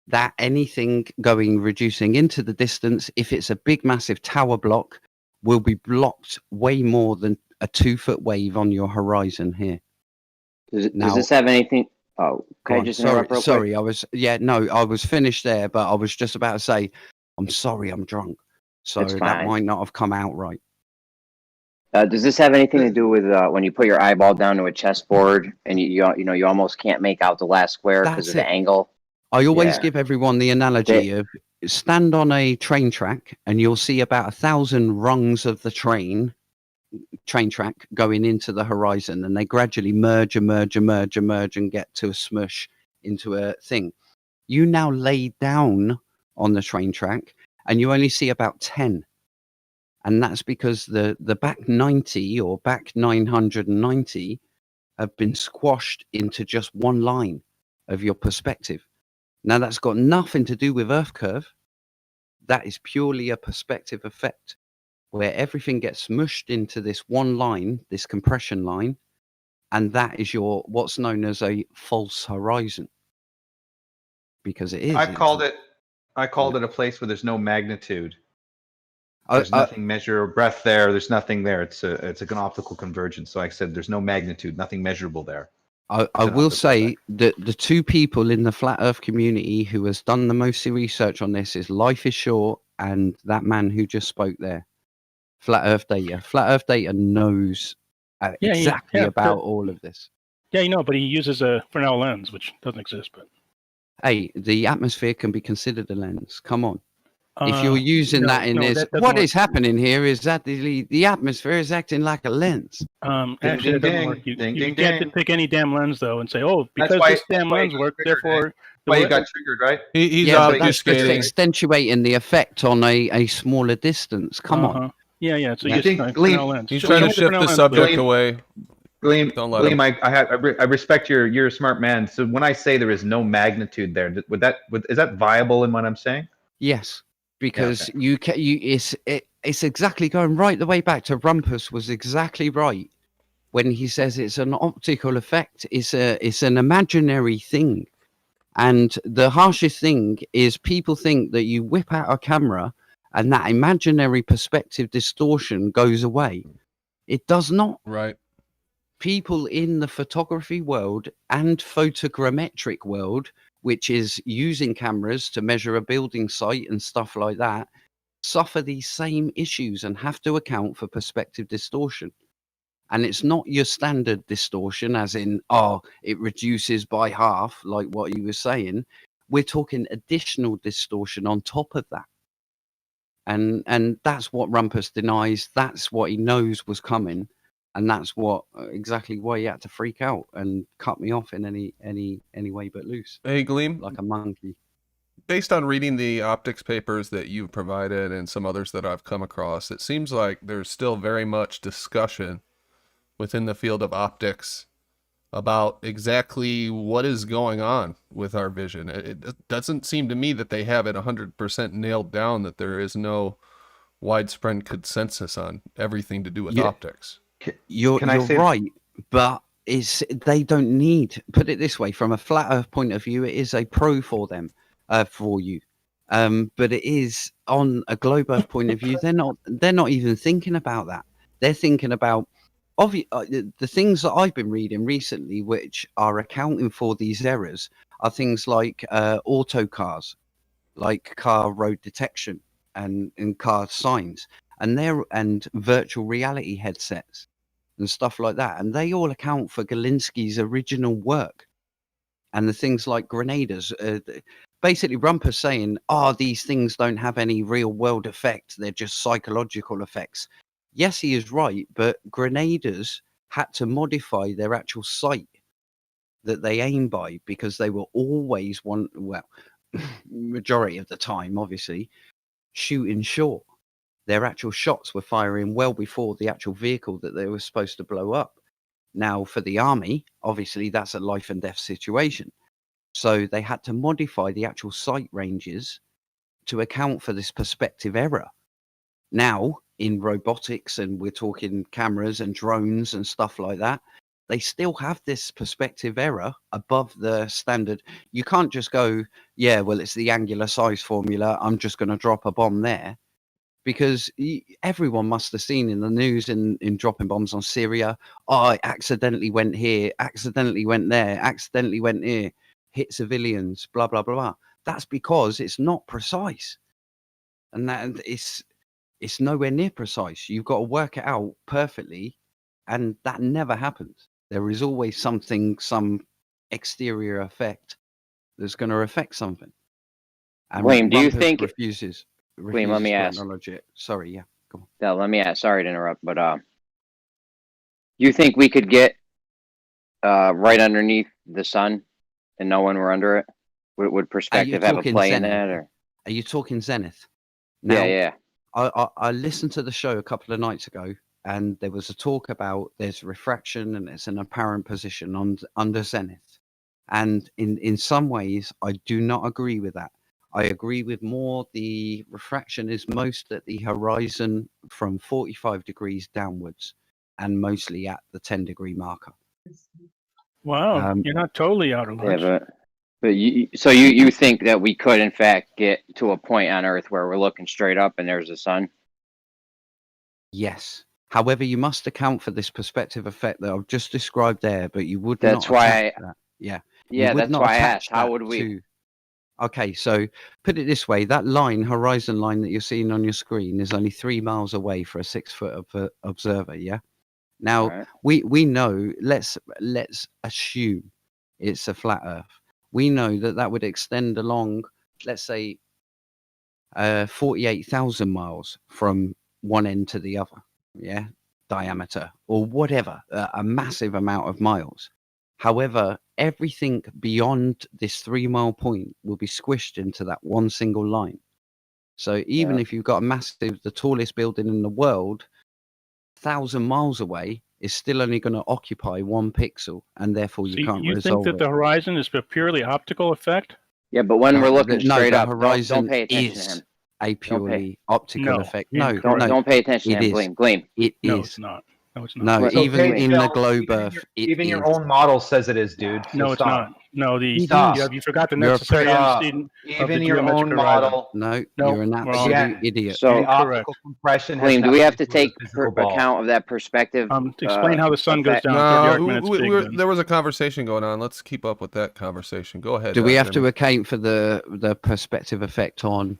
that anything reducing into the distance, if it's a big massive tower block, will be blocked way more than a 2 foot wave on your horizon here. Does this have anything? Oh, can I just interrupt real quick? Sorry, I was finished there, but I was just about to say, I'm sorry, I'm drunk. So It's that fine. might not have come out right. Does this have anything to do with when you put your eyeball down to a chessboard and you almost can't make out the last square because of the angle? I always give everyone the analogy of stand on a train track and you'll see about 1,000 rungs of the train track going into the horizon, and they gradually merge and get to a smush into a thing. You now lay down on the train track and you only see about 10. And that's because the back 90 or back 990 have been squashed into just one line of your perspective. Now, that's got nothing to do with Earth curve. That is purely a perspective effect where everything gets smushed into this one line, this compression line, and that is your what's known as a false horizon. Because it is. I called it a place where there's no magnitude. There's nothing measurable breadth there. There's nothing there. It's like an optical convergence. So I said there's no magnitude, nothing measurable there. I will say that the two people in the flat Earth community who has done the most research on this is Life is Short and that man who just spoke there. Flat Earth Data. Flat Earth Data knows exactly about all of this. Yeah, but he uses a Fresnel lens, which doesn't exist. But hey, the atmosphere can be considered a lens. Come on. If you're using that in this, what is happening here is that the atmosphere is acting like a lens. Actually, that doesn't work. You can't pick any damn lens, though, and say, oh, because this damn lens worked, therefore... Why you got triggered, right? He's but that's just accentuating the effect on a smaller distance. Come on. Yeah. So I think he's trying to shift the subject away. Gleam, don't let him. I respect you're a smart man. So when I say there is no magnitude there, is that viable in what I'm saying? Yes, because it's exactly going right the way back to Rumpus was exactly right when he says it's an optical effect. It's an imaginary thing. And the harshest thing is people think that you whip out a camera and that imaginary perspective distortion goes away. It does not. Right. People in the photography world and photogrammetric world, which is using cameras to measure a building site and stuff like that, suffer these same issues and have to account for perspective distortion. And it's not your standard distortion, as in, it reduces by half, like what you were saying. We're talking additional distortion on top of that. And that's what Rumpus denies. That's what he knows was coming. And that's what exactly why he had to freak out and cut me off in any way but loose. Hey, Gleam. Like a monkey. Based on reading the optics papers that you've provided and some others that I've come across, it seems like there's still very much discussion within the field of optics about exactly what is going on with our vision. It doesn't seem to me that they have it 100% nailed down, that there is no widespread consensus on everything to do with optics. You're right, but they don't need, put it this way, from a flat Earth point of view, it is a pro for them, for you. But it is on a globe Earth point of view, they're not even thinking about that. They're thinking about the things that I've been reading recently, which are accounting for these errors, are things like auto cars, like car road detection and car signs, and virtual reality headsets and stuff like that. And they all account for Galinsky's original work. And the things like grenaders, basically Rumpus saying, these things don't have any real world effect. They're just psychological effects. Yes, he is right, but grenaders had to modify their actual sight that they aim by because they were always majority of the time, obviously, shooting short. Their actual shots were firing well before the actual vehicle that they were supposed to blow up. Now, for the army, obviously, that's a life and death situation. So they had to modify the actual sight ranges to account for this perspective error. Now, in robotics, and we're talking cameras and drones and stuff like that, they still have this perspective error above the standard. You can't just go, it's the angular size formula, I'm just going to drop a bomb there. because everyone must have seen in the news in dropping bombs on Syria. Oh, I accidentally went here, accidentally went there, accidentally went here, hit civilians, blah, blah, blah, blah. That's because it's not precise. And that it's nowhere near precise. You've got to work it out perfectly. And that never happens. There is always something, some exterior effect that's going to affect something. And William, do you Rumpus think refuses William, let me to ask. acknowledge it. Sorry, yeah. Go on. No, let me ask. Sorry to interrupt, but you think we could get right underneath the sun and know when we're under it? Would perspective have a play in that, or are you talking zenith? Now, yeah. I listened to the show a couple of nights ago, and there was a talk about there's refraction and it's an apparent position under zenith. And in some ways, I do not agree with that. I agree with more the refraction is most at the horizon from 45 degrees downwards and mostly at the 10-degree marker. Wow, you're not totally out of line. Yeah, but you think that we could in fact get to a point on Earth where we're looking straight up and there's the sun? Yes. However, you must account for this perspective effect that I've just described there, but you would That's not why that. Yeah. Yeah, would that's not why I attach asked. How that would we? to- Okay, so put it this way: that line, horizon line that you're seeing on your screen, is only 3 miles away for a 6-foot observer. Yeah. Now Right. we know. Let's assume it's a flat Earth. We know that would extend along, let's say, 48,000 miles from one end to the other. Yeah, diameter or whatever, a massive amount of miles. However, everything beyond this 3 mile point will be squished into that one single line. So even if you've got the tallest building in the world, 1,000 miles away is still only going to occupy 1 pixel, and therefore you can't You resolve think that the horizon is a purely optical effect? Yeah, but when we're looking straight the up, horizon don't pay attention to is him. a purely optical effect. No, don't pay attention to him. Gleam. It No, is. it's not. No, it's No, not. even in the globe Earth, even your own model says it is, dude. So No, it's stop. not. No, Stop. you forgot the You're necessary stop. antecedent of Even the your own geometric horizon. model. No, No, you're an wrong. absolute idiot. So the optical compression has Gleam, do we have to nothing do with take the physical ball. account of that perspective? To explain how the sun goes effect? down. No, there was a conversation going on. Let's keep up with that conversation. Go ahead. Do we have Jeremy. to account for the perspective effect on?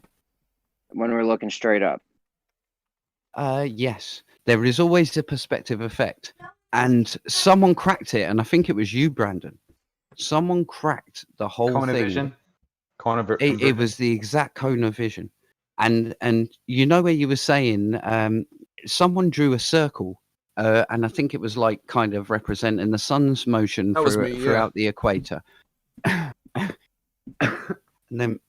When we're looking straight up. Yes, there is always a perspective effect, and someone cracked it, and I think it was you, Brandon. Someone cracked the whole Cone of thing. vision. It was the exact cone of vision, and you know where you were saying someone drew a circle, and I think it was like kind of representing the sun's motion That was me, yeah. throughout the equator. And then,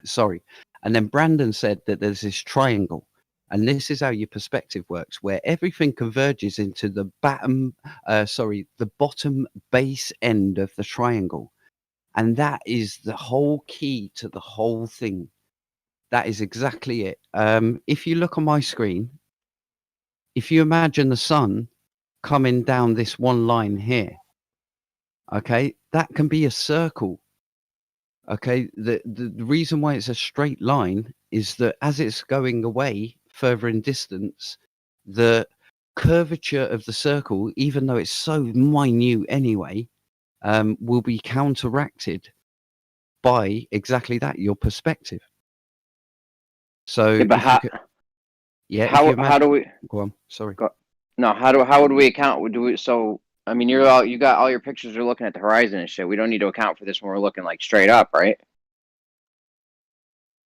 sorry, and then Brandon said that there's this triangle. And this is how your perspective works, where everything converges into the bottom base end of the triangle. And that is the whole key to the whole thing. That is exactly it. If you look on my screen, if you imagine the sun coming down this one line here, okay, that can be a circle. Okay, the reason why it's a straight line is that as it's going away further in distance, the curvature of the circle, even though it's so minute anyway, will be counteracted by exactly that, your perspective. So Yeah, but how do we go on? Sorry. No, how would we account? So I mean, you got all your pictures are looking at the horizon and shit. We don't need to account for this when we're looking like straight up, right?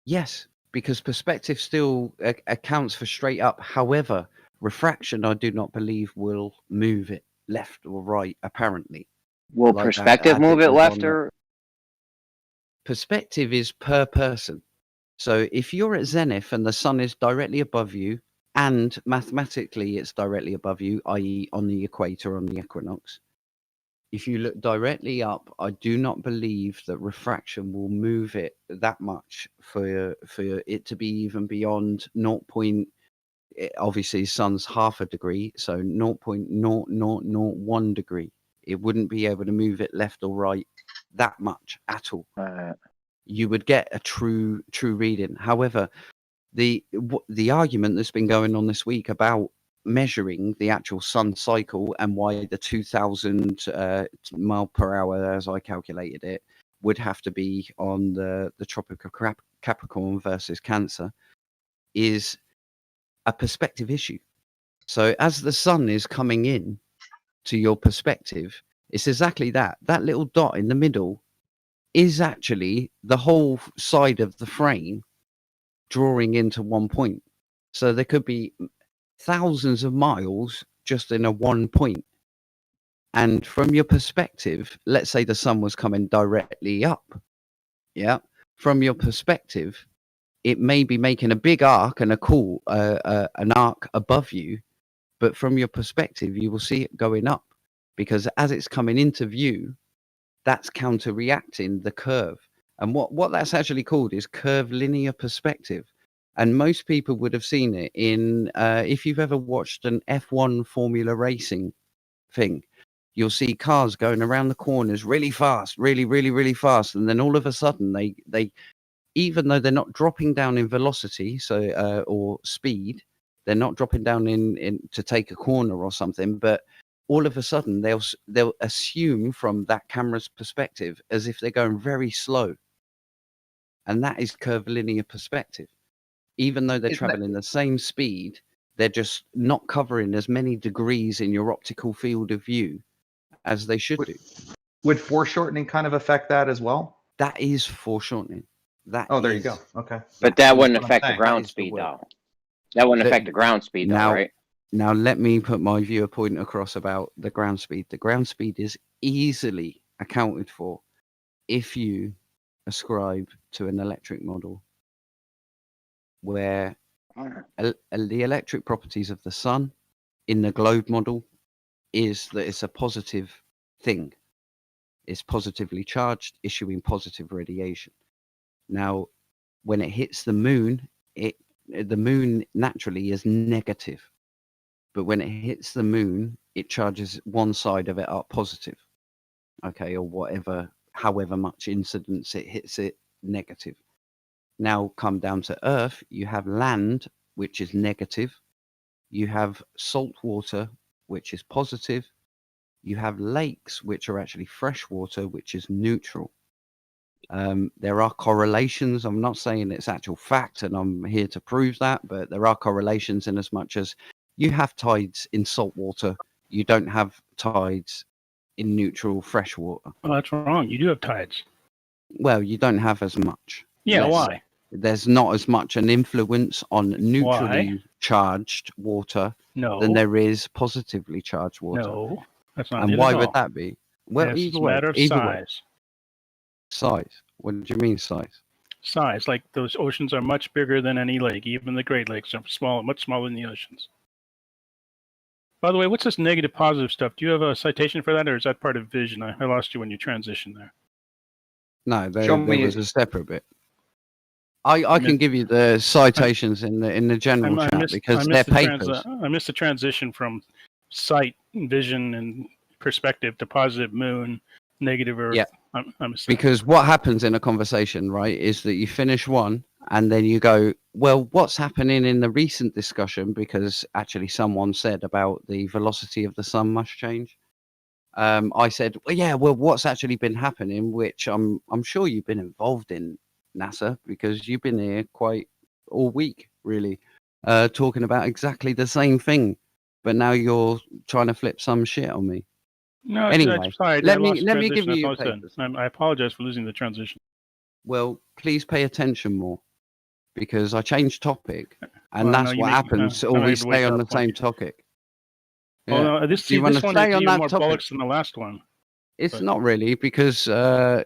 Yes, because perspective still accounts for straight up. However, refraction, I do not believe, will move it left or right, apparently. Will like perspective move it left or? Perspective is per person. So if you're at zenith and the sun is directly above you, and mathematically it's directly above you, i.e. on the equator, on the equinox, if you look directly up, I do not believe that refraction will move it that much for it to be even beyond 0. Obviously, sun's half a degree, so 0.0001 degree. It wouldn't be able to move it left or right that much at all. You would get a true reading. However, the argument that's been going on this week about measuring the actual sun cycle and why the 2000 mile per hour, as I calculated it, would have to be on the Tropic of Capricorn versus Cancer is a perspective issue. So as the sun is coming in to your perspective, it's exactly that. That little dot in the middle is actually the whole side of the frame drawing into one point. So there could be thousands of miles just in a one point. And from your perspective, let's say the sun was coming directly up. Yeah. From your perspective, it may be making a big arc and an arc above you, but from your perspective, you will see it going up because as it's coming into view, that's counter-reacting the curve. And what that's actually called is curvilinear perspective. And most people would have seen it in, if you've ever watched an F1 Formula racing thing, you'll see cars going around the corners really fast, really, really, really fast. And then all of a sudden, they even though they're not dropping down in velocity, or speed, they're not dropping down in to take a corner or something, but all of a sudden they'll assume from that camera's perspective as if they're going very slow. And that is curvilinear perspective. Even though they're traveling the same speed, they're just not covering as many degrees in your optical field of view as they should do. Would foreshortening kind of affect that as well? That is foreshortening. There you go. Okay. But that wouldn't affect the ground speed, though. That wouldn't affect the ground speed, though, right? Now, let me put my viewer point across about the ground speed. The ground speed is easily accounted for if you ascribe to an electric model where the electric properties of the sun in the globe model is that it's a positive thing. It's positively charged, issuing positive radiation. Now, when it hits the moon, the moon naturally is negative. But when it hits the moon, it charges one side of it up positive. Okay, or whatever, however much incidence it hits it negative. Now come down to Earth, you have land, which is negative. You have salt water, which is positive. You have lakes, which are actually fresh water, which is neutral. There are correlations. I'm not saying it's actual fact, and I'm here to prove that, but there are correlations in as much as you have tides in salt water. You don't have tides in neutral fresh water. Well, that's wrong. You do have tides. Well, you don't have as much. Yeah, why? There's not as much an influence on neutrally charged water than there is positively charged water. No, that's not. And why would that be? Well, it's a matter of size. Size. What do you mean size? Size, like those oceans are much bigger than any lake. Even the Great Lakes are small, much smaller than the oceans. By the way, what's this negative positive stuff? Do you have a citation for that, or is that part of vision? I lost you when you transitioned there. No, there was a separate bit. I can give you the citations in the general chat because they're papers. I missed the transition from sight, vision, and perspective to positive moon, negative Earth. Yeah. Because what happens in a conversation, right, is that you finish one and then you go, well, what's happening in the recent discussion? Because actually someone said about the velocity of the sun must change. I said, well, yeah, well, what's actually been happening, which I'm sure you've been involved in, NASA, because you've been here quite all week, really, talking about exactly the same thing. But now you're trying to flip some shit on me. No, anyway, sorry, let me give you your papers. I apologize for losing the transition. Well, please pay attention more, because I changed topic, and that's what happens. Always stay on the same topic. Yeah. Well, no, this one is even more bollocks than the last one. It's not really, because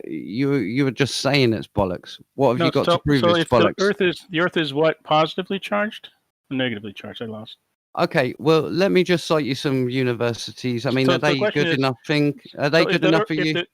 you were just saying it's bollocks. What have you got to prove it's bollocks? The Earth is what, positively charged or negatively charged? I lost. Okay, well, let me just cite you some universities. I mean, are they good enough? Are they good enough for you?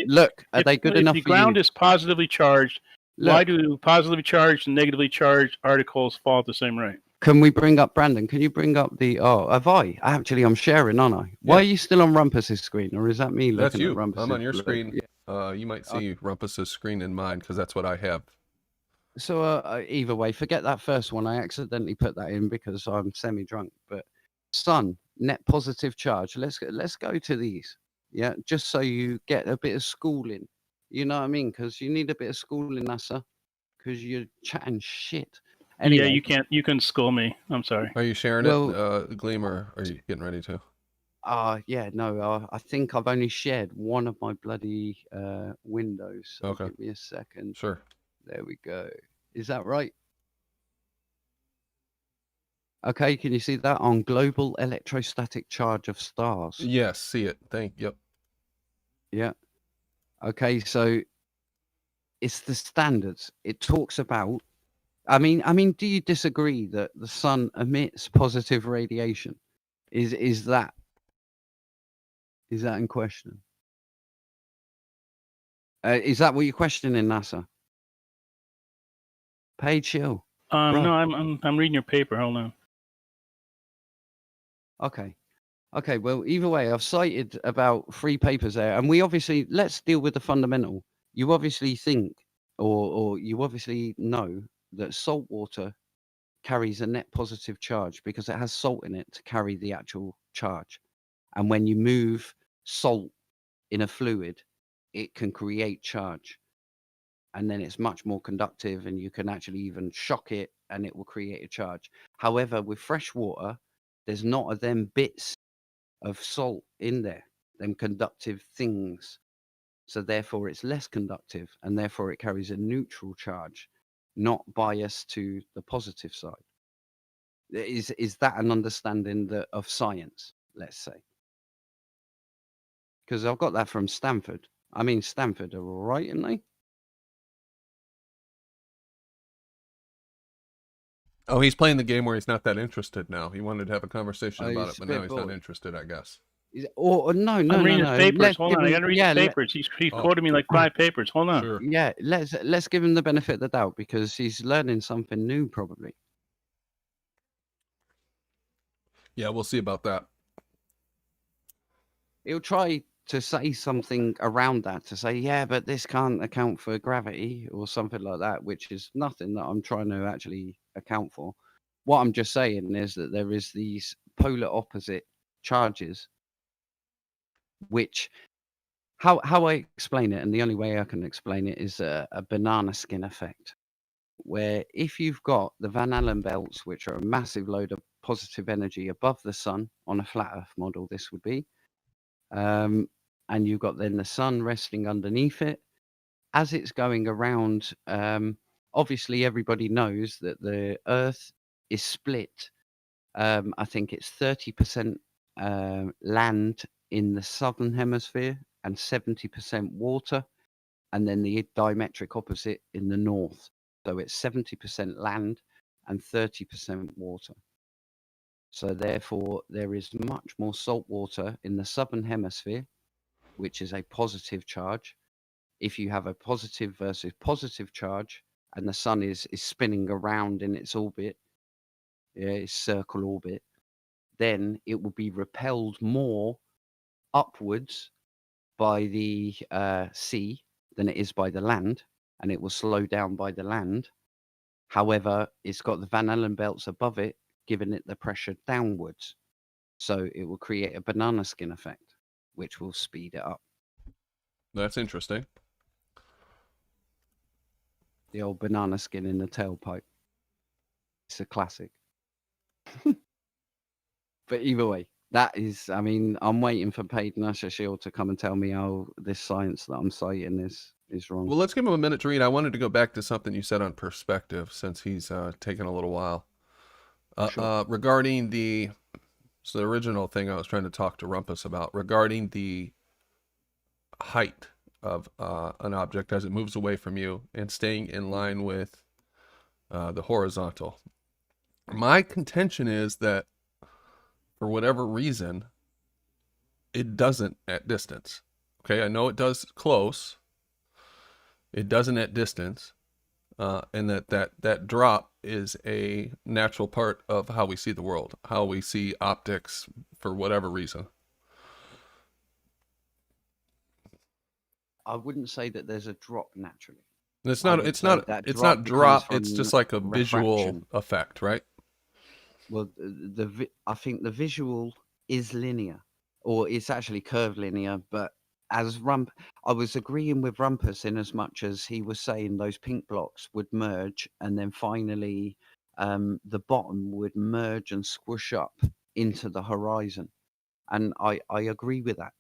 Look, are they good enough for you? If the ground is positively charged, why do positively charged and negatively charged articles fall at the same rate? Can we bring up Brandon? Can you bring up the? Oh, have I? Actually, I'm sharing, aren't I? Why are you still on Rumpus's screen, or is that me looking at Rumpus's? I'm on your screen. You might see Rumpus's screen in mine because that's what I have. either way, forget that first one. I accidentally put that in because I'm semi-drunk. But sun, net positive charge. Let's go to these. Yeah, just so you get a bit of schooling. You know what I mean? Because you need a bit of schooling, NASA. Because you're chatting shit. Anyway, Yeah, you can school me. I'm sorry. Are you sharing it, Gleam, or are you getting ready to? Yeah, no, I think I've only shared one of my bloody windows. So Okay. give me a second. Sure. There we go. Is that right? Okay, can you see that on global electrostatic charge of stars? Yes, see it. Yep. Yeah. Okay, so it's the standards. It talks about. I mean, do you disagree that the sun emits positive radiation? Is that in question? Is that what you're questioning, NASA? Paid chill. No, I'm reading your paper. Hold on. Okay. Okay, well, either way, I've cited about 3 papers there, and let's deal with the fundamental. You obviously think, or you obviously know that salt water carries a net positive charge because it has salt in it to carry the actual charge. And when you move salt in a fluid, it can create charge. And then it's much more conductive, and you can actually even shock it and it will create a charge. However, with fresh water, there's not of them bits of salt in there, them conductive things. So therefore it's less conductive, and therefore it carries a neutral charge, not biased to the positive side. Is that an understanding of science, let's say? Because I've got that from Stanford. I mean, Stanford are all right, aren't they? Oh, he's playing the game where he's not that interested now. He wanted to have a conversation Oh, about he's it, but now he's not spitballing. interested, I guess. Or no, I'm reading his papers. Let's Hold on, I gotta read his papers. He's quoted me like 5 papers. Hold on. Sure. Yeah, let's give him the benefit of the doubt because he's learning something new, probably. Yeah, we'll see about that. He'll try to say something around that to say, yeah, but this can't account for gravity or something like that, which is nothing that I'm trying to actually account for. What I'm just saying is that there is these polar opposite charges, which how I explain it, and the only way I can explain it is a banana skin effect, where if you've got the Van Allen belts, which are a massive load of positive energy above the sun on a flat Earth model, this would be, and you've got then the sun resting underneath it as it's going around. Obviously, everybody knows that the Earth is split. I think it's 30% land in the southern hemisphere and 70% water, and then the diametric opposite in the north. So it's 70% land and 30% water. So therefore, there is much more salt water in the southern hemisphere, which is a positive charge. If you have a positive versus positive charge, and the sun is spinning around in its orbit, its circle orbit, then it will be repelled more upwards by the sea than it is by the land, and it will slow down by the land. However, it's got the Van Allen belts above it, giving it the pressure downwards. So it will create a banana skin effect, which will speed it up. That's interesting. The old banana skin in the tailpipe. It's a classic. But either way, that is, I mean, I'm waiting for Paid Nasha Shield to come and tell me how this science that I'm citing is wrong. Well, let's give him a minute to read. I wanted to go back to something you said on perspective, since he's taken a little while. Sure. Regarding the original thing I was trying to talk to Rumpus about, regarding the height of an object as it moves away from you and staying in line with the horizontal. My contention is that for whatever reason, it doesn't at distance. Okay, I know it does close. It doesn't at distance. And that drop is a natural part of how we see the world, how we see optics for whatever reason. I wouldn't say that there's a drop naturally. It's I not. would It's say not. that It's drop not becomes drop. It's from just like a visual refraction. effect, right? Well, I think the visual is linear, or it's actually curvilinear. But as I was agreeing with Rumpus in as much as he was saying those pink blocks would merge, and then finally the bottom would merge and squish up into the horizon. And I agree with that.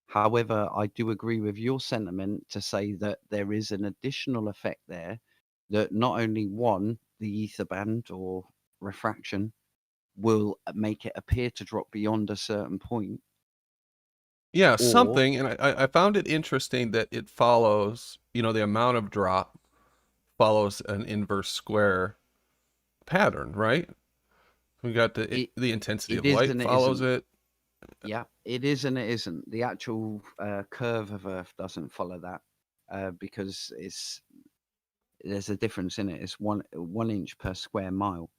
However, I do agree with your sentiment to say that there is an additional effect there that not only one, the ether band or refraction, will make it appear to drop beyond a certain point. Yeah, Or something. And I found it interesting that it follows, the amount of drop follows an inverse square pattern, right? We got the intensity of is light and it follows isn't. it. Yeah, it is and it isn't. The actual curve of Earth doesn't follow that because there's a difference in it. It's 1 inch per square mile.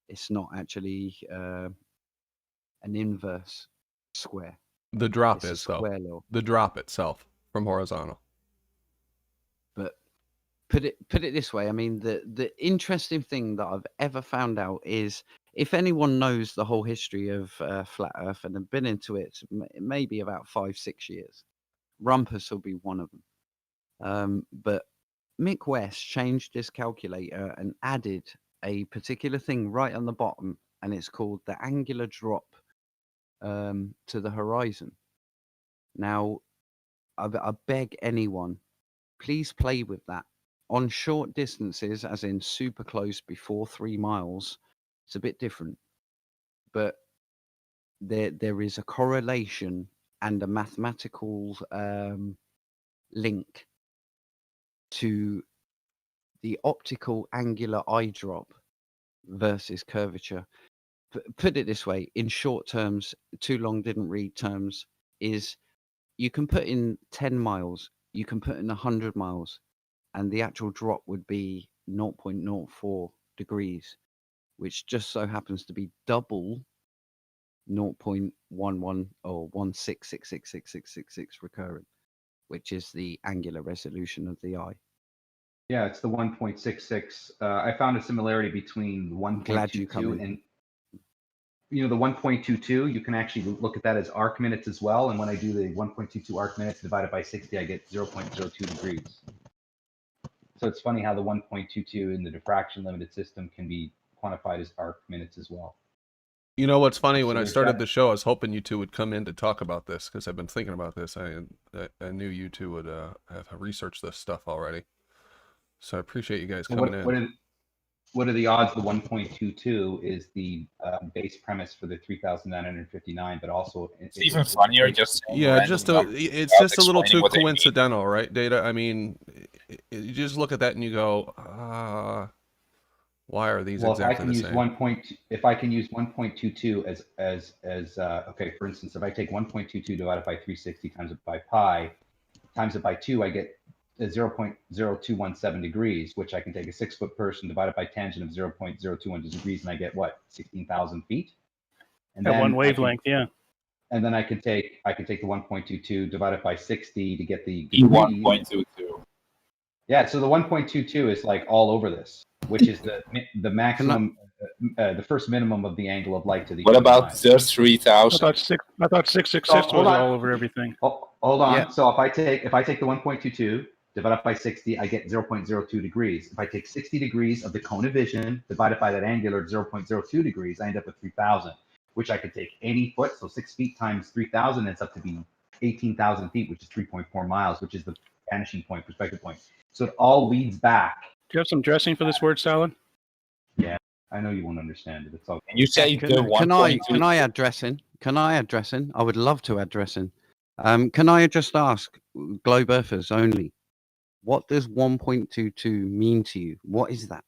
It's not actually an inverse square. The drop It's a is though. square law. The drop itself from horizontal. But put it this way, I mean, the interesting thing that I've ever found out is if anyone knows the whole history of flat Earth and have been into it maybe about 5-6 years, Rumpus will be one of them. But Mick West changed his calculator and added a particular thing right on the bottom, and it's called the angular drop to the horizon. Now, I beg anyone, please play with that. On short distances, as in super close before 3 miles, it's a bit different. But there is a correlation and a mathematical link to the optical angular eye drop versus curvature. Put it this way, in short terms, too long didn't read terms, is you can put in 10 miles, you can put in 100 miles, and the actual drop would be 0.04 degrees, which just so happens to be double 0.11 or 166666666 recurrent, which is the angular resolution of the eye. Yeah, it's the 1.66. I found a similarity between the 1.22 and the 1.22. You can actually look at that as arc minutes as well. And when I do the 1.22 arc minutes divided by 60, I get 0.02 degrees. So it's funny how the 1.22 in the diffraction limited system can be quantified as arc minutes as well. You know what's funny? When So I there's started that. the show, I was hoping you two would come in to talk about this because I've been thinking about this. I knew you two would have researched this stuff already. So I appreciate you guys coming in. What are the odds? The 1.22 is the base premise for the 3,959, but also it's even funnier just saying it's just a little too coincidental, right, Data? I mean, you just look at that and you go, why are these exactly the same? If I can use 1.22 as okay, for instance, if I take 1.22 divided by 360 times it by pi, times it by 2, I get 0.0217 degrees, which I can take a 6-foot person divided by tangent of 0.021 degrees, and I get what, 16,000 feet? And at one wavelength, yeah. And then I can take the 1.22 divided by 60 to get the degrees. 1.22. Yeah, so the 1.22 is like all over this, which is the maximum, the first minimum of the angle of light to the. What about the 3,000? I thought 666 was all over everything. Hold on. Yeah. So if I take the 1.22 divided by 60, I get 0.02 degrees. If I take 60 degrees of the cone of vision divided by that angular 0.02 degrees, I end up with 3,000, which I could take any foot. So 6 feet times 3,000, it's up to be 18,000 feet, which is 3.4 miles, which is the vanishing point, perspective point. So it all leads back. Do you have some dressing for this word salad? Yeah, I know you won't understand it. It's all. And you say can I add dressing? Can I add dressing? I would love to add dressing. Can I just ask Globe Earthers only, what does 1.22 mean to you? What is that?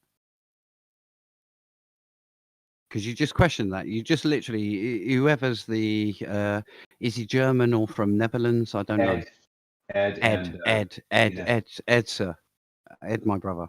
Because you just questioned that. You just literally, whoever's the, is he German or from Netherlands? I don't know. Ed, sir. Ed, my brother.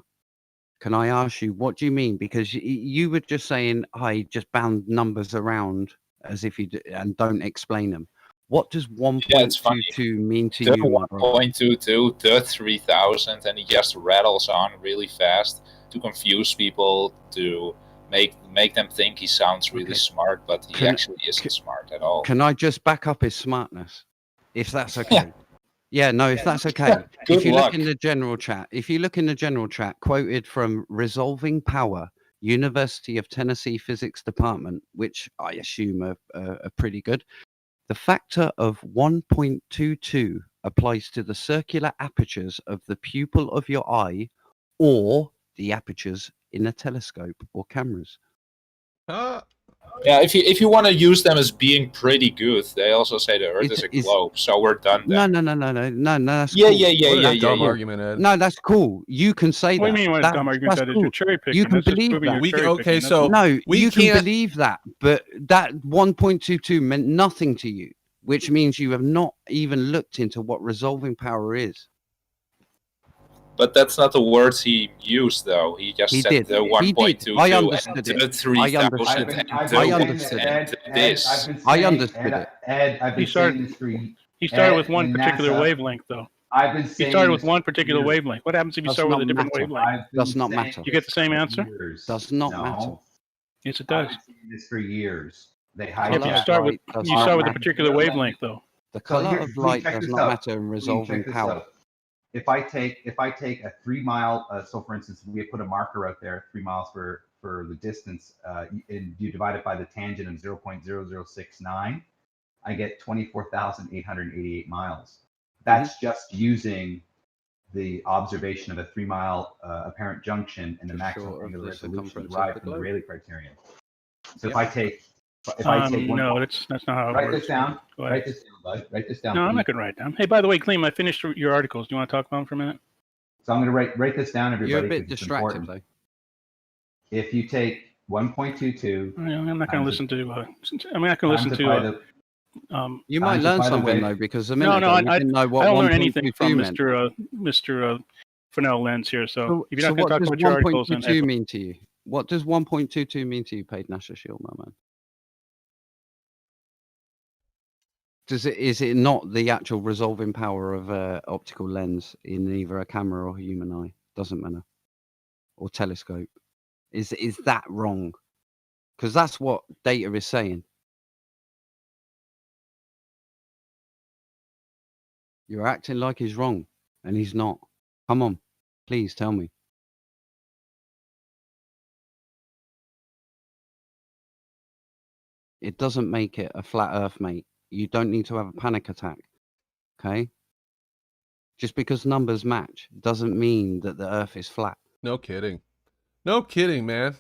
Can I ask you, what do you mean? Because you were just saying, I just bound numbers around as if you and don't explain them. What does Yeah, it's funny. 1.22 mean to The you, my brother? 1.22, the 3000, and he just rattles on really fast to confuse people, to make them think he sounds really smart, but he actually isn't smart at all. Can I just back up his smartness, if that's okay? Yeah, no, if that's okay. If you look in the general chat, quoted from Resolving Power, University of Tennessee Physics Department, which I assume are pretty good. The factor of 1.22 applies to the circular apertures of the pupil of your eye or the apertures in a telescope or cameras. Yeah, if you want to use them as being pretty good, they also say the Earth is a globe, so we're done then. No, that's Yeah, cool. yeah. Dumb argument, Ed. No, that's cool. You can say What that. do you mean what a dumb argument that is? You're cherry picking. You can That's just believe proving that. you're cherry picking. That's all. No, you can can't- believe that, but that 1.22 meant nothing to you, which means you have not even looked into what resolving power is. But that's not the words he used, though. He just said did. the 1.22 I understood and it. the 3000 and I understood this. I understood it. Ed, I've been saying this for He started Ed with one and particular NASA, wavelength, though. I've been He saying started with this one for particular years. wavelength. What happens if you Does start with a not different matter. wavelength? Does not matter. You get the same answer? Does not matter. Yes, it I've does. been saying this for years. They Yeah, but you hijack. start with does you not start with a matter. particular wavelength, though. The So color here, of please light check does this not out. matter in Please resolving check this power. out. If I take a 3 mile, so for instance, we put a marker out there, 3 miles for the distance, and you divide it by the tangent of 0.0069, I get 24,888 miles. That's just using the observation of a 3 mile apparent junction and the maximum angular resolution derived from the Rayleigh criterion. So if I take no, that's not how it write works. this down. Go ahead. Write this down, bud. Write this down. No, I'm please. not going to write it down. Hey, by the way, Gleam, I finished your articles. Do you want to talk about them for a minute? So I'm going to write this down, everybody. You're a bit 'cause it's distracted, important. though. If you take 1.22, I'm not going to listen to. I'm not going to listen to. You might learn something though, because a minute no, ago you didn't know what I don't learn anything 1.22 from meant. Mr. Fennell Lens here. So if you're not what going to talk does about your articles, then 1.22 mean to you? What does 1.22 mean to you, Paid Nasher Shield, my man? Is it not the actual resolving power of optical lens in either a camera or human eye? Doesn't matter. Or telescope. Is that wrong? Because that's what data is saying. You're acting like he's wrong, and he's not. Come on, please tell me. It doesn't make it a flat Earth, mate. You don't need to have a panic attack, okay? Just because numbers match doesn't mean that the Earth is flat. No kidding. No kidding, man.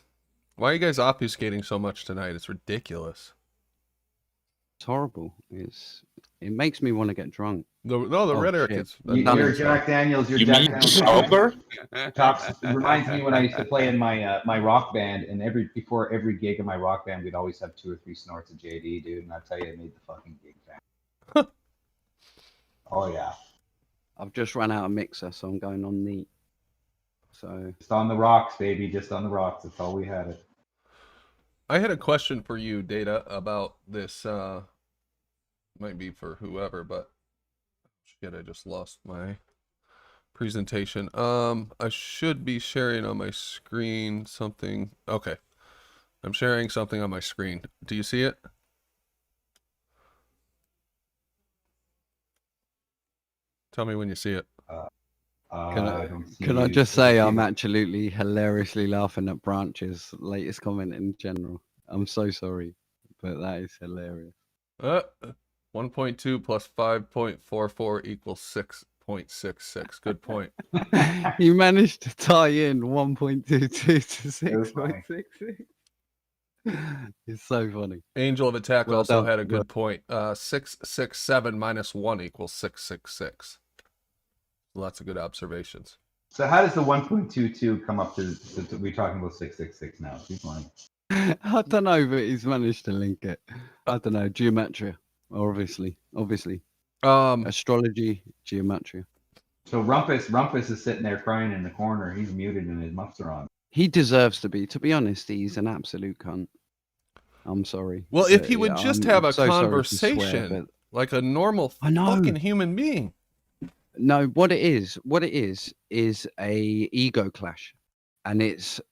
Why are you guys obfuscating so much tonight? It's ridiculous. It's horrible. It makes me want to get drunk. The rhetoric is... You're Jack Daniels. You're Jack Daniels. Sober? It reminds me when I used to play in my rock band, and before every gig in my rock band, we'd always have 2 or 3 snorts of JD, dude. And I tell you, it made the fucking gig band. Oh yeah. I've just run out of mixer, so I'm going on neat. So just on the rocks, baby. Just on the rocks. That's all we had it. I had a question for you, Data, about this. Might be for whoever, but shit, I just lost my presentation. I should be sharing on my screen something. Okay, I'm sharing something on my screen. Do you see it? Tell me when you see it. Can I just say I'm absolutely hilariously laughing at Branch's latest comment in general. I'm so sorry, but that is hilarious. 1.2 plus 5.44 equals 6.66. Good point. You managed to tie in 1.22 to 6.66. It's so funny. Angel of Attack Well also done. had a good point. 667 minus 1 equals 666. Lots of good observations. So how does the 1.22 come up to we're talking about 666 now? Keep going. I don't know, but he's managed to link it. I don't know. Geometry, obviously. Astrology, geometry. So Rumpus is sitting there crying in the corner. He's muted and his muffs are on. He deserves to be. To be honest, he's an absolute cunt. I'm sorry. Well, if he would just have a conversation, like a normal I know. fucking human being. No, what it is a ego clash, and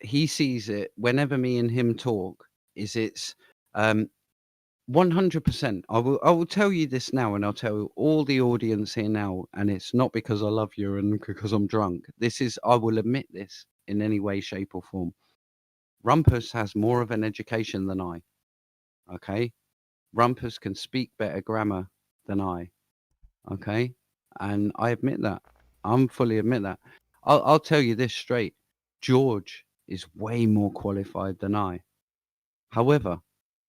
he sees it whenever me and him talk. It's 100%. I will tell you this now, and I'll tell all the audience here now, and it's not because I love you and because I'm drunk. I will admit this in any way, shape, or form. Rumpus has more of an education than I. Okay, Rumpus can speak better grammar than I. Okay, and I admit that. I'm fully admit that. I'll tell you this straight. George is way more qualified than I. However,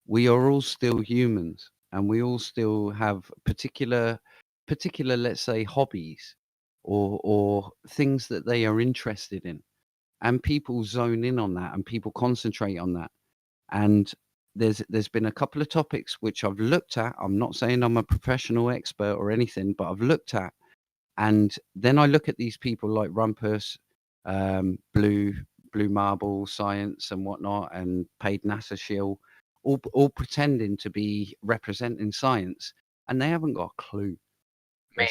we are all still humans, and we all still have particular, let's say, hobbies or things that they are interested in, and people zone in on that, and people concentrate on that. And there's been a couple of topics which I've looked at. I'm not saying I'm a professional expert or anything, but I've looked at, and then I look at these people like Rumpus, Blue Marble Science and whatnot, and Paid NASA Shield, all pretending to be representing science, and they haven't got a clue. The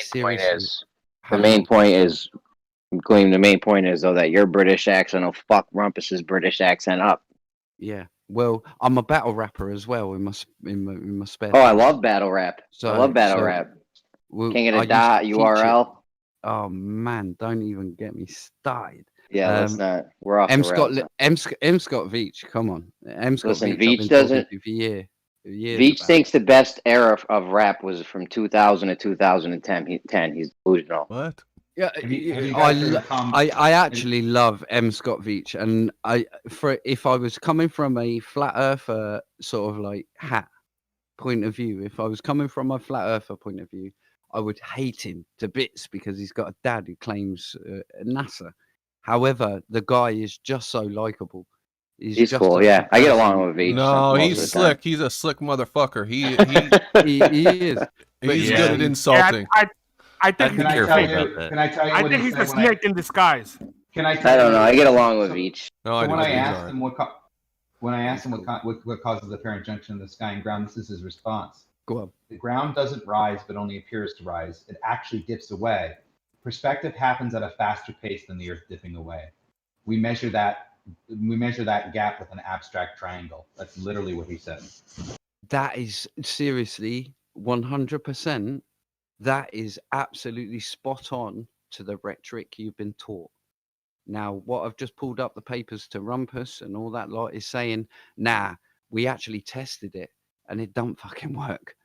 main point is, Gleam, the main point is, though, that your British accent will fuck Rumpus's British accent up. Yeah. Well, I'm a battle rapper as well in my spare Oh, I time. love battle rap. I love battle rap. King of the dot, URL. Oh man, don't even get me started. Yeah, let's not. We're off the rails. M. Scott Veach, come on. M. Scott Listen, Veach, Veach doesn't. Years Veach thinks the best era of rap was from 2000 to 2010. He's delusional. What? Yeah, I actually love M. Scott Veach, and if I was coming from a flat earther sort of like point of view, if I was coming from a flat earther point of view, I would hate him to bits because he's got a dad who claims NASA. However, the guy is just so likable. He's cool. Yeah, I get along with Veach. No, he's slick. He's a slick motherfucker. He is. He's good at insulting. Yeah, I think Can I tell you I what think he he's a said when snake in disguise. Can I? I don't know. I get along with Veach. No, So when I asked him what causes the apparent junction of the sky and ground, this is his response. Go on. The ground doesn't rise, but only appears to rise. It actually dips away. Perspective happens at a faster pace than the Earth dipping away. We measure that gap with an abstract triangle. That's literally what he said. That is seriously 100%. That is absolutely spot on to the rhetoric you've been taught. Now, what I've just pulled up the papers to Rumpus and all that lot is saying, nah, we actually tested it and it don't fucking work.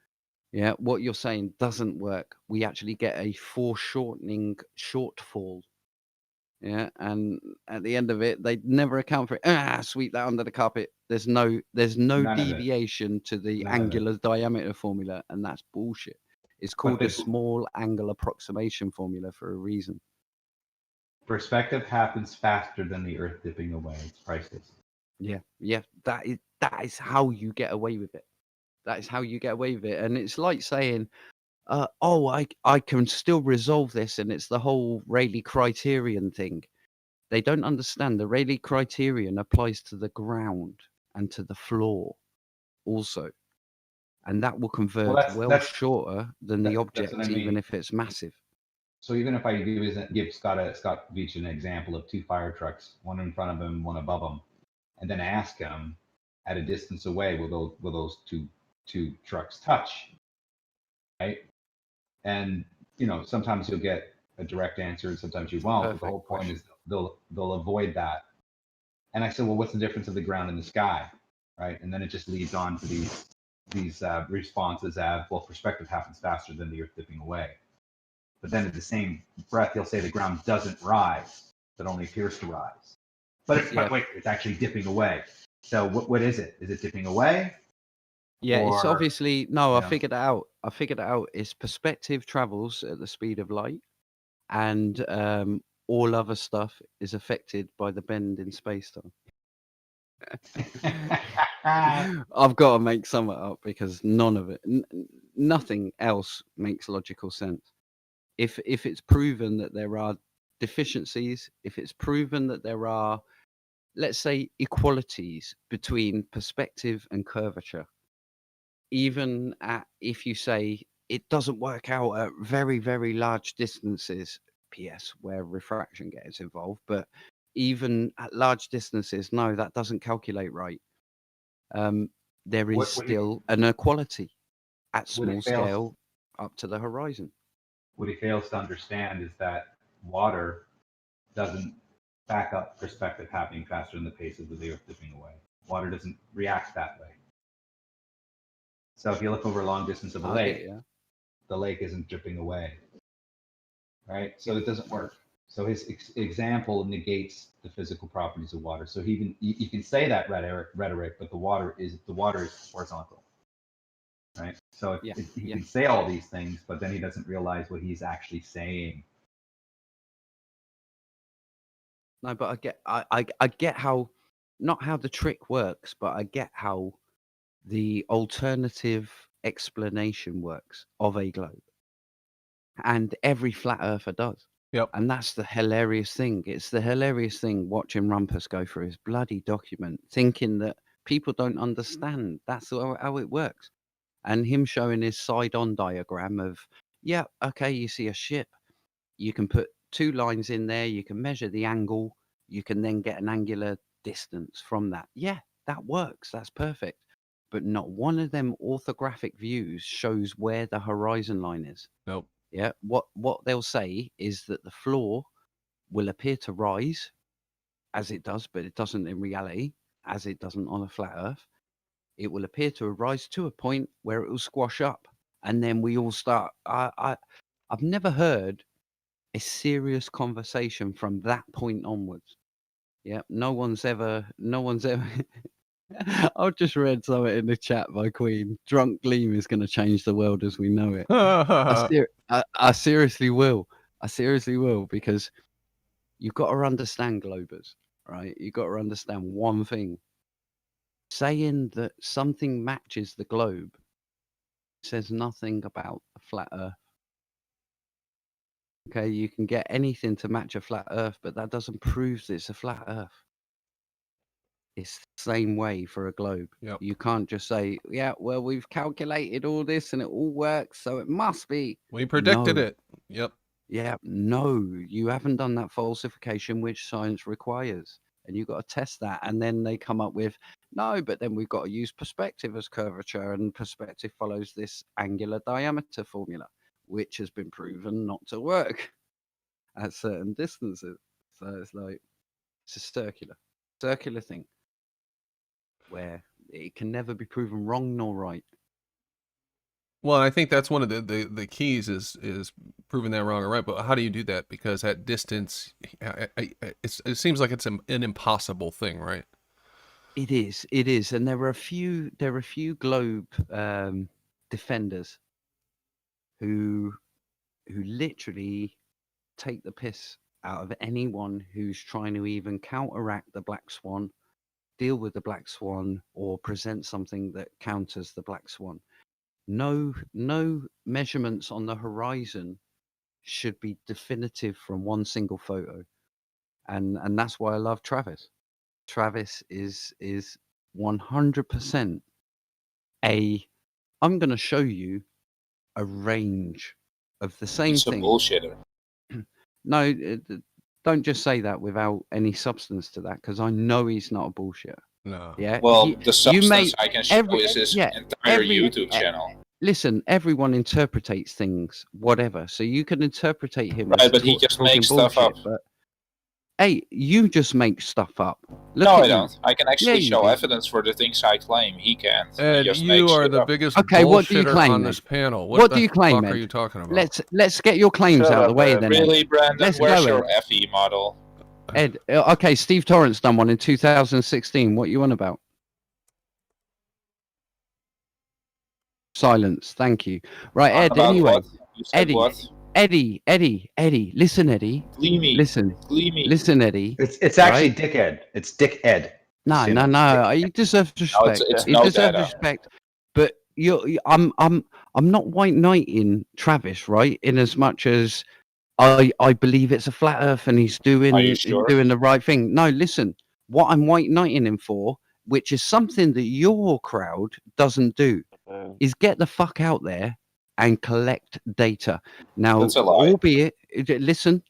Yeah, what you're saying doesn't work. We actually get a foreshortening shortfall. Yeah, and at the end of it, they never account for it. Sweep that under the carpet. There's no deviation to the angular diameter formula, and that's bullshit. It's called a small angle approximation formula for a reason. Perspective happens faster than the Earth dipping away. It's priceless. Yeah, that is how you get away with it. That is how you get away with it. And it's like saying, I can still resolve this, and it's the whole Rayleigh criterion thing. They don't understand the Rayleigh criterion applies to the ground and to the floor also. And that will converge shorter than the object, even if it's massive. So even if I give Scott Veach an example of two fire trucks, one in front of him, one above him, and then ask him at a distance away, will those two trucks touch? Right? And sometimes you'll get a direct answer, and sometimes you won't. But the whole point is they'll avoid that. And I said, well, what's the difference of the ground and the sky, right? And then it just leads on to these responses as, well, perspective happens faster than the Earth dipping away. But then in the same breath, he'll say the ground doesn't rise, but only appears to rise. But it's actually dipping away. So what is it? Is it dipping away? Yeah, it's obviously I figured it out. It's perspective travels at the speed of light, and all other stuff is affected by the bend in space-time. I've got to make some of it up because none of it, nothing else makes logical sense. If it's proven that there are deficiencies, if it's proven that there are, let's say, equalities between perspective and curvature, even if you say it doesn't work out at very, very large distances. PS, where refraction gets involved, but even at large distances, no, that doesn't calculate right. There is still an inequality at small scale up to the horizon. What he fails to understand is that water doesn't back up perspective happening faster than the pace of the Earth dipping away. Water doesn't react that way. So if you look over a long distance of a lake, the lake isn't dripping away, right? So it doesn't work. So his example negates the physical properties of water. So you can say that rhetoric, but the water is horizontal, right? So he can say all these things, but then he doesn't realize what he's actually saying. No, but I get how, not how the trick works, but I get how the alternative explanation works of a globe. And every flat earther does. Yep. And that's the hilarious thing. It's the hilarious thing watching Rumpus go through his bloody document, thinking that people don't understand. That's how it works. And him showing his side-on diagram of, yeah, okay, you see a ship. You can put 2 lines in there. You can measure the angle. You can then get an angular distance from that. Yeah, that works. That's perfect. But not one of them orthographic views shows where the horizon line is. Nope. Yeah. What they'll say is that the floor will appear to rise as it does, but it doesn't in reality, as it doesn't on a flat Earth. It will appear to rise to a point where it will squash up, and then we all start. I've never heard a serious conversation from that point onwards. Yeah, no one's ever. I've just read something in the chat by Queen. Drunk Gleam is going to change the world as we know it. I seriously will. I seriously will, because you've got to understand, Globers, right? You've got to understand one thing. Saying that something matches the globe says nothing about a flat Earth. Okay, you can get anything to match a flat Earth, but that doesn't prove that it's a flat Earth. It's the same way for a globe. Yep. You can't just say, yeah, well, we've calculated all this and it all works, so it must be. We predicted it. Yep. Yeah, no, you haven't done that falsification which science requires. And you've got to test that. And then they come up with, no, but then we've got to use perspective as curvature, and perspective follows this angular diameter formula, which has been proven not to work at certain distances. So it's like, it's a circular thing where it can never be proven wrong nor right. Well, I think that's one of the keys is proving that wrong or right. But how do you do that? Because at distance, it seems like it's an impossible thing, right? It is, and there are a few globe defenders who literally take the piss out of anyone who's trying to even counteract the black swan, deal with the black swan, or present something that counters the black swan. No measurements on the horizon should be definitive from one single photo, and that's why I love Travis. Travis is 100% I'm going to show you a range of the same He's thing. a bullshitter. No, don't just say that without any substance to that, because I know he's not a bullshitter. No. Yeah. Well, the substance I can show is his entire YouTube channel. Listen, everyone interpretates things, whatever. So you can interpretate him Right, as but he just makes stuff up. But hey, you just make stuff up. Look No, at I you. don't. I can actually you show do. evidence for the things I claim. He can't. Ed, He just you makes are shit the up. biggest Okay, what do you bullshitter claim on then? this panel. What do the you claim, fuck Ed? are you talking about? Let's get your claims out of the way then. Really, Ed. Brandon? Let's Where's go, your Ed. FE model? Ed, okay, Steve Torrance done one in 2016. What you on about? Silence. Thank you. Right, Ed. About Anyway, what? You said Eddie, what? Eddie. Listen, Eddie. Gleamy. Listen, Gleamy. listen, Eddie. It's actually right? Dick Ed. It's Dick Ed. No. You deserve respect. it's You no deserve data. respect. But I'm not white knighting Travis, right? In as much as I believe it's a flat Earth and he's doing Are you sure? doing the right thing. No, listen. What I'm white knighting him for, which is something that your crowd doesn't do, is get the fuck out there and collect data. Now, That's a lie.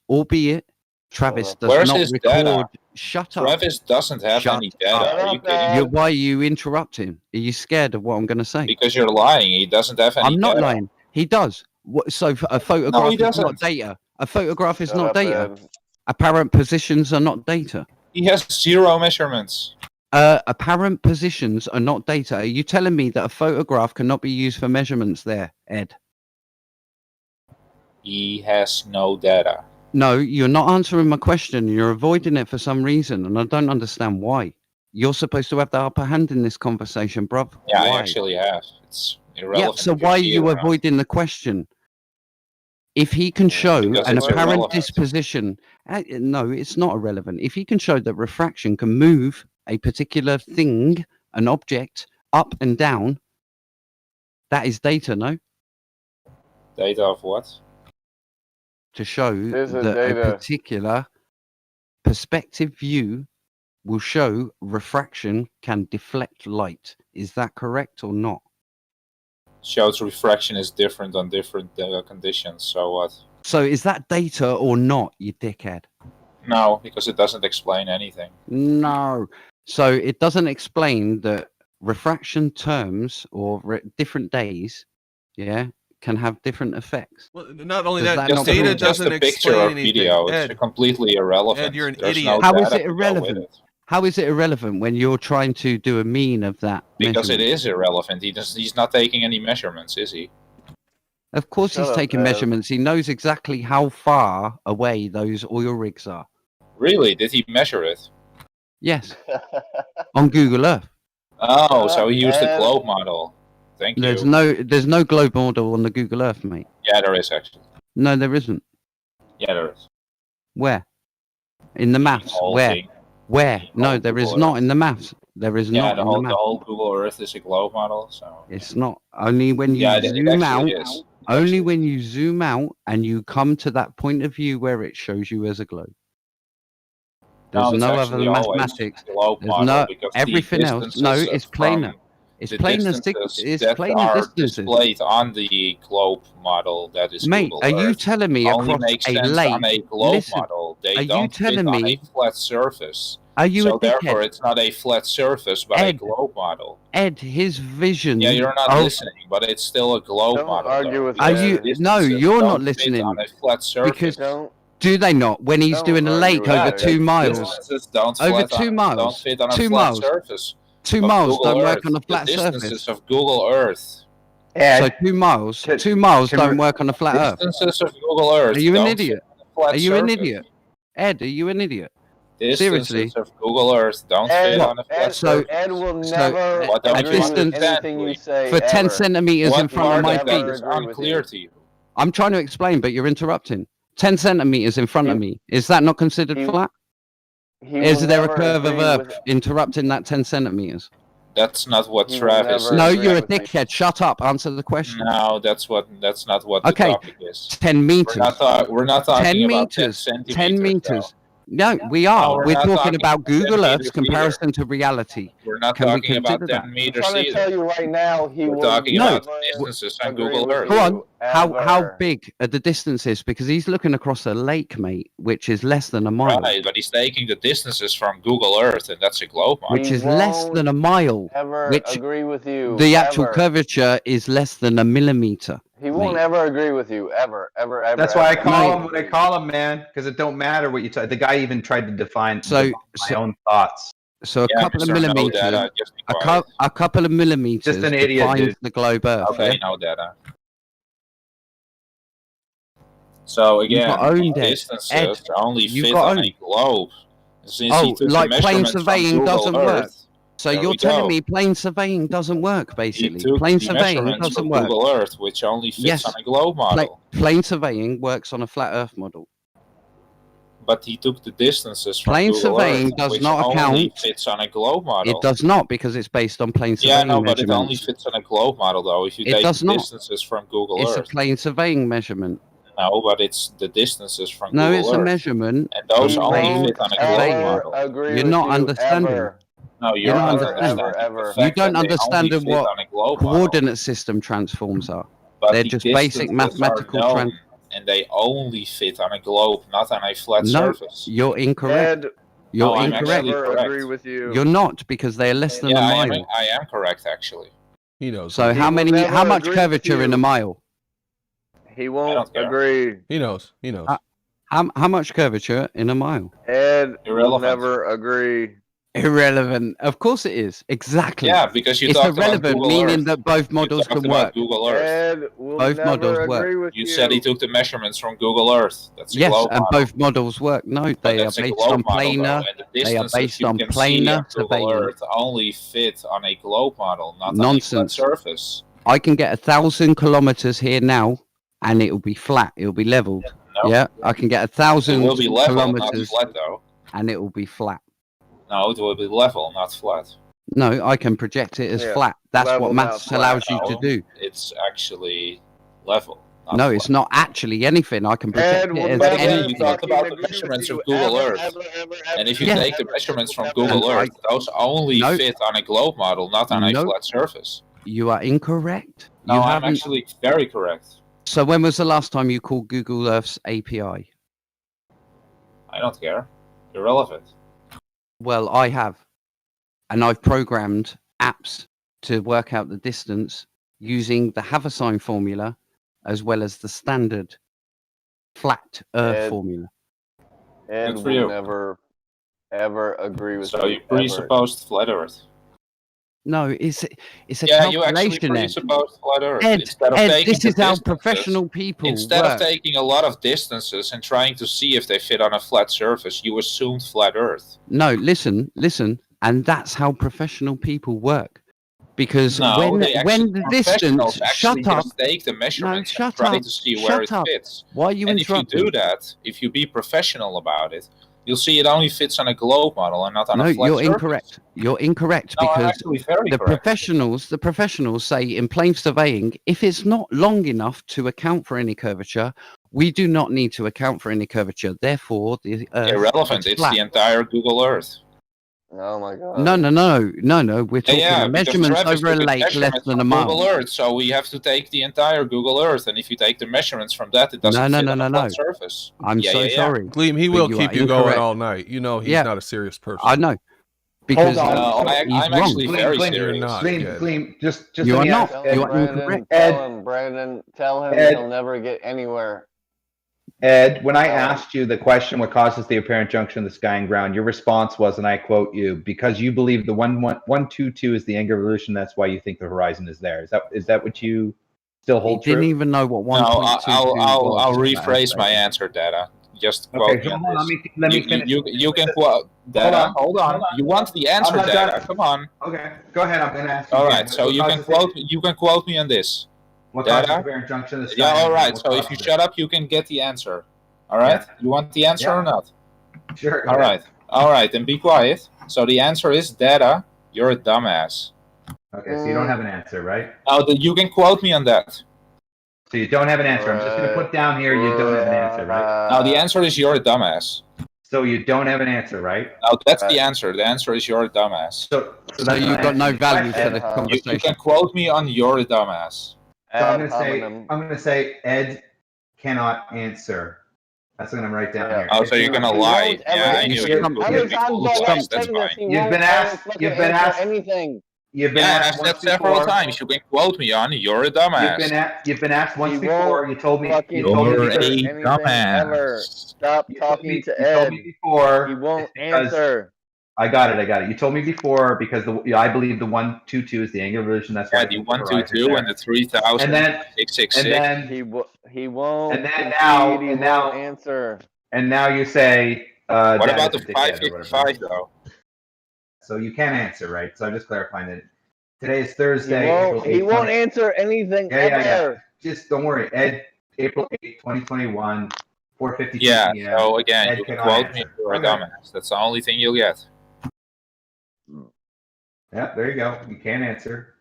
albeit, Travis does Where's not his record. data? Shut up. Travis doesn't have Shut any data. up. Are you kidding? Why are you interrupting? Are you scared of what I'm going to say? Because you're lying. He doesn't have any I'm not data. lying. He does. So a photograph is doesn't. not data. A photograph is Shut not up, data. Ed. Apparent positions are not data. He has 0 measurements. Apparent positions are not data. Are you telling me that a photograph cannot be used for measurements there, Ed? He has no data. No, you're not answering my question. You're avoiding it for some reason, and I don't understand why. You're supposed to have the upper hand in this conversation, bruv. Yeah, Why? I actually have. It's Yeah, irrelevant. so if why are see it you or not. avoiding the question? If he can show Because an it's apparent irrelevant. disposition, no, it's not irrelevant. If he can show that refraction can move a particular thing, an object, up and down, that is data, no? Data of what? To show Is it that a data? particular perspective view will show refraction can deflect light. Is that correct or not? Shows refraction is different on different conditions. So what? So is that data or not, you dickhead? No, because it doesn't explain anything. No. So it doesn't explain that refraction terms or different days, yeah, can have different effects. Well, not only Does that, that not data prove- Just doesn't a picture explain of anything. video. Ed, It's completely irrelevant. Ed, you're an There's idiot. No How is data it to go with irrelevant? it. How is it irrelevant when you're trying to do a mean of that? Because it measurement? is irrelevant. He's not taking any measurements, is he? Of course Shut he's up, taking Ev. measurements. He knows exactly how far away those oil rigs are. Really? Did he measure it? Yes, on Google Earth. Oh, Shut so up, he used the Ev. globe model. Thank There's you. no globe model on the Google Earth, mate. Yeah, there is actually. No, there isn't. Yeah, there is. Where? In the maths. whole Where? thing. Where? No, whole there is Google not Earth. in the maths. There is Yeah, not the in the whole, maths. the whole Google Earth is a globe model. So It's not. Only when you yeah, it zoom out. actually is. Only when you zoom out and you come to that point of view where it shows you as a globe. There's it's no other actually always mathematics. a globe There's model no because everything the else. No, distances it's plainer. from It's the plainer. distances It's that plainer are distances. displayed on the globe model that is Mate, Google are you Earth telling me only across makes a sense lake? on a globe Listen, model. They are you don't fit telling on me? a flat surface. Are you So a therefore, dickhead? it's not a flat surface, but a Ed, globe model. Ed, his vision. Yeah, you're not of- listening, but it's still a globe Don't model. argue though, with Are because you? the No, distances you're don't not fit listening. on a flat surface. Because Don't do they not? When he's don't doing a argue lake with over Ed. 2 miles, Distances don't over flat 2 on, miles, don't fit on a 2 flat miles, surface. 2 of miles Google don't work Earth. on a The flat distances surface. of Google Earth. So 2 miles, 2 miles can don't we- work on a flat Earth. Distances of Google Earth Are you an don't idiot? fit on a flat Are you an surface. idiot? Ed, are you an idiot? Distances Seriously? of Google Earth don't fit on a flat So- surface. Ed will so never What don't a agree you with distance anything you understand, say for 10 ever. centimeters in What front of part my of that feet. is agree with unclear you. to you? I'm trying to explain, but you're interrupting. 10 centimeters in front of me. Is that not considered He- flat? He Is will there a never curve of agree Earth with- interrupting that 10 centimeters? That's not what He will Travis never is. No, agree you're a with you. dickhead. Shut up. Answer the question. No, that's not what the Okay, topic is. 10 meters. We're not talking 10 about 10 meters. centimeters. 10 meters. No, we No, are. we're We're not talking talking about about 10 Google Earth's meters comparison to reality. We're not Can we talking about consider 10 that? I'm meters trying to either. tell you right now, he We're will talking No. about never distances on agree Google with Earth. Go on. you, How ever. big are the distances? Because he's looking across a lake, mate, which is less than a mile. Right, but he's taking the distances from Google Earth, and that's a globe model. Which He is less won't than a mile. ever Which agree with you. the actual ever. curvature is less than a millimeter. He won't mate. ever agree with you, ever. That's why I ever. call Mate. him what I call him, man, because it don't matter what you tell. The guy even tried to define So- my own thoughts. So a Yeah, couple of Mr. No millimeters, Data, just be quiet. a couple of millimeters Just an idiot, defines dude. the globe Earth. Okay, yeah? no data. So You've again, got owned it. distances Ed, only you've fit got on owned. a globe. Since Oh, he took like the plane measurements from surveying Google doesn't work. Earth, So there you're we telling go. me plane surveying doesn't work, He basically. took Plane the surveying measurements doesn't from work. Google Earth, which only fits Yes. on a globe model. Plane surveying works on a flat Earth model. But he took the distances from Plane Google surveying Earth, does which not only account. fits on a globe model. It does not, because it's based on plane Yeah, surveying no, but it only measurements. fits on a globe model, though. If you It take does the not. distances from Google It's a Earth, plane surveying measurement. no, but it's the distances from No, Google it's Earth, a measurement. and those He only plane fit on a surveying. globe ever model. agree You're with not you, understanding. ever. No, you're You're not not understanding. understanding. Ever. The You fact don't that they understand only fit what on a globe model. coordinate system transforms are. But They're the just basic distances are mathematical known, and they only fit on a globe, not on a flat No, surface. you're incorrect. Ed, You're I'm incorrect. actually never correct. agree with you. You're not, because they are less than Yeah, a I mile. am correct, actually. He knows. So He how will many? never How much agree with curvature in a you. mile? He won't don't care. agree. He knows. He knows. How much curvature in a mile? Ed will Irrelevant. never agree. Irrelevant. Of course it is. Exactly. Yeah, because you It's talked about irrelevant, Google meaning Earth. that both models You talked can about work. Google Earth. Ed will Both models never work. agree with You said he took the measurements from Google Earth. That's a Yes, globe and model. both models work. No, But they are that's a based globe on model, though, planar. and the They are distances based you on can see on planar Google surveillance. Earth only fit on a globe model, not Nonsense. on a flat surface. I can get 1,000 kilometers here now, and it will be flat. It will be leveled. No. Yeah, I can get It 1,000 will be level, not kilometers, flat, though. and it will be flat. No, it will be level, not flat. No, I can project it as Yeah, flat. That's level, what not maths flat. allows you to No, do. it's actually level. Not No, flat. it's not actually anything. I can project Ed it will as But never again, anything. you talk fucking about the agree with measurements you of Google ever, Earth. ever, And if you Yeah. take the measurements from ever, Google ever. Earth, those only No. fit on a globe model, not on a No. flat surface. You are incorrect. No, You I'm haven't. actually very correct. So when was the last time you called Google Earth's API? I don't care. Irrelevant. Well, I have. And I've programmed apps to work out the distance using the Haversine formula as well as the standard flat Earth Ed, formula. Ed Good for will you. never, ever agree with So you. you presupposed flat Earth. No, it's a Yeah, you actually calculation, Ed. presupposed flat Earth. Ed, Instead of Ed, taking this the is how distances- professional people Instead work. of taking a lot of distances and trying to see if they fit on a flat surface, you assumed flat Earth. No, listen, and that's how professional people work. Because No, when they actually, the professionals distance, actually shut up. just take the measurements and shut try up. to see where it Shut up. fits. Why are you And if you interrupting? do that, if you be professional about it, you'll see it only fits on a globe model and not on No, a flat you're surface. incorrect. You're incorrect No, I'm because actually very the correct. professionals say in plane surveying, if it's not long enough to account for any curvature, we do not need to account for any curvature. Therefore, the Earth Irrelevant. is It's flat. the entire Google Earth. Oh my god. No. We're talking Yeah, because measurements Travis over a took the lake less measurements than a from mile. Google Earth, so we have to take the entire Google Earth, and if you take the measurements from that, it doesn't fit on a flat surface. I'm so sorry. Gleam, he but will you keep are you going incorrect. all night. You know he's Yeah. not a serious person. I know. Because Hold on. No, he's I'm wrong. actually very You're serious. not. Gleam, Ed. Gleam, just You let are me not. ask You Ed, are incorrect. Brandon, tell him Ed. he'll never get anywhere. Ed, when I asked you the question, what causes the apparent junction of the sky and ground, your response was, and I quote you, because you believe the 122 is the angular revolution, that's why you think the horizon is there. Is that what you still He hold didn't true? even know what No, 1.22 was. I'll for that rephrase my aspect. answer, Data. Just quote Okay, me hold on on, this. let me finish. You can quote Data. Hold on. You want the answer, I'm not Data? done. Come on. Okay, go ahead. I'm going to ask you. All again. right. So What you can causes quote me. You can quote me on this. What causes the Data. apparent junction of the sky Yeah. and All ground? right. What So if causes you it? shut up, you can get the answer. All right. Yeah. You want the answer Yeah. or not? Sure. go All ahead. right. All right. Then be quiet. So the answer is Data. You're a dumbass. Okay, so you don't have an answer, right? Oh, you can quote me on that. So you don't have an answer. I'm just going to put down here you don't have an answer, right? Now the answer is you're a dumbass. So you don't have an answer, right? No, that's the answer. The answer is you're a dumbass. So So you've got no value for the You conversation. can quote me on you're a dumbass. So I'm going to say Ed cannot answer. That's what I'm going to write down here. Oh, so you're gonna lie? Yeah, I knew you. How many times do I have to say this? You've been asked. You've been asked anything. You've been Yeah, asked I've said once several before. times. You can quote me on you're a dumbass. You've been asked once He before. won't You told me. fucking You told me You're because, a anything dumbass. ever. Stop talking to you told Ed. me before. He won't because- answer. I got it. You told me before because I believe the 122 is the angular revolution. That's why Yeah, I the think horizon is 122 there. and the 3000. And then 666. and then He won't. And then concede, now- he and won't now- answer. and now you say. What Dad about is the a dickhead or whatever. 555 though? So you can't answer, right? So I'm just clarifying that. Today is He Thursday. won't. April He 8th, won't answer anything ever. Just don't worry, Ed. April 8th, 2021, 4:52 Yeah. p.m. So again, Ed you can cannot quote me answer. you're a Okay. dumbass. That's the only thing you'll get. Yeah, there you go. You can't answer.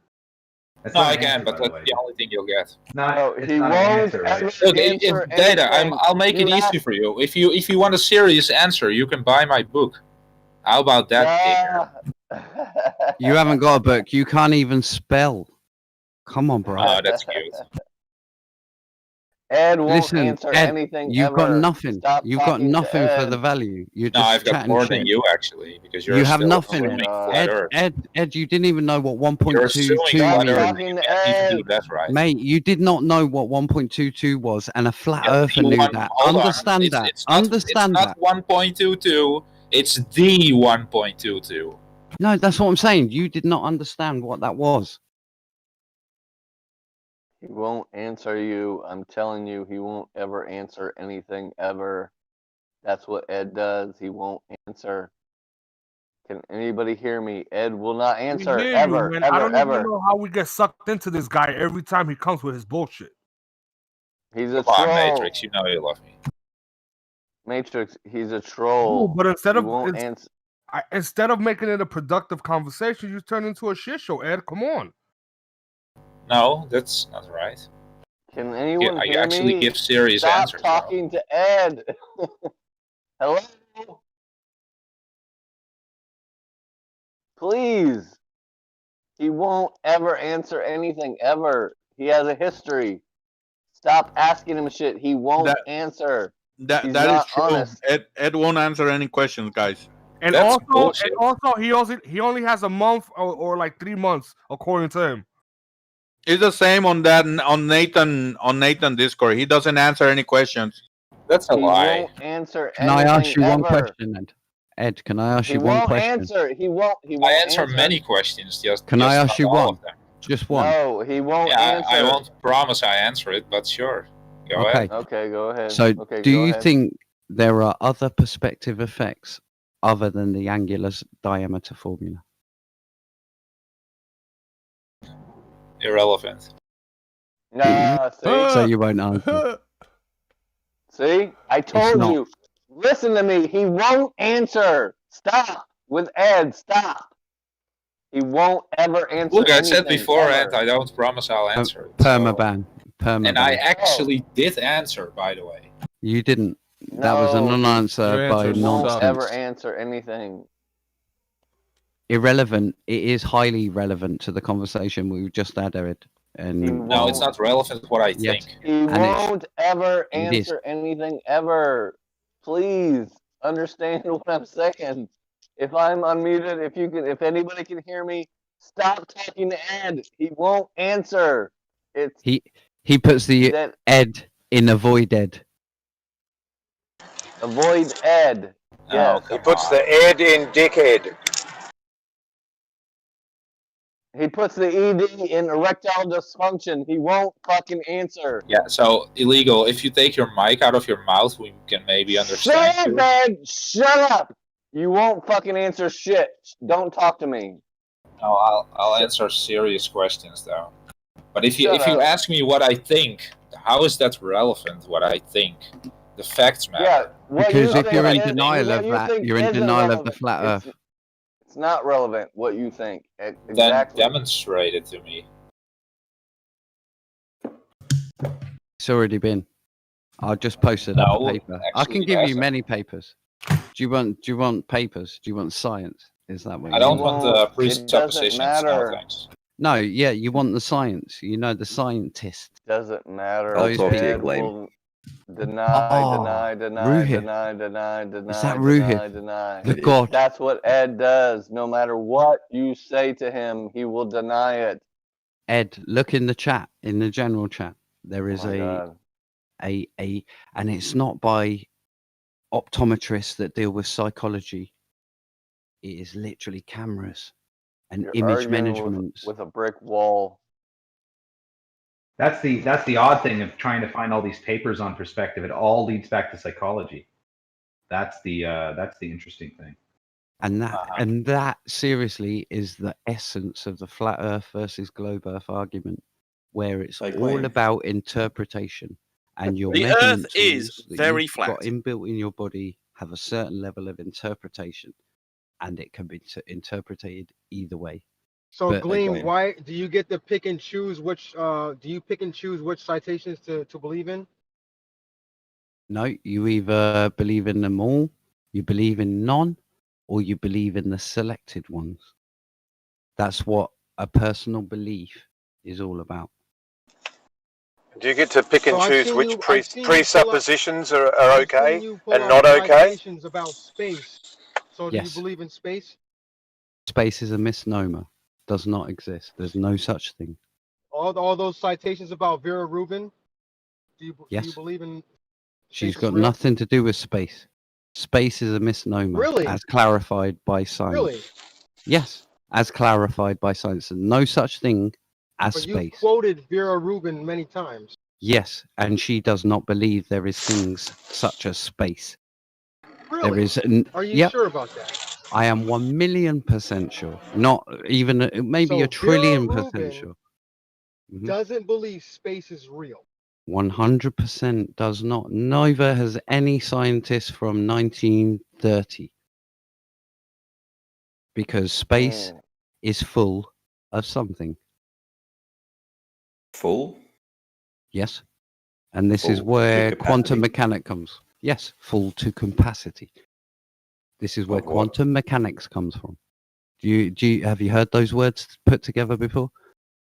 That's No, not I an can, answer, but by the that's way. the only thing you'll get. It's not. No, it's he not an won't answer, right? ever Look, answer Data, anything. I'll make it easy for you. If you want a serious answer, you can buy my book. How about that, dicker? You haven't got a book. You can't even spell. Come on, bro. Oh, that's cute. Ed won't Listen, answer Ed, anything you've ever. got nothing. Stop You've got talking to nothing for Ed. the value. You're No, just I've got chatting more shit. than you actually, because you're You have still nothing. assuming flat Earth. Ed, you didn't even know what You're assuming 1.22 flat means. Earth. You can't even do that right. Mate, you did not know what 1.22 was, and a flat earther knew that. Hold on. Understand that. Understand it's that. not 1.22. It's the 1.22. No, that's what I'm saying. You did not understand what that was. He won't answer you. I'm telling you, he won't ever answer anything ever. That's what Ed does. He won't answer. Can anybody hear me? Ed will not answer hear ever, you, man. ever, I don't ever. even know how we get sucked into this guy every time he comes with his bullshit. He's a Come on, troll. Matrix. You know you love me. Matrix, he's a troll. But instead He of won't answer. instead of making it a productive conversation, you turn into a shit show. Ed, come on. No, that's not right. Can anyone I hear actually me? give serious Stop answers. talking to Ed. Hello? Please. He won't ever answer anything, ever. He has a history. Stop asking him shit. He won't answer. That He's is not true. honest. Ed won't answer any questions, guys. And That's also, bullshit. he only has a month or like 3 months, according to him. It's the same on Nathan Discord. He doesn't answer any questions. That's a He lie. won't answer Can I anything ask you one ever. question, Ed? Ed, can I ask He you one won't question? answer. He won't I answer many questions. Can I ask not you all one? of them. Just one. No, he won't Yeah, answer. I won't promise I answer it, but sure. Go ahead. Okay, go ahead. So, okay, do go you ahead. think there are other perspective effects other than the angular diameter formula? Irrelevant. Nah, see? So you won't answer. See? I told not. you. Listen to me. He won't answer. Stop with Ed. Stop. He won't ever answer Look, I said anything, beforehand, ever. I don't promise I'll answer it. Permaban. And I Permaban. actually did answer, by the way. You didn't. That was a No, non-answer by He won't nonsense. ever answer anything. Irrelevant. It is highly relevant to the conversation we just had, Ed. And No, it's not relevant what I think. He And it's- won't ever it is. answer anything, ever. Please understand what I'm saying. If I'm unmuted, if anybody can hear me, stop talking to Ed. He won't answer. It's He puts the that Ed in avoid Ed. avoid Ed. Yes. He puts the Ed in dickhead. He puts the ED in erectile dysfunction. He won't fucking answer. Yeah, so illegal. If you take your mic out of your mouth, we can maybe understand Shut you. up, Ed. Shut up. You won't fucking answer shit. Don't talk to me. No, I'll answer serious questions though. But if you Shut up. ask me what I think, how is that relevant? What I think, the facts matter. Yeah, what Because you if think you're in is- denial what of you that, think you're in isn't denial of the relevant. flat Earth. It's not relevant what you think. Then Exactly. demonstrate it to me. It's already been. I'll just post it up No, a paper. I actually can it give you hasn't. many papers. Do you want papers? Do you want science? Is that what I you don't want? want It doesn't presuppositions. No, matter. thanks. No, yeah, you want the science. You know the scientist. Doesn't matter. I'll talk to you, Ed Gleam. will deny, Oh, deny, deny, Ruhir. deny, deny, deny, Is that deny, Ruhir? deny. The god. That's what Ed does. No matter what you say to him, he will deny it. Ed, look in the chat, in the general chat. There is Oh my God. and it's not by optometrists that deal with psychology. It is literally cameras and You're image arguing management. with a brick wall. That's the odd thing of trying to find all these papers on perspective. It all leads back to psychology. That's the interesting thing. And that seriously is the essence of the flat Earth versus globe Earth argument, where it's all about interpretation, and your The measurement Earth is tools that very you've flat. got inbuilt in your body have a certain level of interpretation, and it can be interpreted either way. So But- Gleam, why do you get to pick and choose which citations to believe in? No, you either believe in them all, you believe in none, or you believe in the selected ones. That's what a personal belief is all about. Do you get to pick and So I've choose seen which you. I've seen you pull up. presuppositions are I've okay seen you pull and up not okay? citations about space. So do you Yes. believe in space? Space is a misnomer. Does not exist. There's no such thing. All those citations about Vera Rubin. Do you Yes. believe in? She's Space is got real? nothing to do with space. Space is a misnomer, Really? as clarified by science. Really? Yes, as clarified by science. No such thing as But you've space. quoted Vera Rubin many times. Yes, and she does not believe there is things such as space. Really? There is. Are you Yep, sure about that? I am 1,000,000% sure. Not even maybe So a trillion Vera percent Rubin sure. Mhm. doesn't believe space is real. 100% does not. Neither has any scientist from 1930. Because space is full of something. Full? Yes. And this is Full to where quantum capacity? mechanics comes. Yes, full to capacity. This is where Of what? quantum mechanics comes from. Have you heard those words put together before?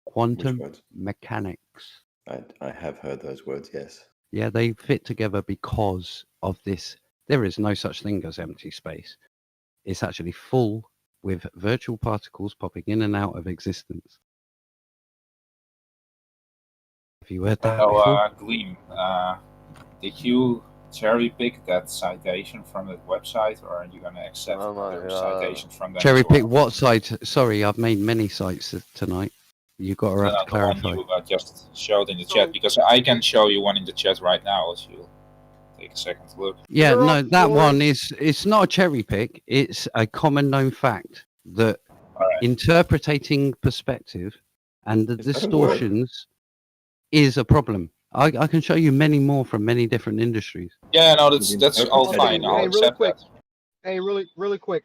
Quantum words? mechanics. I have heard those words, yes. Yeah, they fit together because of this. There is no such thing as empty space. It's actually full with virtual particles popping in and out of existence. Have you heard that before? Gleam, did you cherry pick that citation from that website, or are you going to accept other citations from them? Cherry as well? pick what site? Sorry, I've made many sites tonight. You got to have to The one clarify. you just showed in the chat, because I can show you one in the chat right now if you take a second to look. Yeah, no, that one it's not a cherry pick. It's a common known fact that interpreting perspective and the distortions is a problem. I can show you many more from many different industries. Yeah, no, that's all fine. I'll Hey, really accept quick. that. Hey, really quick.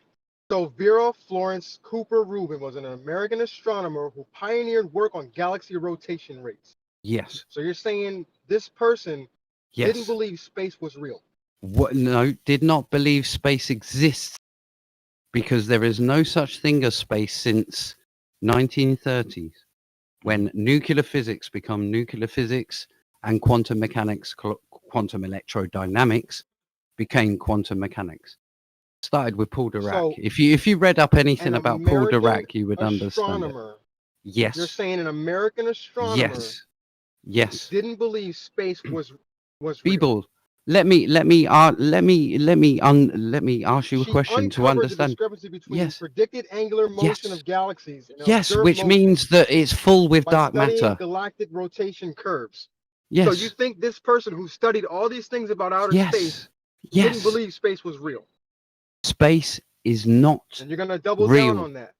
So Vera Florence Cooper Rubin was an American astronomer who pioneered work on galaxy rotation rates. Yes. So you're saying this person Yes. didn't believe space was real? What? No, did not believe space exists because there is no such thing as space since 1930s, when nuclear physics become nuclear physics and quantum mechanics, quantum electrodynamics became quantum mechanics. Started with Paul Dirac. So, if you read up anything an about Paul American Dirac, you would understand it. astronomer. Yes. You're saying an American astronomer Yes. Yes. didn't believe space was real. People, let me ask you a question to Uncovered understand. the discrepancy between Yes. predicted angular motion Yes. of galaxies and Yes, observed which motion means that it's full with by dark studying matter. galactic rotation curves. Yes. So you think this person who studied all these things about outer Yes. space Yes. didn't believe space was real? Space is not And you're gonna double real. down on that.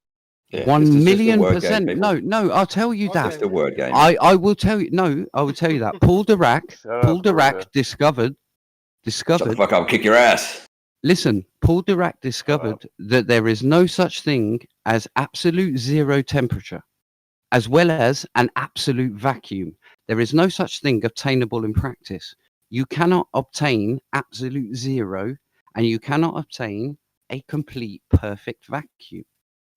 Yeah, 1,000,000%. people. No, I'll tell you that. It's just a word game. I will tell you. No, I will tell you that. Paul Dirac discovered. Shut the fuck up, kick your ass. Listen, Paul Dirac discovered that there is no such thing as absolute zero temperature, as well as an absolute vacuum. There is no such thing obtainable in practice. You cannot obtain absolute zero, and you cannot obtain a complete perfect vacuum.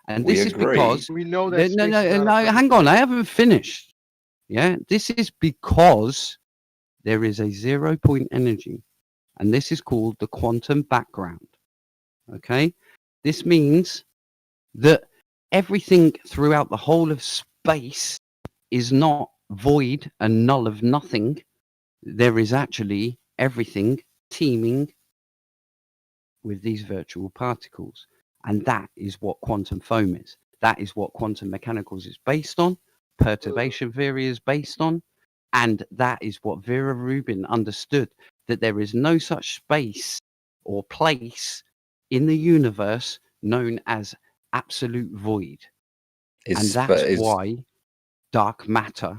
And We this agree. is because We know that no, space is not a hang on, I haven't finished. Yeah, this is because there is a 0 point energy, and this is called the quantum background. Okay, this means that everything throughout the whole of space is not void and null of nothing. There is actually everything teeming with these virtual particles. And that is what quantum foam is. That is what quantum mechanicals is based on. Perturbation theory is based on. And that is what Vera Rubin understood, that there is no such space or place in the universe known as absolute void. And that's why dark matter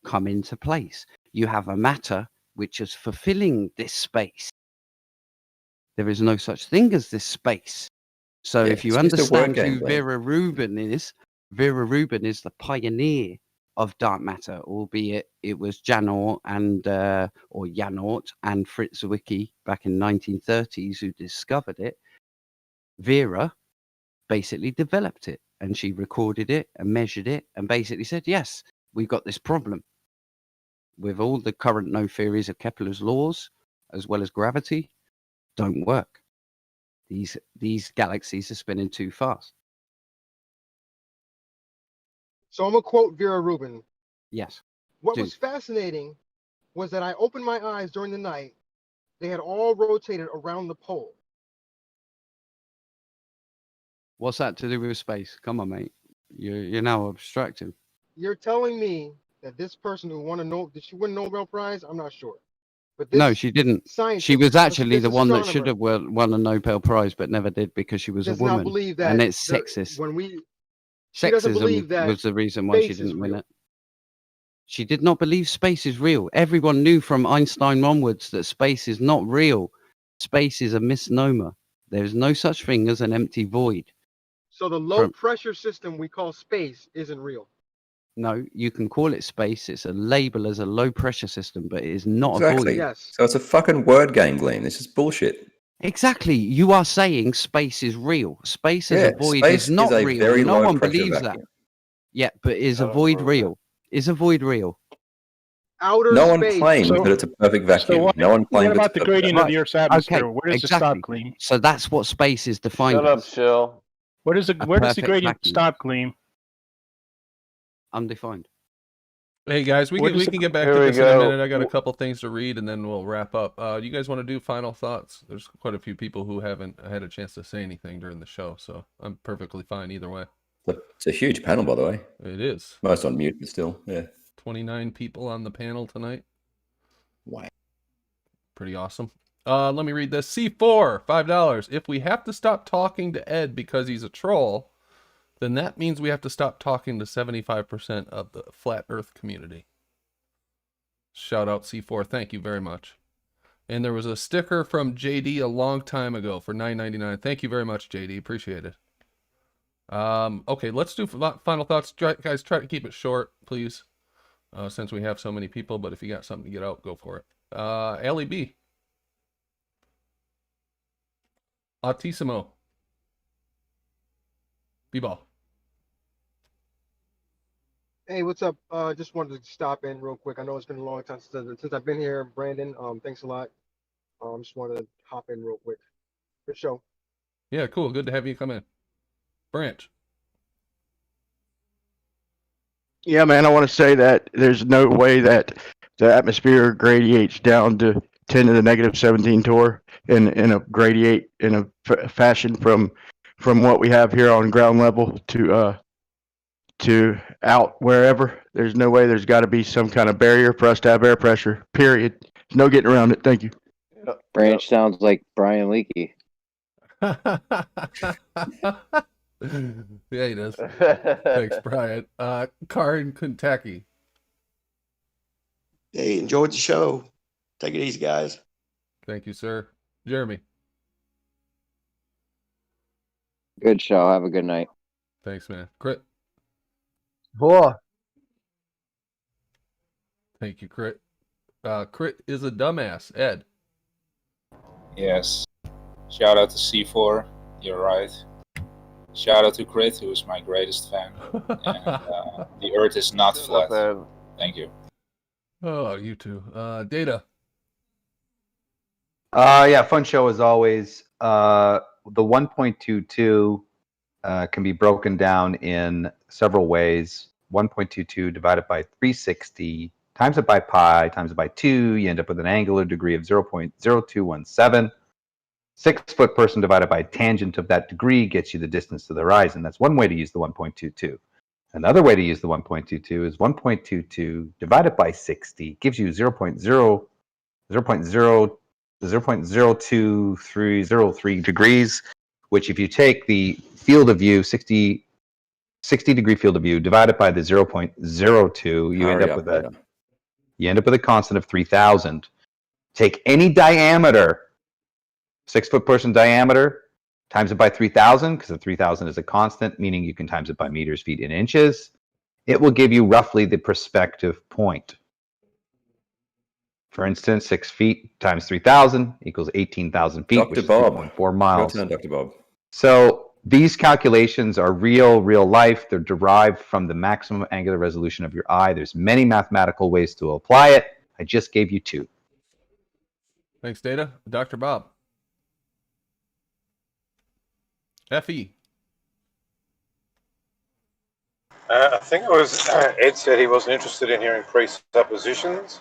come into place. You have a matter which is fulfilling this space. There is no such thing as this space. So if you understand who Vera Rubin is the pioneer of dark matter, albeit it was Janort and Fritz Zwicky back in 1930s who discovered it. Vera basically developed it, and she recorded it and measured it and basically said, yes, we've got this problem. with all the current known theories of Kepler's laws, as well as gravity, don't work. These galaxies are spinning too fast. So I'm gonna quote Vera Rubin. Yes. What do. was fascinating was that I opened my eyes during the night. They had all rotated around the pole. What's that to do with space? Come on, mate. You're now abstracting. You're telling me that this person who won did she win a Nobel Prize? I'm not sure. But this No, she didn't. scientist, She was actually this the one that should astronomer, have won a Nobel Prize, but never did because she was a does not woman. believe that And it's sexist. She doesn't Sexism believe that was the reason why she space is didn't win real. it. She did not believe space is real. Everyone knew from Einstein onwards that space is not real. Space is a misnomer. There is no such thing as an empty void. So the low pressure system we call space isn't real. No, you can call it space. It's a label as a low pressure system, but it is not Exactly. a void. So it's a fucking word game, Glenn. This is bullshit. Exactly. You are saying space is real. Space as Yeah, a void space is not is a real. very No low one pressure believes vacuum. that. Yeah, but is a void real? Is a void real? Outer No one space. claims that it's a perfect vacuum. No one claims what about it's the a perfect gradient of vacuum. the Earth's atmosphere? Okay, Where does it exactly. stop, Gleam? So that's what space is defined Shut up, as. Chill. Where does the perfect gradient vacuum. stop, Gleam? Undefined. Hey guys, we What is can the- get back Here to we this in a go. minute. I got a couple things to read and then we'll wrap up. You guys want to do final thoughts? There's quite a few people who haven't had a chance to say anything during the show, so I'm perfectly fine either way. It's a huge panel, by the way. It is. Most on mute, but still, yeah. 29 people on the panel tonight. Wow. Pretty awesome. Let me read this. C4, $5. If we have to stop talking to Ed because he's a troll, then that means we have to stop talking to 75% of the flat earth community. Shout out C4. Thank you very much. And there was a sticker from JD a long time ago for $9.99. Thank you very much, JD. Appreciate it. Okay, let's do final thoughts. Guys, try to keep it short, please. Since we have so many people, but if you got something to get out, go for it. Allie B. Altissimo. B-ball. Hey, what's up? Just wanted to stop in real quick. I know it's been a long time since I've been here, Brandon. Thanks a lot. Just wanted to hop in real quick. Good show. Yeah, cool. Good to have you come in. Branch. Yeah, man, I want to say that there's no way that the atmosphere gradiates down to 10 to the negative 17 torr in a gradiate in a fashion from what we have here on ground level to out wherever. There's no way. There's got to be some kind of barrier for us to have air pressure, period. There's no getting around it. Thank you. Branch sounds like Brian Leakey. Yeah, he does. Thanks, Brian. Car in Kentucky. Hey, enjoyed the show. Take it easy, guys. Thank you, sir. Jeremy. Good show. Have a good night. Thanks, man. Crit. Boy. Thank you, Crit. Crit is a dumbass. Ed. Yes. Shout out to C4. You're right. Shout out to Crit, who is my greatest fan. And the Earth is not flat. Thank you. Oh, you two. Data. Yeah, fun show as always. The 1.22 can be broken down in several ways. 1.22 divided by 360 times it by pi times it by 2, you end up with an angular degree of 0.0217. 6 foot person divided by tangent of that degree gets you the distance to the horizon. That's one way to use the 1.22. Another way to use the 1.22 is 1.22 divided by 60 gives you 0.02303 degrees, which if you take the field of view, 60 degree field of view, divided by the 0.02, you end up with a constant of 3,000. Take any diameter, 6 foot person diameter, times it by 3,000, because the 3,000 is a constant, meaning you can times it by meters, feet, and inches. It will give you roughly the perspective point. For instance, 6 feet times 3,000 equals 18,000 feet, which is 3.4 miles. Your turn, Dr. Bob. So These calculations are real life. They're derived from the maximum angular resolution of your eye. There's many mathematical ways to apply it. I just gave you 2. Thanks, Data. Dr. Bob. FE. I think it was Ed said he wasn't interested in hearing presuppositions.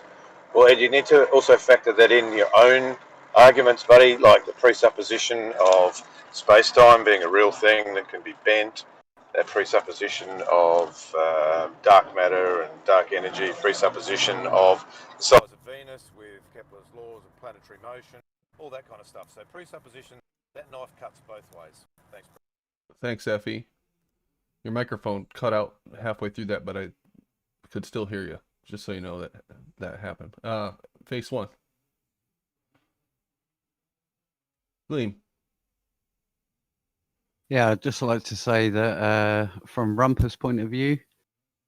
Well, Ed, you need to also factor that in your own arguments, buddy, like the presupposition of space-time being a real thing that can be bent, that presupposition of dark matter and dark energy, presupposition of the size of Venus with Kepler's laws of planetary motion, all that kind of stuff. So presupposition, that knife cuts both ways. Thanks. Thanks, Effie. Your microphone cut out halfway through that, but I could still hear you. Just so you know that happened. Phase 1. Gleam. Yeah, I'd just like to say that from Rumpus' point of view,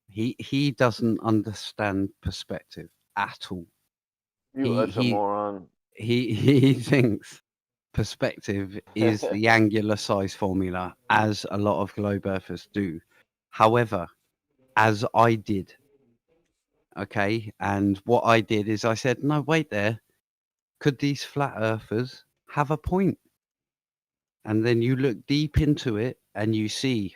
he doesn't understand perspective at all. You moron. He thinks perspective is the angular size formula, as a lot of globe earthers do. However, as I did, okay, and what I did is I said, no, wait there. Could these flat earthers have a point? And then you look deep into it and you see,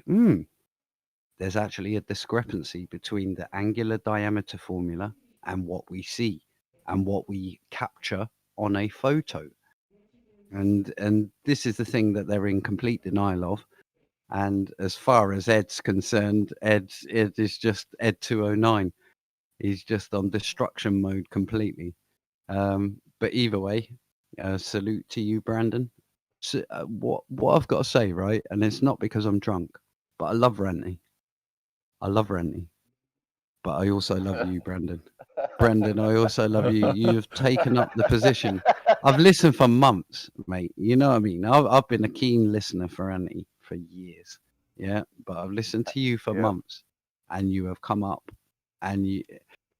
there's actually a discrepancy between the angular diameter formula and what we see and what we capture on a photo. And this is the thing that they're in complete denial of. And as far as Ed's concerned, Ed is just Ed 209. He's just on destruction mode completely. But either way, salute to you, Brandon. So, what I've got to say, right? And it's not because I'm drunk, but I love Ranty. But I also love you, Brandon. Brandon, I also love you. You've taken up the position. I've listened for months, mate. You know what I mean? I've been a keen listener for Ranty for years. Yeah, but I've listened to you for months, and you have come up, and you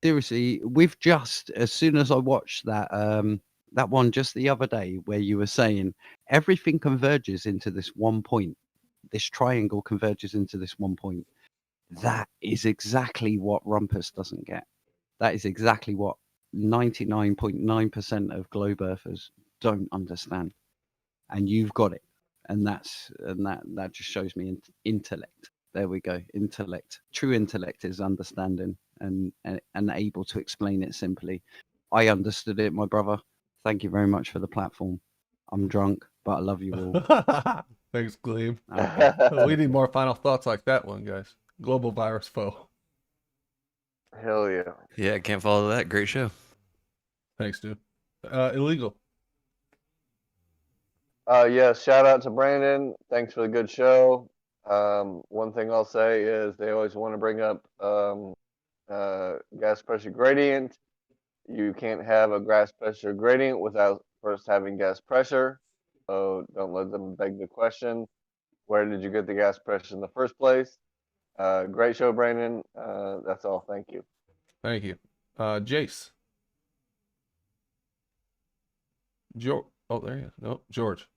seriously, we've just, as soon as I watched that that one just the other day where you were saying everything converges into this one point, this triangle converges into this one point. That is exactly what Rumpus doesn't get. That is exactly what 99.9% of globe earthers don't understand. And you've got it. And that just shows me intellect. There we go. Intellect. True intellect is understanding and able to explain it simply. I understood it, my brother. Thank you very much for the platform. I'm drunk, but I love you all. Thanks, Gleam. We need more final thoughts like that one, guys. Global virus foe. Hell yeah. Yeah, I can't follow that. Great show. Thanks, dude. Illegal. Yes, shout out to Brandon. Thanks for the good show. One thing I'll say is they always want to bring up gas pressure gradient. You can't have a gas pressure gradient without first having gas pressure. So don't let them beg the question, where did you get the gas pressure in the first place? Great show, Brandon. That's all. Thank you. Thank you. Jace. George. Oh, there you go. No, George.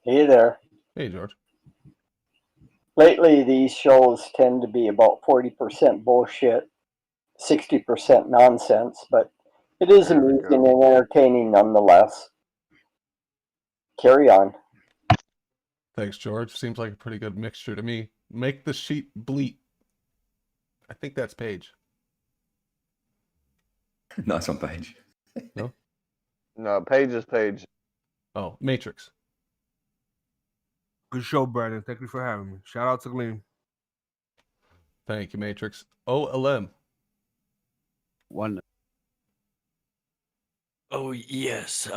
Hey there. Hey, George. Lately, these shows tend to be about 40% bullshit, 60% nonsense, but it is amusing and entertaining nonetheless. Carry on. Thanks, George. Seems like a pretty good mixture to me. Make the sheet bleat. I think that's Paige. Nice on Paige. No? No, Paige is Paige. Oh, Matrix. Good show, Brandon. Thank you for having me. Shout out to Gleam. Thank you, Matrix. OLM. One. Oh yes,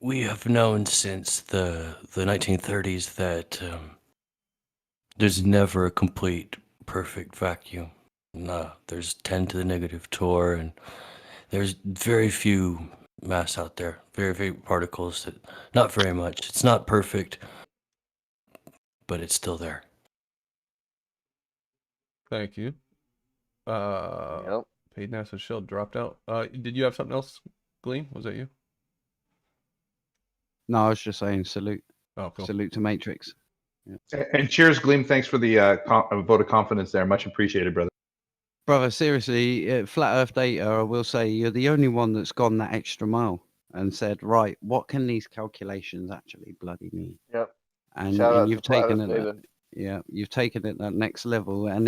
we have known since the 1930s that there's never a complete perfect vacuum. No, there's 10 to the negative torr, and there's very few mass out there, very few particles. That not very much. It's not perfect, but it's still there. Thank you. Yep. Paid NASA shield dropped out. Did you have something else, Gleam? Was that you? No, I was just saying salute. Oh, cool. Salute to Matrix. Yeah. And cheers, Gleam. Thanks for the vote of confidence there. Much appreciated, brother. Brother, seriously, Flat Earth Data, I will say you're the only one that's gone that extra mile and said, right, what can these calculations actually bloody mean? Yep. And, Shout out you've to Flat taken Earth it, Data. yeah, you've taken it that next level, and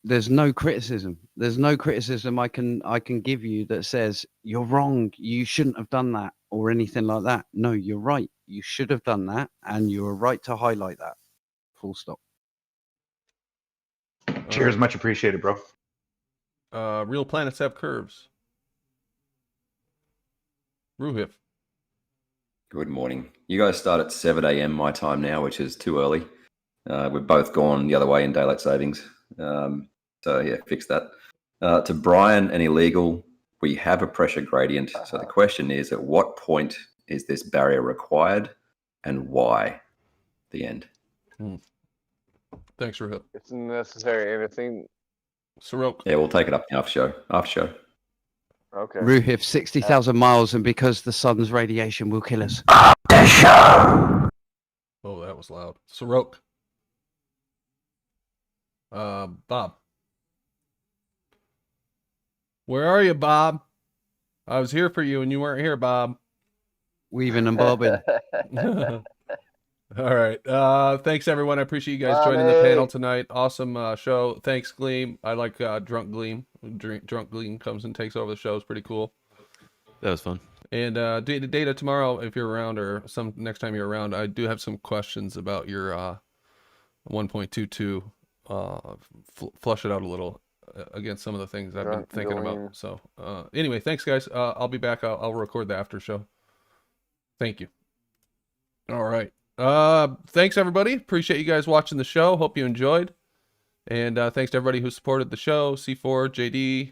there's no criticism. There's no criticism I can give you that says you're wrong, you shouldn't have done that, or anything like that. No, you're right. You should have done that, and you were right to highlight that. Full stop. Cheers, much appreciated, bro. Real planets have curves. Ruhif. Good morning. You guys start at 7 a.m. my time now, which is too early. We've both gone the other way in daylight savings. So yeah, fix that. To Brian and Illegal, we have a pressure gradient. So the question is, at what point is this barrier required and why? The end. Thanks, Ruhif. It's necessary. Anything. Sirok. Yeah, we'll take it up in after show. After show. Okay. Ruhif, 60,000 miles, and because the sun's radiation will kill us. Oh, that was loud. Sirok. Bob. Where are you, Bob? I was here for you and you weren't here, Bob. Weaving and bobbing. All right. Thanks, everyone. I appreciate you guys joining the panel tonight. Awesome show. Thanks, Gleam. I like Drunk Gleam. Drunk Gleam comes and takes over the show. It's pretty cool. That was fun. And Data, tomorrow, if you're around, or next time you're around, I do have some questions about your 1.22. Flush it out a little against some of the things I've been thinking about. So anyway, thanks, guys. I'll be back. I'll record the after show. Thank you. All right. Thanks, everybody. Appreciate you guys watching the show. Hope you enjoyed. And thanks to everybody who supported the show. C4, JD.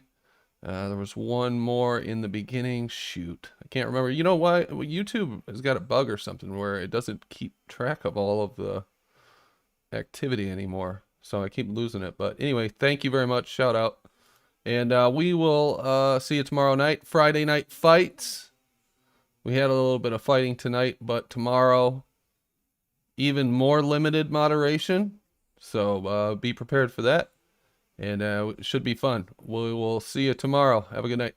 There was one more in the beginning. Shoot. I can't remember. You know why? YouTube has got a bug or something where it doesn't keep track of all of the activity anymore. So I keep losing it. But anyway, thank you very much. Shout out. And we will see you tomorrow night. Friday night fights. We had a little bit of fighting tonight, but tomorrow, even more limited moderation. So be prepared for that. And it should be fun. We will see you tomorrow. Have a good night.